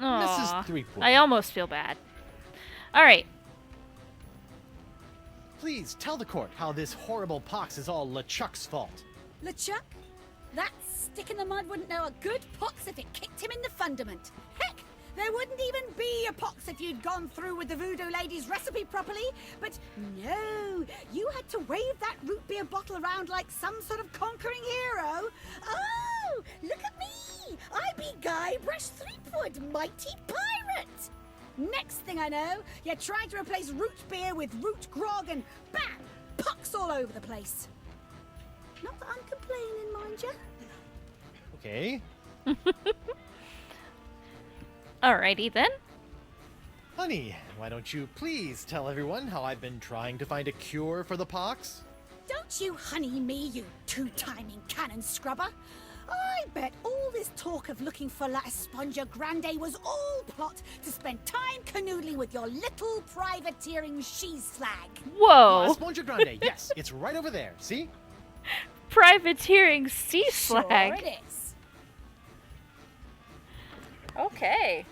Aw, Mrs. Threepwood. I almost feel bad. Alright. Please tell the court how this horrible pox is all LeChuck's fault. LeChuck? That stick in the mud wouldn't know a good pox if it kicked him in the fundament. Heck, there wouldn't even be a pox if you'd gone through with the voodoo lady's recipe properly. But no, you had to wave that root beer bottle around like some sort of conquering hero. Oh, look at me! I be Guybrush Threepwood, mighty pirate! Next thing I know, you're trying to replace root beer with root grog and bam! Pox all over the place. Not that I'm complaining, mind ya. Okay, Alrighty then. Honey, why don't you please tell everyone how I've been trying to find a cure for the pox? Don't you honey me, you two-timing cannon scrubber. I bet all this talk of looking for La Esponja Grande was all plot to spend time canoodling with your little privateering she-slag. Whoa! Esponja Grande, yes, it's right over there, see? Privateering sea Sure slag. it is. Okay.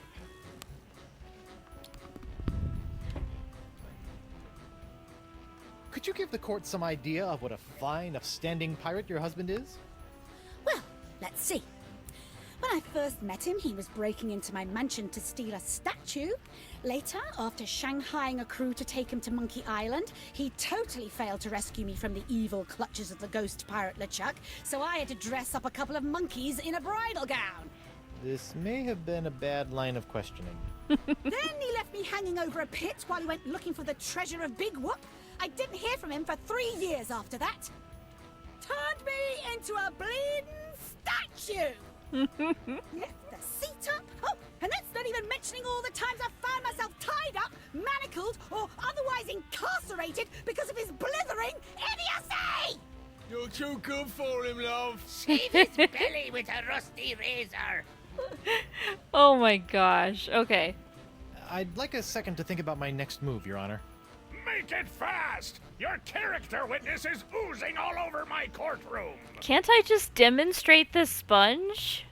Could you give the court some idea of what a fine, upstanding pirate your husband is? Well, let's see. When I first met him, he was breaking into my mansion to steal a statue. Later, after shanghaiing a crew to take him to Monkey Island, he totally failed to rescue me from the evil clutches of the ghost pirate LeChuck, so I had to dress up a couple of monkeys in a bridal gown. This may have been a bad line of questioning. Then he left me hanging over a pit while he went looking for the treasure of Big Whoop. I didn't hear from him for 3 years after that. Turned me into a bleeding statue. Left the seat up. Oh, and that's not even mentioning all the times I found myself tied up, manacled, or otherwise incarcerated because of his blithering idiocy! You're too good for him, love. Shave his belly with a rusty razor. Oh my gosh. Okay. I'd like a second to think about my next move, Your Honor. Make it fast! Your character witness is oozing all over my courtroom. Can't I just demonstrate this sponge?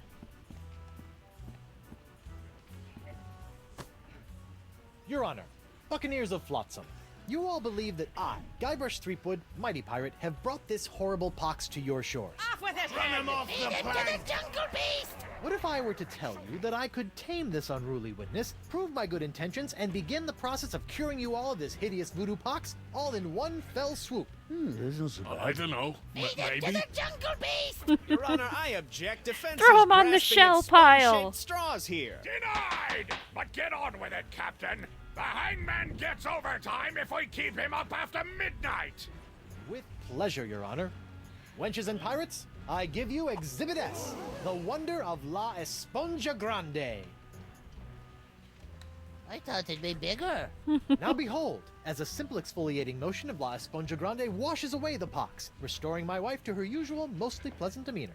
Your Honor, Buccaneers of Flotsam, you all believe that I, Guybrush Threepwood, Mighty Pirate, have brought this horrible pox to your shores. Off with it, Run him off the plank. Jungle beast! What if I were to tell you that I could tame this unruly witness, prove my good intentions, and begin the process of curing you all of this hideous voodoo pox, all in one fell swoop? I don't know. Maybe. Jungle beast! Your Honor, I object. Defense Throw is him on the grasping shell at pile. sponge-shaped straws here. Denied! But get on with it, Captain. The hangman gets overtime if we keep him up after midnight. With pleasure, Your Honor. Wenches and pirates, I give you Exhibit S, the wonder of La Esponja Grande. I thought it'd be bigger. Now behold, as a simple exfoliating motion of La Esponja Grande washes away the pox, restoring my wife to her usual, mostly pleasant demeanor.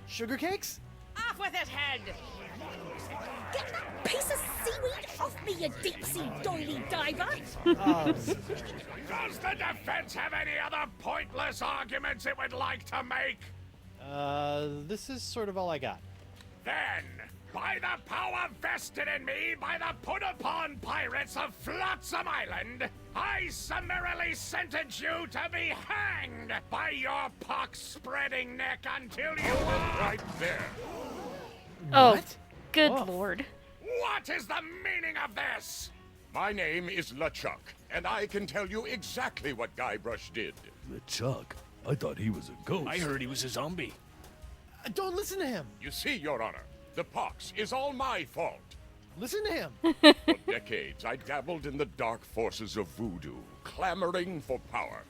Sugar cakes? Off with it, head! Get that piece of seaweed off me, you deep-sea doily diver! Does the defense have any other pointless arguments it would like to make? This is sort of all I got. Then, by the power vested in me by the put-upon pirates of Flotsam Island, I summarily sentence you to be hanged by your pox-spreading neck until you are... Right there. Oh, What? good Oh. lord. What is the meaning of this? My name is LeChuck, and I can tell you exactly what Guybrush did. LeChuck? I thought he was a ghost. I heard he was a zombie. Don't listen to him! You see, Your Honor, the pox is all my fault. Listen to him! For decades, I dabbled in the dark forces of voodoo, clamoring for power.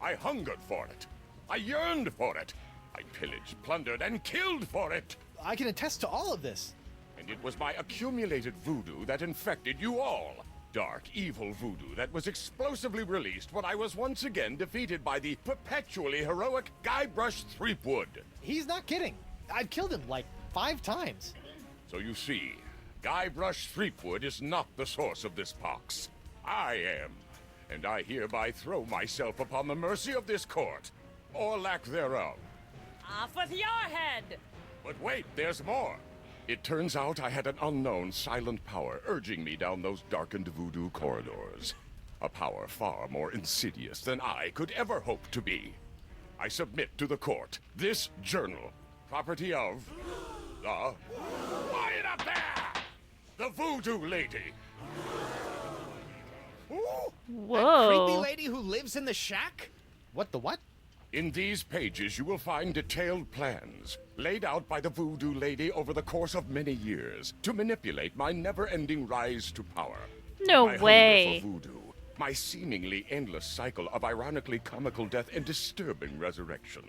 I hungered for it. I yearned for it. I pillaged, plundered, and killed for it. I can attest to all of this. And it was my accumulated voodoo that infected you all. Dark, evil voodoo that was explosively released when I was once again defeated by the perpetually heroic Guybrush Threepwood. He's not kidding. I've killed him like 5 times. So you see, Guybrush Threepwood is not the source of this pox. I am. And I hereby throw myself upon the mercy of this court, or lack thereof. Off with your head! But wait, there's more. It turns out I had an unknown silent power urging me down those darkened voodoo corridors. A power far more insidious than I could ever hope to be. I submit to the court this journal, property of the... Quiet up there! the Voodoo Lady. Ooh, Whoa. that creepy lady who lives in the shack? What the what? In these pages, you will find detailed plans laid out by the Voodoo Lady over the course of many years to manipulate my never-ending rise to power. No My way. hunger for voodoo My seemingly endless cycle of ironically comical death and disturbing resurrection.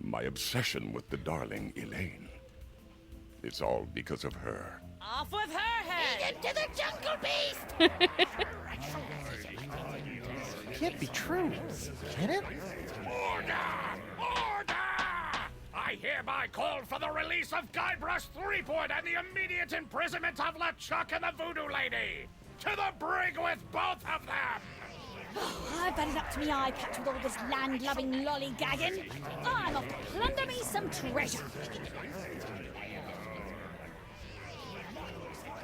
My obsession with the darling Elaine. It's all because of her. Off with her head! To the jungle beast! Can't be true. Can it? Order! Order! I hereby call for the release of Guybrush Threepwood and the immediate imprisonment of LeChuck and the Voodoo Lady! To the brig with both of them! I've had it up to me eye patch with all this land-loving lollygagging. I'm off to plunder me some treasure.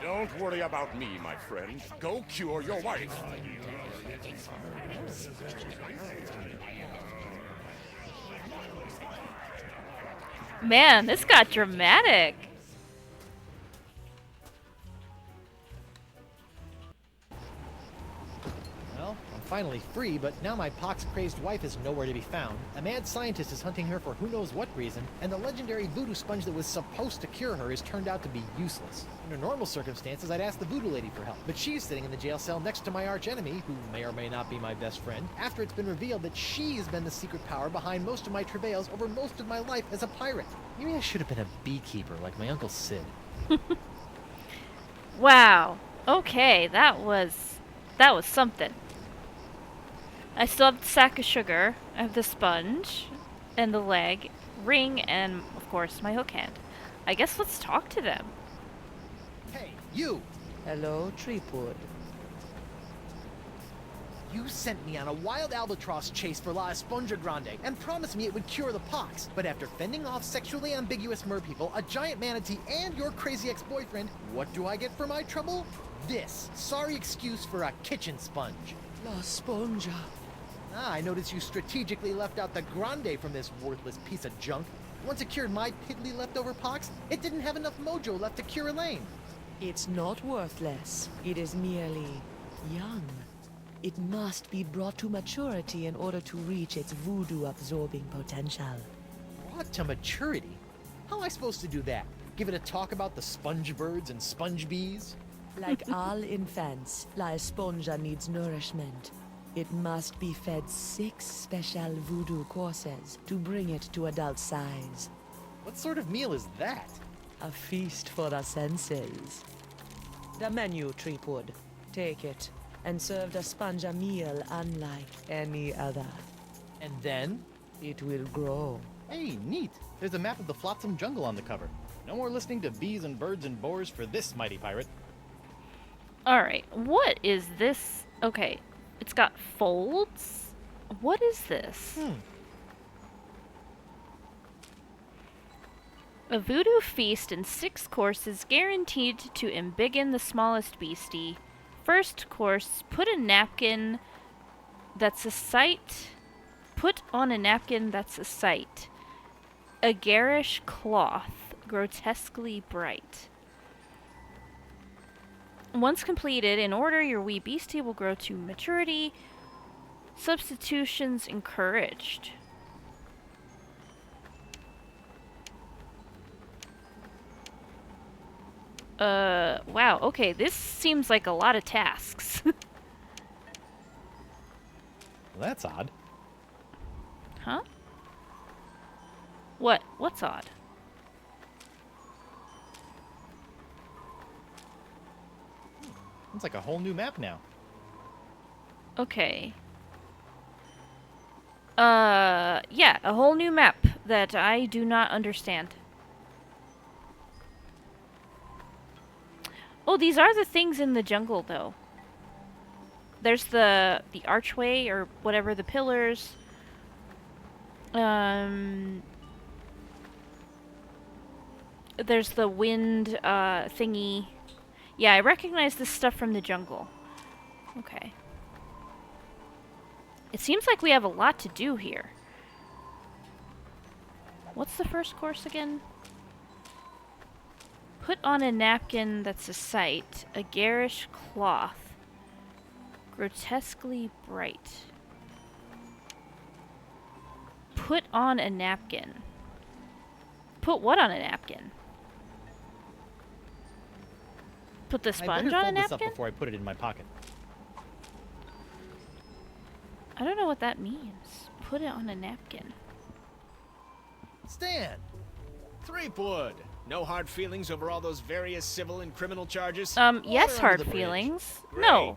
Don't worry about me, my friend. Go cure your wife. Man, this got dramatic. Well, I'm finally free, but now my pox-crazed wife is nowhere to be found. A mad scientist is hunting her for who knows what reason, and the legendary voodoo sponge that was supposed to cure her has turned out to be useless. Under normal circumstances, I'd ask the voodoo lady for help, but she's sitting in the jail cell next to my archenemy, who may or may not be my best friend, after it's been revealed that she's been the secret power behind most of my travails over most of my life as a pirate. Maybe I should have been a beekeeper like my Uncle Sid. Wow. Okay, that was something. I still have the sack of sugar, I have the sponge, and the leg, ring, and, of course, my hook hand. I guess let's talk to them. Hey, you! Hello, Threepwood. You sent me on a wild albatross chase for La Esponja Grande and promised me it would cure the pox. But after fending off sexually ambiguous merpeople, a giant manatee, and your crazy ex-boyfriend, what do I get for my trouble? This sorry excuse for a kitchen sponge. La Esponja. Ah, I noticed you strategically left out the Grande from this worthless piece of junk. Once it cured my piddly leftover pox, it didn't have enough mojo left to cure Elaine. It's not worthless. It is merely young. It must be brought to maturity in order to reach its voodoo-absorbing potential. Brought to maturity? How am I supposed to do that? Give it a talk about the sponge birds and sponge bees? Like all infants, La Esponja needs nourishment. It must be fed 6 special voodoo courses to bring it to adult size. What sort of meal is that? A feast for the senses. The menu, Threepwood. Take it, and serve the sponge a meal unlike any other. And then? It will grow. Hey, neat. There's a map of the Flotsam Jungle on the cover. No more listening to bees and birds and boars for this mighty pirate. Alright, what is this? Okay, it's got folds? What is this? A voodoo feast in 6 courses guaranteed to embiggen the smallest beastie. First course, put on a napkin that's a sight. A garish cloth, grotesquely bright. Once completed, in order, your wee beastie will grow to maturity. Substitutions encouraged. Wow, okay, this seems like a lot of tasks. Well, that's odd. Huh? What's odd? It's like a whole new map now. Okay. Yeah, a whole new map that I do not understand. Oh, these are the things in the jungle, though. There's the archway, or whatever, the pillars. There's the wind, thingy. Yeah, I recognize this stuff from the jungle. Okay. It seems like we have a lot to do here. What's the first course again? Put on a napkin that's a sight, a garish cloth, grotesquely bright. Put on a napkin. Put what on a napkin? Put the sponge on a I better fold this up napkin? before I put it in my pocket. I don't know what that means. Put it on a napkin. Stan! Threepwood! No hard feelings over all those various civil and criminal charges? Yes, under hard the bridge. feelings. Great. No.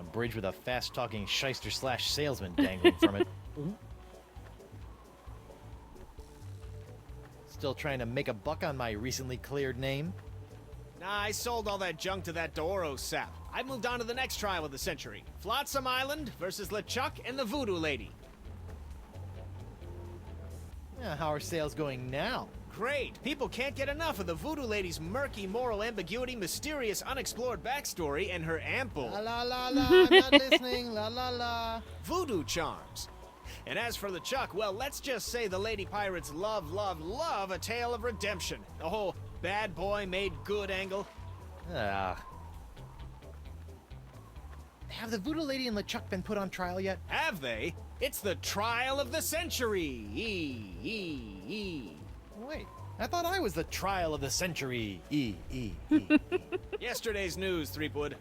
A bridge with a fast-talking shyster/salesman dangling from it. Still trying to make a buck on my recently cleared name? Nah, I sold all that junk to that Dooro sap. I moved on to the next trial of the century. Flotsam Island versus LeChuck and the Voodoo Lady. Yeah, how are sales going now? Great! People can't get enough of the Voodoo Lady's murky moral ambiguity, mysterious unexplored backstory, and her ample... La la la la, I'm not listening, la la la. voodoo charms. And as for LeChuck, well, let's just say the Lady Pirates love a tale of redemption. The whole bad boy made good angle. Ah. Have the Voodoo Lady and LeChuck been put on trial yet? Have they? It's the trial of the century. Wait, I thought I was the trial of the century. Yesterday's news, Threepwood.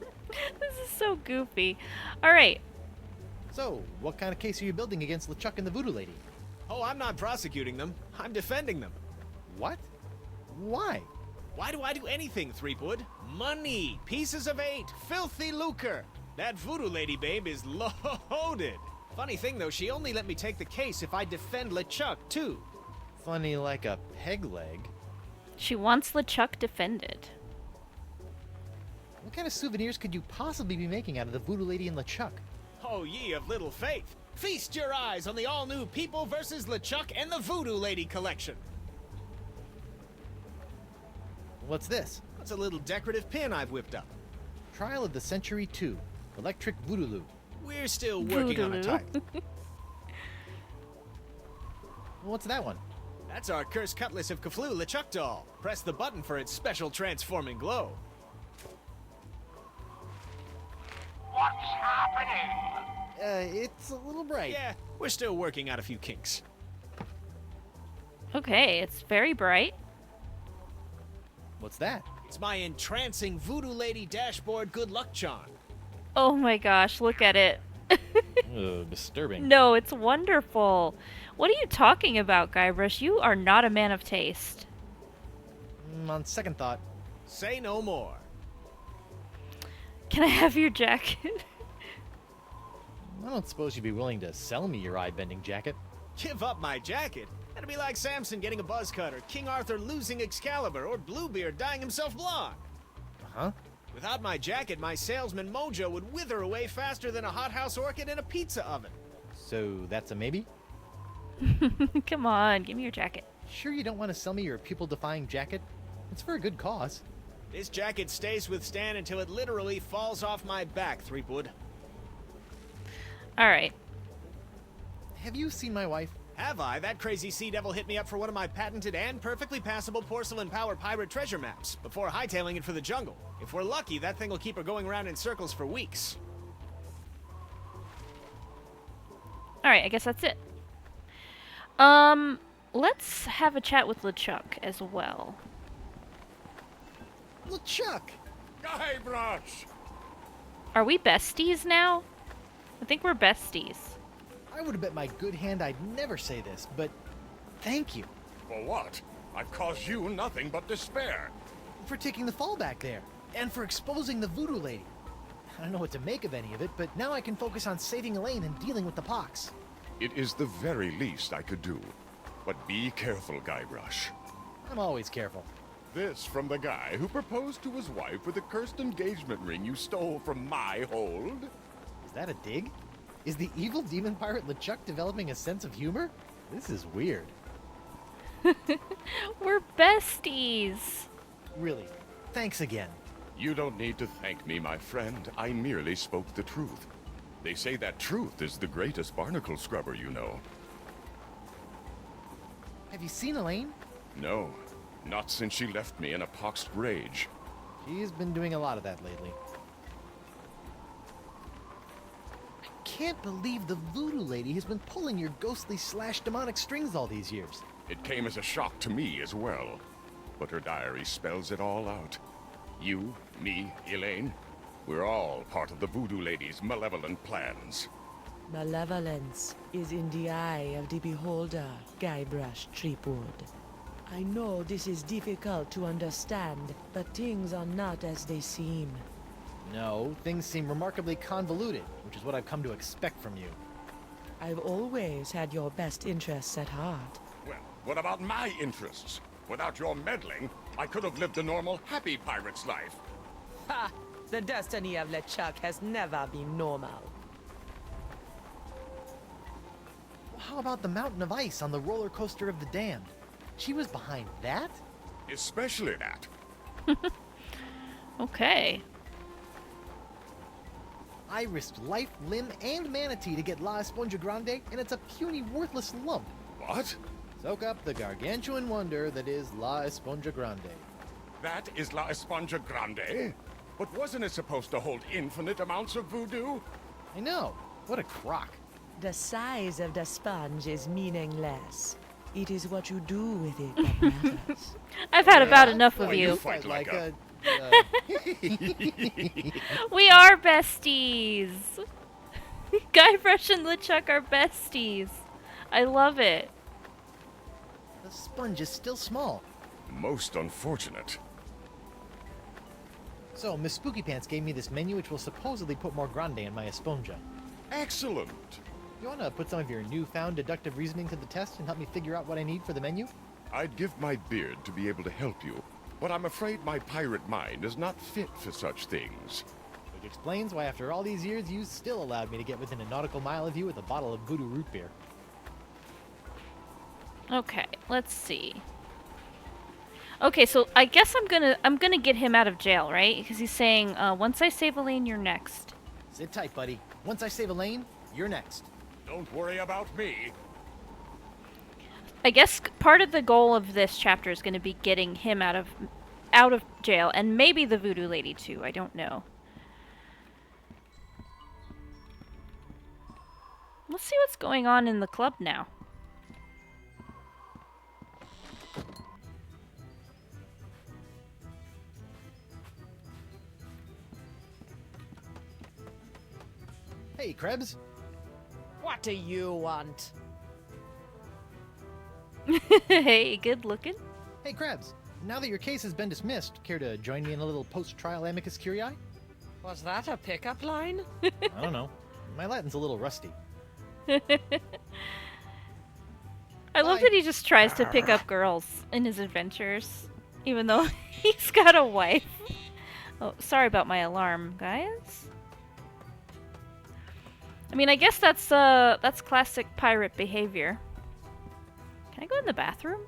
This is so goofy. All right. So, what kind of case are you building against LeChuck and the Voodoo Lady? Oh, I'm not prosecuting them. I'm defending them. What? Why? Why do I do anything, Threepwood? Money, pieces of 8, filthy lucre. That Voodoo Lady babe is loaded. Funny thing, though, she only let me take the case if I defend LeChuck, too. Funny like a peg leg. She wants LeChuck defended. What kind of souvenirs could you possibly be making out of the Voodoo Lady and LeChuck? Oh, ye of little faith. Feast your eyes on the all-new People vs. LeChuck and the Voodoo Lady collection. What's this? That's a little decorative pin I've whipped up. Trial of the Century 2. Electric Voodoo. We're still working on a Voodoo. title. What's that one? That's our Cursed Cutlass of Cthulhu LeChuck doll. Press the button for its special transforming glow. What's happening? It's a little bright. Yeah, we're still working out a few kinks. Okay, it's very bright. What's that? It's my entrancing Voodoo Lady dashboard good luck charm. Oh my gosh, look at it. Disturbing. No, it's wonderful. What are you talking about, Guybrush? You are not a man of taste. On second thought. Say no more. Can I have your jacket? I don't suppose you'd be willing to sell me your eye-bending jacket. Give up my jacket? That'd be like Samson getting a buzz cut, or King Arthur losing Excalibur, or Bluebeard dyeing himself blonde. Huh? Without my jacket, my salesman mojo would wither away faster than a hothouse orchid in a pizza oven. So that's a maybe? Come on, give me your jacket. Sure you don't want to sell me your pupil-defying jacket? It's for a good cause. This jacket stays with Stan until it literally falls off my back, Threepwood. All right. Have you seen my wife? Have I? That crazy sea devil hit me up for one of my patented and perfectly passable porcelain-powered pirate treasure maps before hightailing it for the jungle. If we're lucky, that thing will keep her going around in circles for weeks. All right, I guess that's it. Let's have a chat with LeChuck as well. LeChuck! Guybrush! Are we besties now? I think we're besties. I would have bet my good hand I'd never say this, but thank you For what? I've caused you nothing but despair. for taking the fall back there, and for exposing the Voodoo Lady. I don't know what to make of any of it, but now I can focus on saving Elaine and dealing with the pox. It is the very least I could do. But be careful, Guybrush. I'm always careful. This from the guy who proposed to his wife with a cursed engagement ring you stole from my hold? Is that a dig? Is the evil demon pirate LeChuck developing a sense of humor? This is weird. We're besties. Really, thanks again. You don't need to thank me, my friend. I merely spoke the truth. They say that truth is the greatest barnacle scrubber you know. Have you seen Elaine? No, not since she left me in a poxed rage. She's been doing a lot of that lately. I can't believe the Voodoo Lady has been pulling your ghostly / demonic strings all these years. It came as a shock to me as well. But her diary spells it all out. You, me, Elaine, we're all part of the Voodoo Lady's malevolent plans. Malevolence is in the eye of the beholder, Guybrush Threepwood. I know this is difficult to understand, but things are not as they seem. No, things seem remarkably convoluted, which is what I've come to expect from you. I've always had your best interests at heart. Well, what about my interests? Without your meddling, I could have lived a normal, happy pirate's life. Ha! The destiny of LeChuck has never been normal. How about the mountain of ice on the roller coaster of the damned? She was behind that? Especially that. Okay. I risked life, limb, and manatee to get La Esponja Grande, and it's a puny, worthless lump. What? Soak up the gargantuan wonder that is La Esponja Grande. That is La Esponja Grande? But wasn't it supposed to hold infinite amounts of voodoo? I know. What a crock. The size of the sponge is meaningless. It is what you do with it that matters. I've had about enough of Why you. fight like a... We are besties. Guybrush and LeChuck are besties. I love it. The sponge is still small. Most unfortunate. So, Miss Spooky Pants gave me this menu which will supposedly put more grande in my Esponja. Excellent. You want to put some of your newfound deductive reasoning to the test and help me figure out what I need for the menu? I'd give my beard to be able to help you, but I'm afraid my pirate mind is not fit for such things. Which explains why after all these years you still allowed me to get within a nautical mile of you with a bottle of voodoo root beer. Okay, let's see. Okay, so I guess I'm gonna get him out of jail, right? Because he's saying, once I save Elaine, you're next. Sit tight, buddy. Once I save Elaine, you're next. Don't worry about me. I guess part of the goal of this chapter is going to be getting him out of jail, and maybe the voodoo lady too. I don't know. Let's see what's going on in the club now. Hey, Krebs. What do you want? Hey, good looking. Hey, Krebs. Now that your case has been dismissed, care to join me in a little post-trial amicus curiae? Was that a pickup line? I don't know. My Latin's a little rusty. I love that he just tries to pick up girls in his adventures, even though he's got a wife. Oh, sorry about my alarm, guys. I mean, I guess that's classic pirate behavior. Can I go in the bathroom?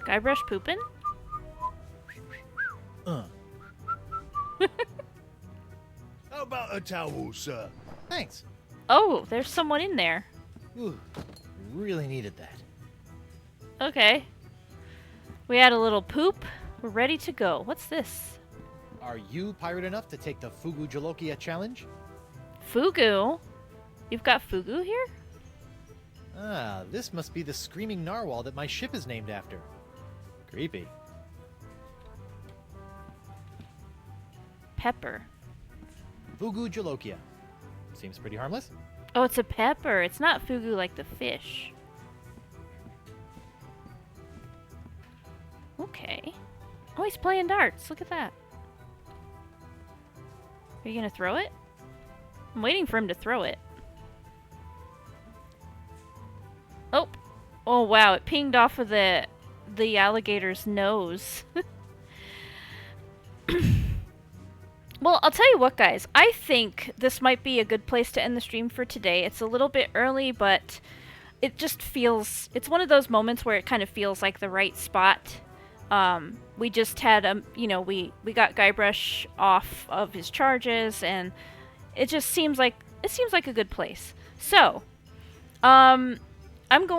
Guybrush pooping? How about a towel, sir? Thanks. Oh, there's someone in there. Ooh, really needed that. Okay. We had a little poop. We're ready to go. What's this? Are you pirate enough to take the Fugu Jolokia challenge? Fugu? You've got Fugu here? Ah, this must be the screaming narwhal that my ship is named after. Creepy. Pepper. Fugu Jolokia. Seems pretty harmless. Oh, it's a pepper. It's not Fugu like the fish. Okay. Oh, he's playing darts. Look at that. Are you gonna throw it? I'm waiting for him to throw it. Oh. Oh, wow. It pinged off of the alligator's nose. Well, I'll tell you what, guys. I think this might be a good place to end the stream for today. It's a little bit early, but it just feels... It's one of those moments where it kind of feels like the right spot. We just had, we got Guybrush off of his charges, and it just seems like a good place. So, I'm gonna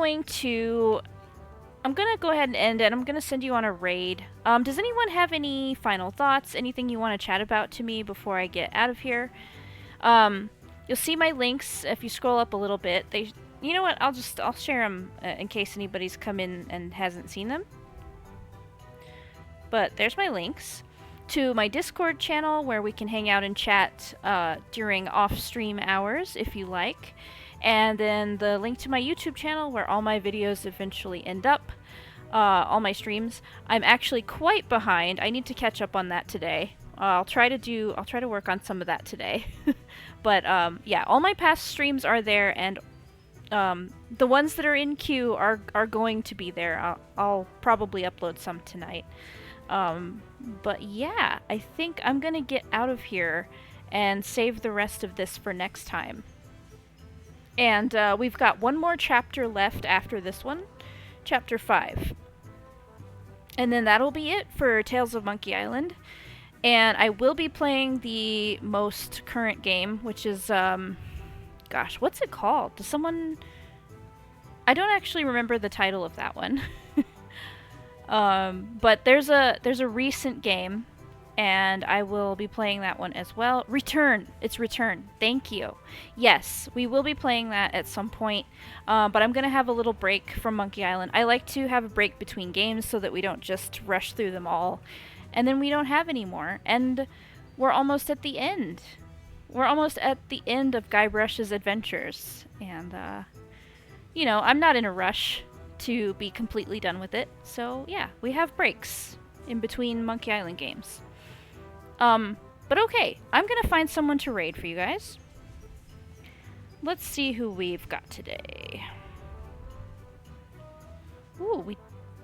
go ahead and end it. I'm gonna send you on a raid. Does anyone have any final thoughts? Anything you want to chat about to me before I get out of here? You'll see my links if you scroll up a little bit. You know what? I'll share them in case anybody's come in and hasn't seen them. but there's my links to my Discord channel where we can hang out and chat during off-stream hours if you like, and then the link to my YouTube channel where all my videos eventually end up, all my streams. I'm actually quite behind. I need to catch up on that today. I'll try to work on some of that today. But yeah, all my past streams are there, and the ones that are in queue are going to be there. I'll probably upload some tonight. But yeah, I think I'm gonna get out of here and save the rest of this for next time. And we've got one more chapter left after this one, chapter 5. And then that'll be it for Tales of Monkey Island. And I will be playing the most current game, which is, gosh, what's it called? Does someone... I don't actually remember the title of that one. But there's a recent game, and I will be playing that one as well. Return! It's Return. Thank you. Yes, we will be playing that at some point, but I'm going to have a little break from Monkey Island. I like to have a break between games so that we don't just rush through them all, and then we don't have any more. And we're almost at the end. We're almost at the end of Guybrush's adventures, and, you know, I'm not in a rush to be completely done with it, so yeah, we have breaks in between Monkey Island games. But okay, I'm gonna find someone to raid for you guys. Let's see who we've got today. Ooh, we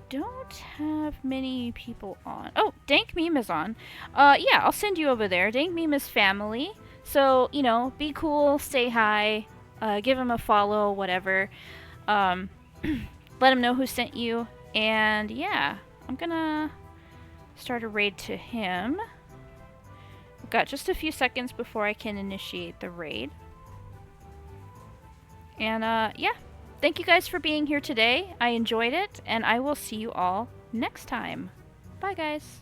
don't have many people on. Oh, Dank Meme is on. Yeah, I'll send you over there. Dank Meme is family, so, you know, be cool, say hi, give him a follow, whatever. Let him know who sent you, and yeah, I'm gonna start a raid to him. I've got just a few seconds before I can initiate the raid. And yeah, thank you guys for being here today. I enjoyed it, and I will see you all next time. Bye, guys.